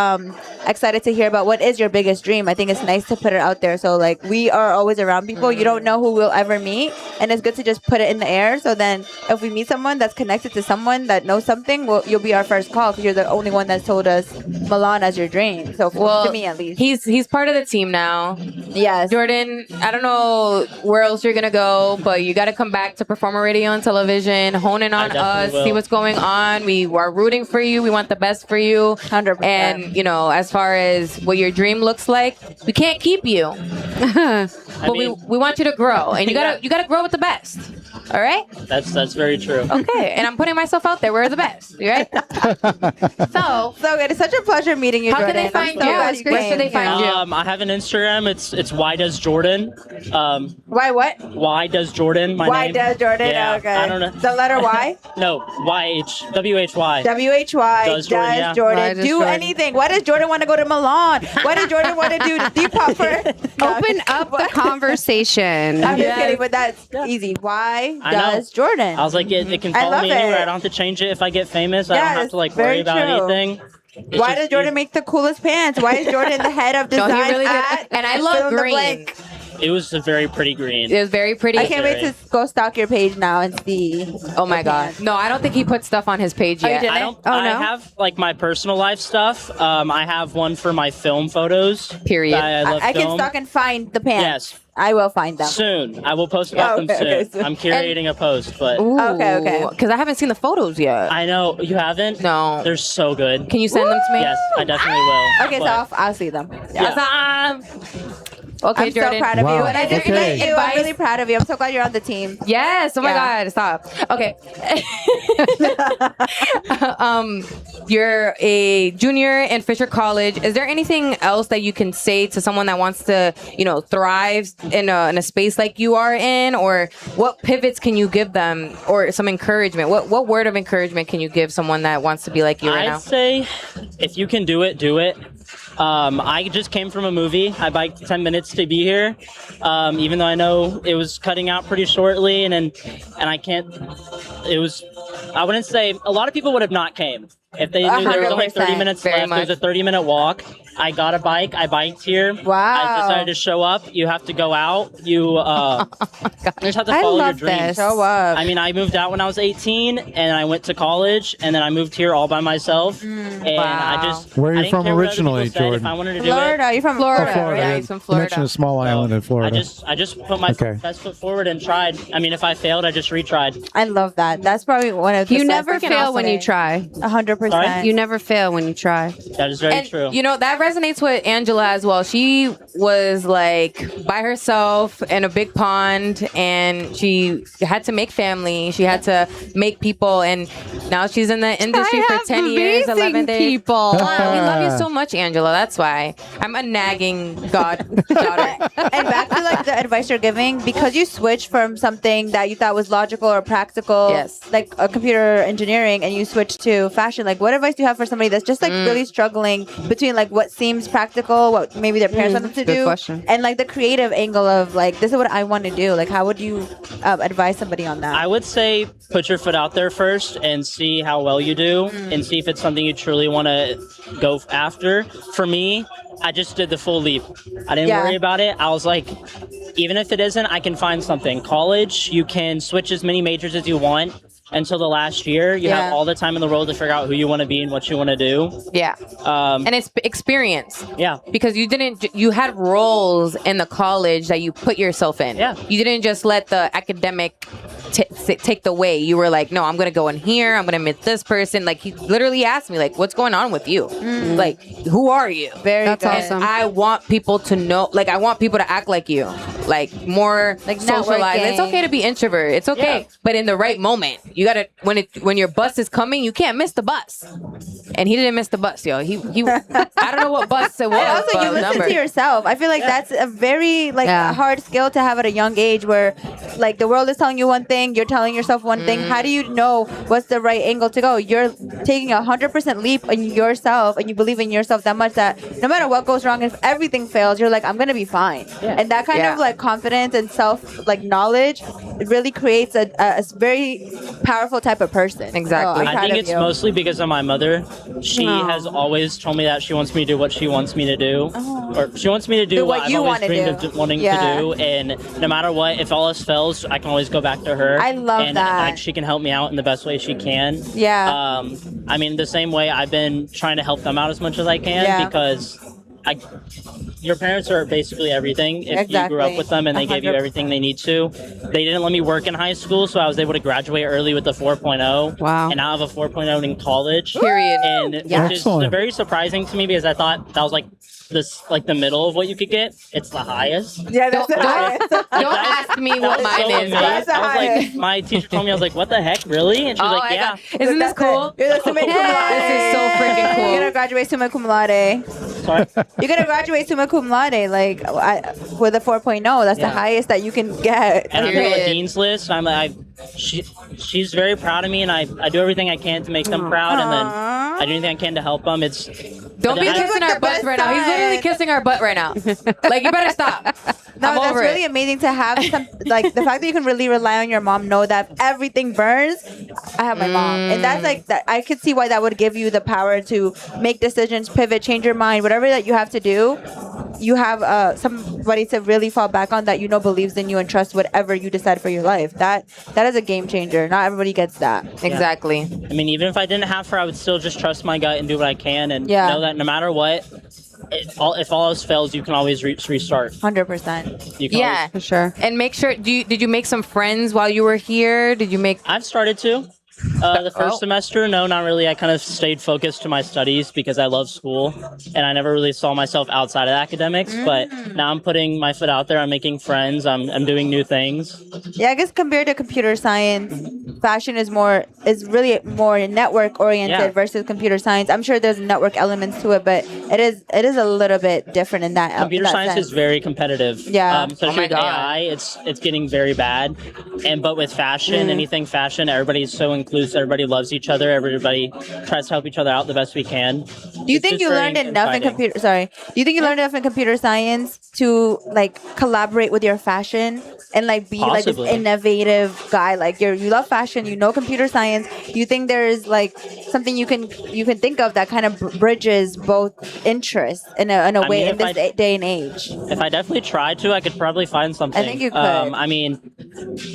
C: excited to hear about what is your biggest dream. I think it's nice to put it out there. So like, we are always around people. You don't know who we'll ever meet, and it's good to just put it in the air. So then if we meet someone that's connected to someone that knows something, you'll be our first call, because you're the only one that's told us Milan as your dream. So to me at least.
K: He's part of the team now.
C: Yes.
K: Jordan, I don't know where else you're gonna go, but you got to come back to PerformerRadio and television, hone in on us,
N: definitely
K: see
N: will.
K: what's going on. We are rooting for you. We want the best for you.
C: 100%.
K: And as far as what your dream looks like, we can't keep you, but
N: mean-
K: we want you to grow, and you gotta grow with the best. All right.
N: That's very true.
K: Okay, and I'm putting myself out there. We're the best, right?
C: So good. It's such a pleasure meeting you.
K: How can
C: Jordan.
K: they find
C: I'm so
K: you?
C: glad
K: Where should they
C: came.
K: find you?
N: I have an Instagram. It's Why Does Jordan.
C: Why what?
N: Why Does Jordan? My
C: Why
N: name.
C: does Jordan?
N: Yeah,
C: Okay.
N: I don't know.
C: The letter Y?
N: No, WHY.
C: WHY
N: Does Jordan, yeah.
C: Jordan
K: Why does
C: do
K: Jordan?
C: anything? Why does Jordan want to go to Milan? Why does Jordan want to do Depop for?
G: Open up the conversation.
C: I'm just kidding, but that's easy. Why
N: I know.
C: does Jordan?
N: I was like, it can
C: I
N: follow
C: love
N: me anywhere.
C: it.
N: I don't have to change it if I get famous. I don't
C: Yes,
N: have to like
C: very
N: worry about
C: true.
N: anything. It's
C: Why
N: just
C: does Jordan make the coolest pants? Why is Jordan the head of
K: No,
C: design
K: he really did.
C: at
K: And I love
C: fill in the
K: green.
C: blank?
N: It was a very pretty green.
K: It was very pretty.
C: I can't wait to go stalk your page now and see.
K: Oh my God. No, I don't think he put stuff on his page yet.
N: I don't. I have like my personal life stuff. I have one for my film photos.
K: Period.
N: I love
C: I can
N: film.
C: stalk and find the pants.
N: Yes.
C: I will find them.
N: Soon. I will post about them soon.
C: soon.
N: I'm curating a post, but
C: Okay.
K: Because I haven't seen the photos yet.
N: I know you haven't.
K: No.
N: They're so good.
K: Can you send them to me?
N: Yes, I definitely will.
C: Okay, so
N: But-
C: I'll see them.
N: Yeah.
K: Okay,
C: I'm
K: Jordan.
C: so proud of you.
A: Wow.
C: And I didn't
A: Okay.
C: meet you. I'm really proud of you. I'm so glad you're on the team.
K: Yes. Oh my
C: Yeah.
K: God. Stop. Okay. You're a junior in Fisher College. Is there anything else that you can say to someone that wants to, thrive in a space like you are in, or what pivots can you give them, or some encouragement? What word of encouragement can you give someone that wants to be like you right now?
N: I'd say if you can do it, do it. I just came from a movie. I biked 10 minutes to be here, even though I know it was cutting out pretty shortly, and I can't. It was. I wouldn't say a lot of people would have not came if they knew there was only 30 minutes
K: Very
N: left. It was a 30-minute walk. I got a bike. I biked here.
C: Wow.
N: I decided to show up. You have to go out. You just have to follow your dreams.
C: Show up.
N: I mean, I moved out when I was 18, and I went to college, and then I moved here all by myself. And I just
A: Where are
N: I
A: you
N: didn't
A: from
N: care what other people
A: originally,
N: said.
A: Jordan?
N: If I wanted to do
C: Florida.
N: it,
C: You're from
K: Florida.
C: Florida.
K: Yeah,
A: Yeah,
K: he's from
A: you
K: Florida.
A: mentioned a small island in Florida.
N: I just put my
A: Okay.
N: best foot forward and tried. I mean, if I failed, I just retried.
C: I love that. That's probably one of the
G: You
C: best
G: never
C: freaking
G: fail when you
C: awesome.
G: try.
C: 100%.
G: You never fail when you try.
N: That is very
K: And
N: true.
K: that resonates with Angela as well. She was like by herself in a big pond, and she had to make family. She had to make people, and now she's in the industry
G: I
K: for
G: have
K: 10 years, 11
G: amazing
K: days.
G: people.
K: Wow, we love you so much, Angela. That's why I'm a nagging daughter.
C: And back to like the advice you're giving, because you switched from something that you thought was logical or practical,
K: Yes.
C: like a computer engineering, and you switched to fashion. Like, what advice do you have for somebody that's just like really struggling between like what seems practical, what maybe their parents want them to
G: Good
C: do,
G: question.
C: and like the creative angle of like, this is what I want to do. Like, how would you advise somebody on that?
N: I would say put your foot out there first and see how well you do, and see if it's something you truly want to go after. For me, I just did the full leap. I didn't worry about it. I was like, even if it isn't, I can find something. College, you can switch as many majors as you want until the last year. You have all the time in the world to figure out who you want to be and what you want to do.
K: Yeah. And it's experience.
N: Yeah.
K: Because you had roles in the college that you put yourself in.
N: Yeah.
K: You didn't just let the academic take the way. You were like, no, I'm going to go in here. I'm going to meet this person. Like, he literally asked me, like, what's going on with you? Like, who are you?
C: That's
G: awesome.
K: And I want people to know, like, I want people to act like you. Like, more
C: Like
K: socialized.
C: networking.
K: It's okay to be introvert. It's okay.
N: Yeah.
K: But in the right moment, you got to, when your bus is coming, you can't miss the bus. And he didn't miss the bus, yo. He I don't know what bus it was.
C: And also,
K: but
C: you listen
K: number.
C: to yourself. I feel like that's a very hard skill to have at a young age, where like the world is telling you one thing, you're telling yourself one thing. How do you know what's the right angle to go? You're taking 100% leap in yourself, and you believe in yourself that much that no matter what goes wrong, if everything fails, you're like, I'm gonna be fine. And that kind of like confidence and self like knowledge, it really creates a very powerful type of person.
K: Exactly.
C: So I'm
N: I
C: proud
N: think
C: of
N: it's
C: you.
N: mostly because of my mother. She has always told me that she wants me to do what she wants me to do, or she wants me to do what I've
C: you
N: always
C: wanna
N: dreamed
C: do.
N: of wanting
C: Yeah.
N: to do. And no matter what, if all else fails, I can always go back to her.
C: I love
N: and
C: that.
N: Like, she can help me out in the best way she can.
C: Yeah.
N: I mean, the same way I've been trying to help them out as much as I can,
C: Yeah.
N: because your parents are basically everything. If you grew up
C: Exactly.
N: with them and they gave you
C: 100%.
N: everything they need to. They didn't let me work in high school, so I was able to graduate early with the 4.0.
G: Wow.
N: And now I have a 4.0 in college.
K: Period.
N: And which is
A: Excellent.
N: very surprising to me, because I thought that was like this like the middle of what you could get. It's the highest.
C: Yeah, that's the highest.
B: Don't ask me what mine is.
C: That's the
N: I was
C: highest.
N: like, my teacher told me, I was like, what the heck, really? And she was like, yeah.
B: Isn't this cool?
C: You're the summa cum laude.
B: This is so freaking cool.
C: You're gonna graduate summa cum laude.
N: Sorry.
C: You're gonna graduate summa cum laude, like with a 4.0. That's the highest that you can get.
N: And I'm on the dean's list. I'm like, she's very proud of me, and I do everything I can to make them proud, and then I do anything I can to help them. It's
B: Don't be kissing our butts right now. He's literally kissing our butt right now. Like, you better stop.
C: No,
B: I'm
C: that's
B: over
C: really
B: it.
C: amazing to have some, like the fact that you can really rely on your mom, know that if everything burns, I have my mom. And that's like, that I could see why that would give you the power to make decisions, pivot, change your mind, whatever that you have to do. You have somebody to really fall back on that you know believes in you and trusts whatever you decide for your life. That is a game changer. Not everybody gets that.
B: Exactly.
N: I mean, even if I didn't have her, I would still just trust my gut and do what I can, and know that no matter what, if all else fails, you can always restart.
C: 100%.
N: You can
B: For sure. And make sure. Did you make some friends while you were here? Did you make?
N: I've started to. The first semester, no, not really. I kind of stayed focused to my studies because I love school, and I never really saw myself outside of academics. But now I'm putting my foot out there. I'm making friends. I'm doing new things.
C: Yeah, I guess compared to computer science, fashion is really more network oriented versus computer science. I'm sure there's network elements to it, but it is a little bit different in that.
N: Computer science
C: sense.
N: is very competitive.
C: Yeah.
N: Especially with AI, it's getting very bad. But with fashion, anything fashion, everybody's so inclusive. Everybody loves each other. Everybody tries to help each other out the best we can.
C: Do you think you learned enough in computer? Sorry. Do you think you learned enough in computer science to like collaborate with your fashion and like be like this innovative guy? Like you love fashion, you know computer science. Do you think there is like something you can think of that kind of bridges both interests in a way in this day and age?
N: If I definitely tried to, I could probably find something.
C: I think you could.
N: I mean,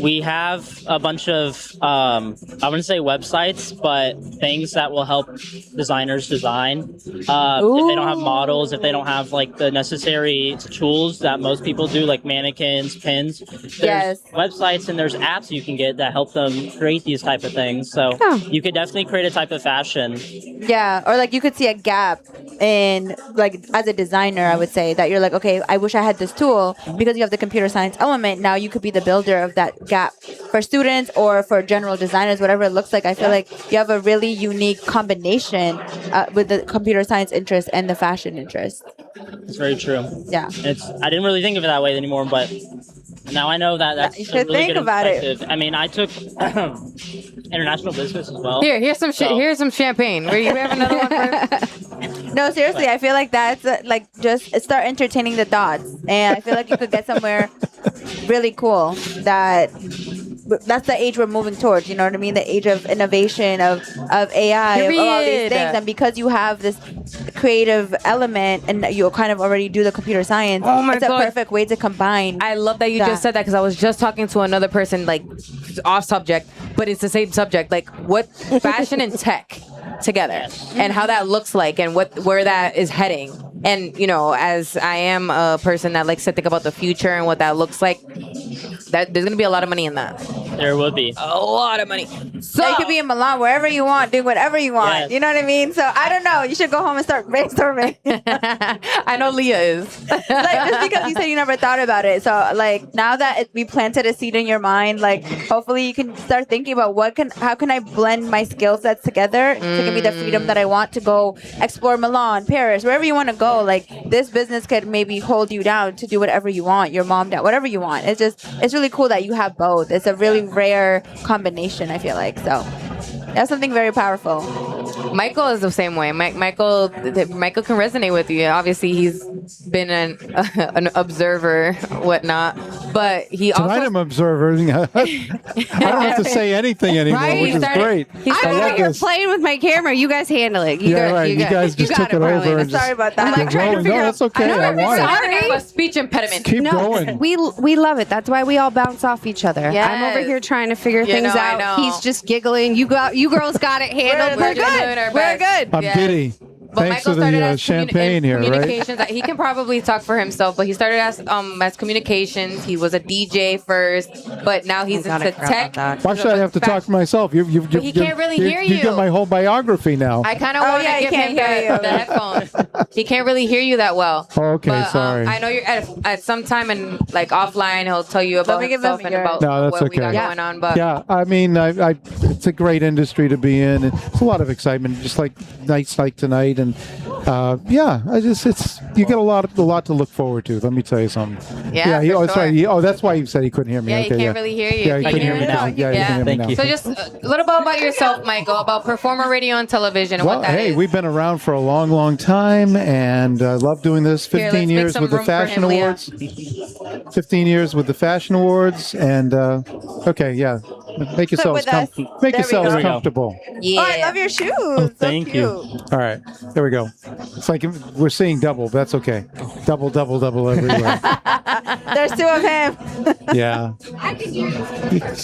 N: we have a bunch of I wouldn't say websites, but things that will help designers design. If they don't have models, if they don't have like the necessary tools that most people do, like mannequins, pins, there's websites and there's apps you can get that help them create these type of things. So you could definitely create a type of fashion.
C: Yeah, or like you could see a gap in like as a designer, I would say that you're like, okay, I wish I had this tool because you have the computer science element. Now you could be the builder of that gap for students or for general designers, whatever it looks like. I feel like you have a really unique combination with the computer science interest and the fashion interest.
N: It's very true.
C: Yeah.
N: I didn't really think of it that way anymore, but now I know that's
C: you
N: a
C: should
N: really
C: think
N: good
C: about it.
N: perspective. I mean, I took international business as well.
B: Here's some here's some champagne. We have another one.
C: No, seriously, I feel like that's like just start entertaining the thoughts, and I feel like you could get somewhere really cool. That's the age we're moving towards. You know what I mean? The age of innovation, of AI, of all these things. And because you have this creative element, and you kind of already do the computer science, it's a perfect way to combine.
B: I love that you just said that because I was just talking to another person, like off subject, but it's the same subject. Like what fashion and tech together, and how that looks like, and where that is heading. And you know, as I am a person that likes to think about the future and what that looks like, that there's gonna be a lot of money in that.
N: There would be
B: a lot of money.
C: So you could be in Milan wherever you want, do whatever you want.
N: Yes.
C: You know what I mean? So I don't know. You should go home and start brainstorming.
B: I know Liya is.
C: Like just because you said you never thought about it. So like now that we planted a seed in your mind, like hopefully you can start thinking about how can I blend my skill sets together to give me the freedom that I want to go explore Milan, Paris, wherever you want to go. Like this business could maybe hold you down to do whatever you want, your mom down, whatever you want. It's really cool that you have both. It's a really rare combination, I feel like. So that's something very powerful.
B: Michael is the same way. Michael can resonate with you. Obviously, he's been an observer, whatnot, but he
A: Tonight
B: also.
A: I'm observing. I don't have to say anything anymore,
O: Right?
A: which is great.
O: I'm over here playing with my camera. You guys handle it. You
A: guys just took it over. And
C: Sorry about that.
A: keep going. No, that's okay. I want it.
B: I have a speech impediment.
A: Keep going.
O: We love it. That's why we all bounce off each other.
B: Yes.
O: I'm over here trying to figure things
B: I
O: out.
B: know.
O: He's just giggling. You girls got it handled. We're good. We're good.
A: I'm giddy. Thanks to
B: Michael started
A: the
B: as
A: champagne here, right?
B: communications. He can probably talk for himself, but he started as communications. He was a DJ first, but now he's into tech.
A: Why should I have to talk for myself?
B: But he can't really hear
A: You
B: you.
A: get my whole biography now.
B: I kind of want to give him the headphones. He can't really hear you that well.
A: Okay,
B: But,
A: sorry.
B: I know you're at some time and like offline. He'll tell you about himself and about
A: No, that's
B: what we got
A: okay.
B: going on. But
A: Yeah, I mean, it's a great industry to be in. It's a lot of excitement, just like nights like tonight, and you get a lot to look forward to. Let me tell you something.
B: Yeah,
A: he,
B: for
A: that's right. That's why he said he couldn't hear me.
B: Yeah,
A: okay,
B: he can't really hear you.
A: Yeah, he
B: Can
A: can
B: you
A: hear me now. Yeah, he can hear me now.
B: So just a little bit about yourself, Michael, about Performer Radio and Television and
A: Well,
B: what that
A: hey,
B: is.
A: we've been around for a long, long time, and I love doing this.
B: Here,
A: 15
B: let's make
A: years
B: some
A: with the
B: room for
A: Fashion
B: him, Liya.
A: Awards. 15 years with the Fashion Awards, and okay, yeah. Make yourselves
M: with us.
A: make
M: There we
A: yourselves
M: go.
A: comfortable.
B: Yeah.
M: Oh, I love your shoes. So
N: Thank you.
M: cute.
A: All right, there we go. It's like we're seeing double, but that's okay. Double, double, double everywhere.
M: There's two of him.
A: Yeah.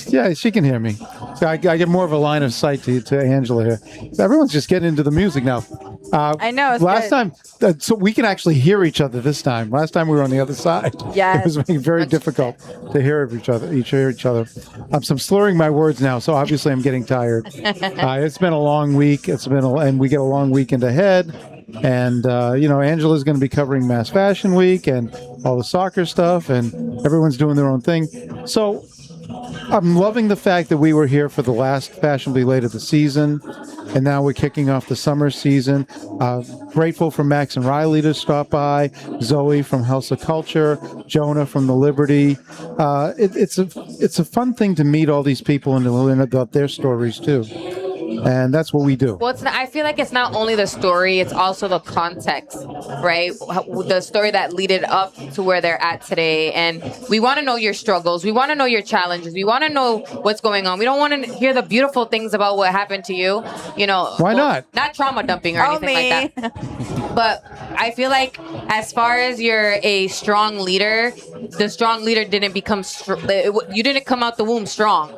A: Yeah, she can hear me. So I get more of a line of sight to Angela here. Everyone's just getting into the music now.
M: I know, it's
A: Last
M: good.
A: time, so we can actually hear each other this time. Last time we were on the other side.
M: Yes.
A: It was making it very difficult to hear each other. So I'm slurring my words now, so obviously I'm getting tired. It's been a long week. And we get a long weekend ahead. And Angela's going to be covering Mass Fashion Week and all the soccer stuff, and everyone's doing their own thing. So I'm loving the fact that we were here for the last Fashionably Late of the season, and now we're kicking off the summer season. Grateful for Max and Riley to stop by, Zoe from House of Culture, Jonah from the Liberty. It's a fun thing to meet all these people and to learn about their stories too. And that's what we do.
B: Well, I feel like it's not only the story, it's also the context, right? The story that leaded up to where they're at today. And we want to know your struggles. We want to know your challenges. We want to know what's going on. We don't want to hear the beautiful things about what happened to you.
A: Why not?
B: Not trauma dumping or anything like that. But I feel like as far as you're a strong leader, the strong leader didn't become you didn't come out the womb strong,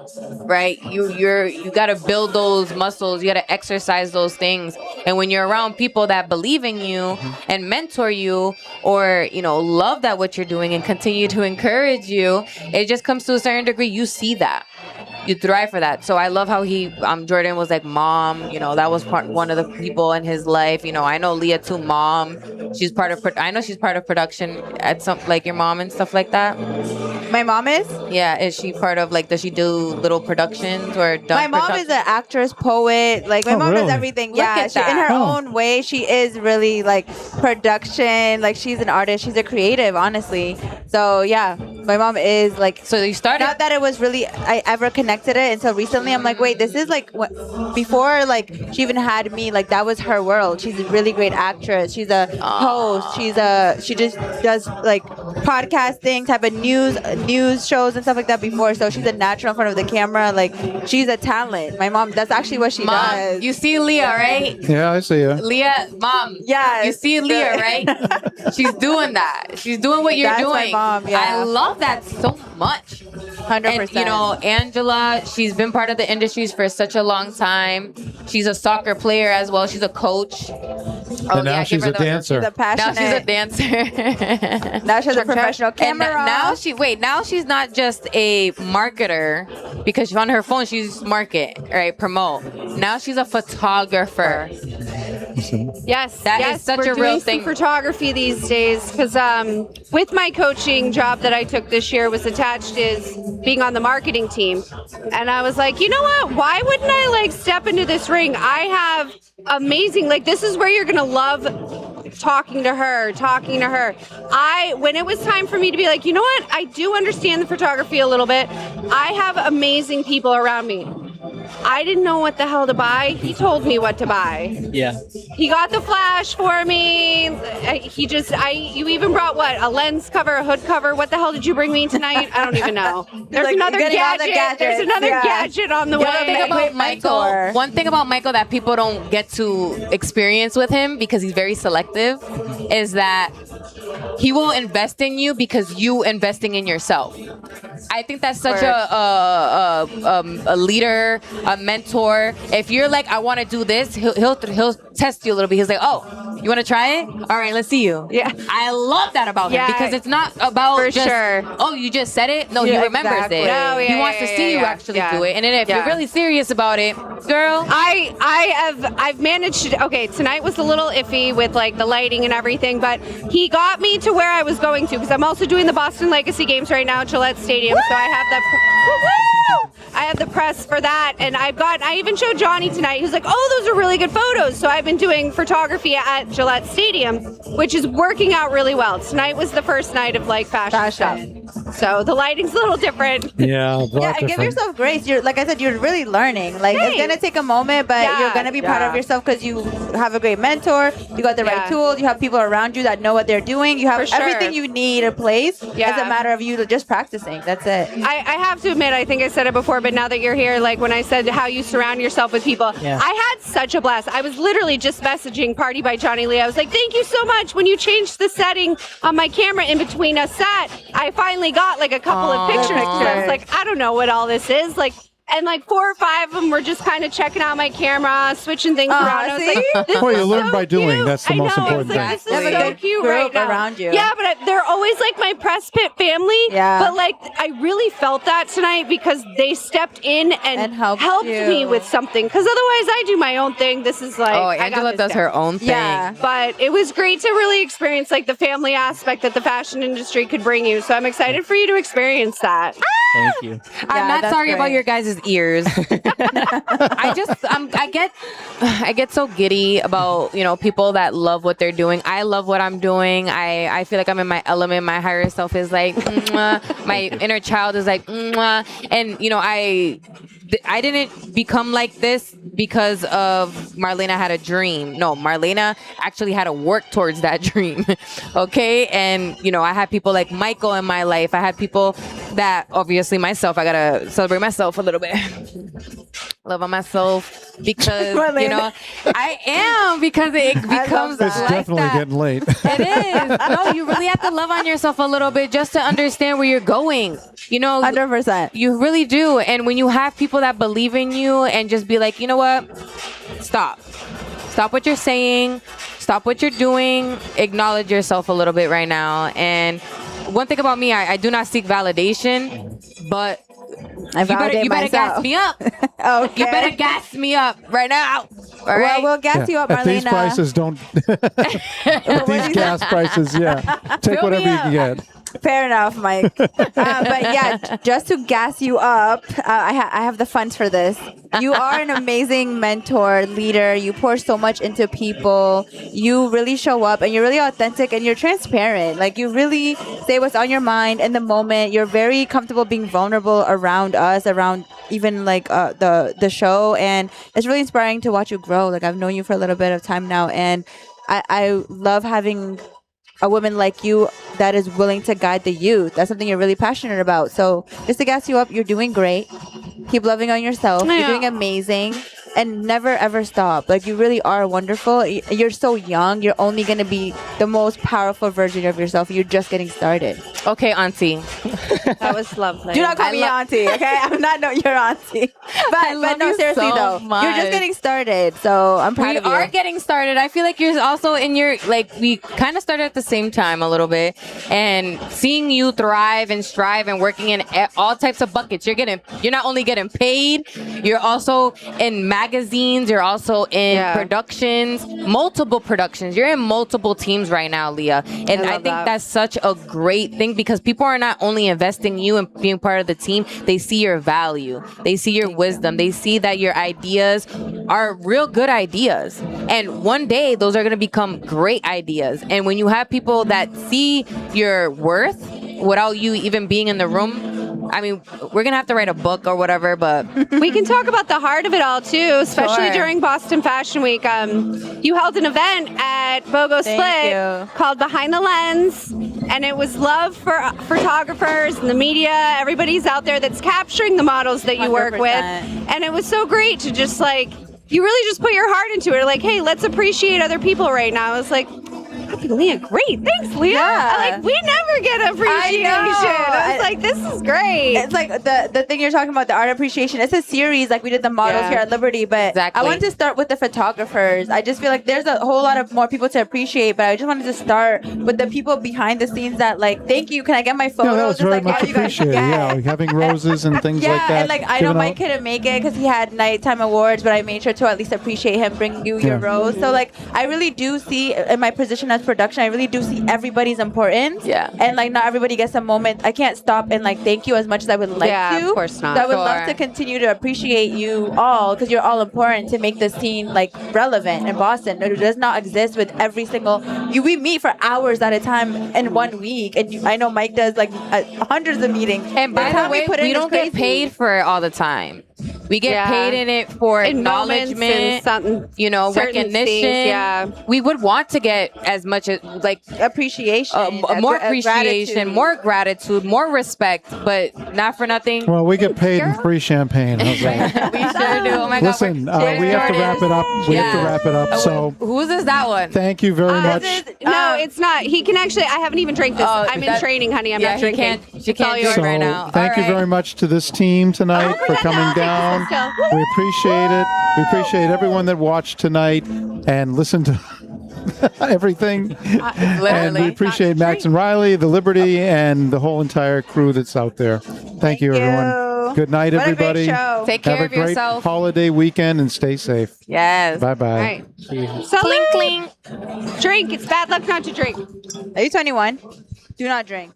B: right? You got to build those muscles. You got to exercise those things. And when you're around people that believe in you and mentor you, or love that what you're doing and continue to encourage you, it just comes to a certain degree. You see that. You thrive for that. So I love how Jordan was like mom, that was one of the people in his life. I know Liya too, mom. I know she's part of production at some, like your mom and stuff like that.
M: My mom is?
B: Yeah. Is she part of does she do little productions or
M: My mom is an actress, poet. Like my mom does everything.
B: Look
M: Yeah.
B: at
M: She, in
B: that.
M: her own way, she is really like production. Like she's an artist. She's a creative, honestly. So yeah, my mom is like.
B: So you started.
M: Not that it was really I ever connected it until recently. I'm like, wait, this is like before like she even had me. Like that was her world. She's a really great actress. She's a host. She just does like podcasting type of news shows and stuff like that before. So she's a natural in front of the camera. Like she's a talent. My mom. That's actually what she does.
B: You see Liya, right?
A: Yeah, I see you.
B: Liya, mom.
M: Yeah.
B: You see Liya, right? She's doing that. She's doing what you're
M: That's my
B: doing.
M: mom, yeah.
B: I love that so much.
M: 100%.
B: And Angela, she's been part of the industries for such a long time. She's a soccer player as well. She's a coach.
A: And now she's a dancer.
M: She's a passionate.
B: Now she's a dancer.
M: Now she's a professional camera.
B: Now she's not just a marketer, because on her phone she's promote. Now she's a photographer.
O: Yes,
B: That
O: yes,
B: is such
O: we're
B: a
O: doing
B: real
O: some
B: thing.
O: photography these days because with my coaching job that I took this year was attached is being on the marketing team, and I was like, you know what? Why wouldn't I step into this ring? I have amazing. This is where you're gonna love talking to her. When it was time for me to be like, you know what? I do understand the photography a little bit. I have amazing people around me. I didn't know what the hell to buy. He told me what to buy.
N: Yeah.
O: He got the flash for me. You even brought what? A lens cover, a hood cover. What the hell did you bring me tonight? I don't even know. There's another gadget. There's another gadget on the way.
B: One thing about Michael that people don't get to experience with him, because he's very selective, is that he will invest in you because you investing in yourself. I think that's such a leader, a mentor. If you're like, I want to do this, he'll test you a little bit. He's like, oh,
K: You want to try it? All right, let's see you.
O: Yeah.
K: I love that about him because it's not about
O: For
K: just,
O: sure.
K: oh, you just said it. No, he
O: Yeah,
K: remembers
O: exactly.
K: it.
O: Oh, yeah,
K: he wants to see you actually do it. And then if you're really serious about it, girl.
O: I've managed to. Okay, tonight was a little iffy with like the lighting and everything, but he got me to where I was going to because I'm also doing the Boston Legacy Games right now at Gillette Stadium. So I have the press for that, and I even showed Johnny tonight. He's like, oh, those are really good photos. So I've been doing photography at Gillette Stadium, which is working out really well. Tonight was the first night of like fashion stuff. So the lighting's a little different.
A: Yeah,
M: and give yourself grace. You're like I said, you're really learning. Like it's gonna take a moment, but you're gonna be proud of yourself because you have a great mentor. You got the right tools. You have people around you that know what they're doing. You have everything you need in place. It's a matter of you just practicing. That's it.
O: I have to admit, I think I said it before, but now that you're here, like when I said how you surround yourself with people, I had such a blast. I was literally just messaging Party by Johnny Lee. I was like, thank you so much. When you changed the setting on my camera in between a set, I finally got like a couple of pictures. I was like, I don't know what all this is. Like, and like 4 or 5 of them were just kind of checking out my camera, switching things around. I was like, this
A: Well, you
O: is
A: learn
O: so
A: by doing.
O: cute.
A: That's the
O: I
A: most
O: know.
A: important
O: It's
A: thing.
O: like, this is so cute right now.
M: around you.
O: Yeah, but they're always like my press pit family.
M: Yeah.
O: But like, I really felt that tonight because they stepped in and helped me with something. Because otherwise, I do my own thing. This is like,
K: Oh,
O: I got
K: Angela
O: this
K: does
O: down.
K: her own thing.
O: Yeah, but it was great to really experience like the family aspect that the fashion industry could bring you. So I'm excited for you to experience that.
N: Thank you.
K: I'm not
O: that's
K: sorry about
O: great.
K: your guys' ears. I get so giddy about, people that love what they're doing. I love what I'm doing. I feel like I'm in my element. My higher self is like, mwah. My inner child is like, mwah. And, I didn't become like this because of Marlena had a dream. No, Marlena actually had to work towards that dream. Okay. And, I had people like Michael in my life. I had people that obviously myself, I got to celebrate myself a little bit. Love on myself because, I am because it becomes
A: It's
K: like
A: definitely
K: that.
A: getting late.
K: It is. No, you really have to love on yourself a little bit just to understand where you're going.
M: 100%.
K: You really do. And when you have people that believe in you and just be like, you know what? Stop. Stop what you're saying. Stop what you're doing. Acknowledge yourself a little bit right now. And one thing about me, I do not seek validation, but you better gas me up.
M: Okay.
K: You better gas me up right now. All right?
M: Well, we'll gas you up, Marlena.
A: At these prices, don't. At these gas prices, take
K: Fill me
A: whatever you
K: up.
A: can get.
M: Fair enough, Mike. But yeah, just to gas you up, I have the funds for this. You are an amazing mentor, leader. You pour so much into people. You really show up and you're really authentic and you're transparent. Like you really say what's on your mind in the moment. You're very comfortable being vulnerable around us, around even like the show. And it's really inspiring to watch you grow. Like I've known you for a little bit of time now. And I love having a woman like you that is willing to guide the youth. That's something you're really passionate about. So just to gas you up, you're doing great. Keep loving on yourself.
O: Yeah.
M: You're doing amazing. And never ever stop. Like you really are wonderful. You're so young. You're only going to be the most powerful version of yourself. You're just getting started.
K: Okay, auntie.
O: That was lovely.
M: Do not call me auntie, okay? I'm not your auntie. But no,
K: you
M: seriously
K: so
M: though.
K: much.
M: You're just getting started. So I'm proud
K: We
M: of you.
K: are getting started. I feel like you're also in your, we kind of started at the same time a little bit. And seeing you thrive and strive and working in all types of buckets. You're not only getting paid, you're also in magazines, you're also in productions, multiple productions. You're in multiple teams right now, Liya. And I think that's such a great thing because people are not only investing in you and being part of the team, they see your value. They see your wisdom. They see that your ideas are real good ideas. And one day those are going to become great ideas. And when you have people that see your worth without you even being in the room, I mean, we're going to have to write a book or whatever, but
O: we can talk about the heart of it all too, especially
K: Sure.
O: during Boston Fashion Week. You held an event at BOGO Split called Behind the Lens, and it was love for photographers and the media. Everybody's out there that's capturing the models that you work
M: 100%.
O: with, and it was so great to just you really just put your heart into it. Like, hey, let's appreciate other people right now. It's like, come Okay, Leah, great. Thanks, Leah.
C: Yeah.
O: We never get appreciation. I was like, this is great.
C: It's like the thing you're talking about, the art appreciation. It's a series, like we did the models here at Liberty, but I wanted to start with the photographers. I just feel like there's a whole lot of more people to appreciate, but I just wanted to start with the people behind the scenes that thank you. Can I get my photos?
A: Yeah, that was very much
C: how you guys-
A: appreciated. Yeah, like having roses and things like that.
C: And I know
A: Giving
C: Mike
A: out-
C: couldn't make it because he had nighttime awards, but I made sure to at least appreciate him bringing you your rose. So I really do see in my position as production, I really do see everybody's importance. Yeah. And not everybody gets a moment. I can't stop and thank you as much as I would like to.
O: Of course not.
C: So I would love to continue to appreciate you all because you're all important to make the scene relevant in Boston. It does not exist with every single. We meet for hours at a time in 1 week, and I know Mike does hundreds of meetings.
B: And by the way, we don't get paid for it all the time. We get paid in it for
O: In moments
B: acknowledgement,
O: and certain
B: recognition.
O: things, yeah.
B: We would want to get as much as
C: appreciation,
B: more appreciation, more gratitude, more respect, but not for nothing.
A: Well, we get paid in free champagne. How's that?
B: We sure do. Oh my
A: Listen,
B: God,
A: we have to wrap it up. We have to wrap it up. So
B: whose is that one?
A: thank you very much.
O: No, it's not. He can actually. I haven't even drank this. I'm in training, honey. I'm not drinking.
B: She can't do it right now.
A: Thank you very much to this team tonight for coming down. We appreciate it. We appreciate everyone that watched tonight and listened to everything. And we appreciate Max and Riley, the Liberty, and the whole entire crew that's out there. Thank you, everyone. Good night,
C: What a great
A: everybody.
C: show.
B: Take care
A: Have
B: of
A: a great
B: yourself.
A: holiday weekend and stay safe.
B: Yes.
A: Bye-bye.
O: All right.
A: See you.
O: Clink, clink. Drink. It's bad luck not to drink.
C: Are you 21? Do not drink.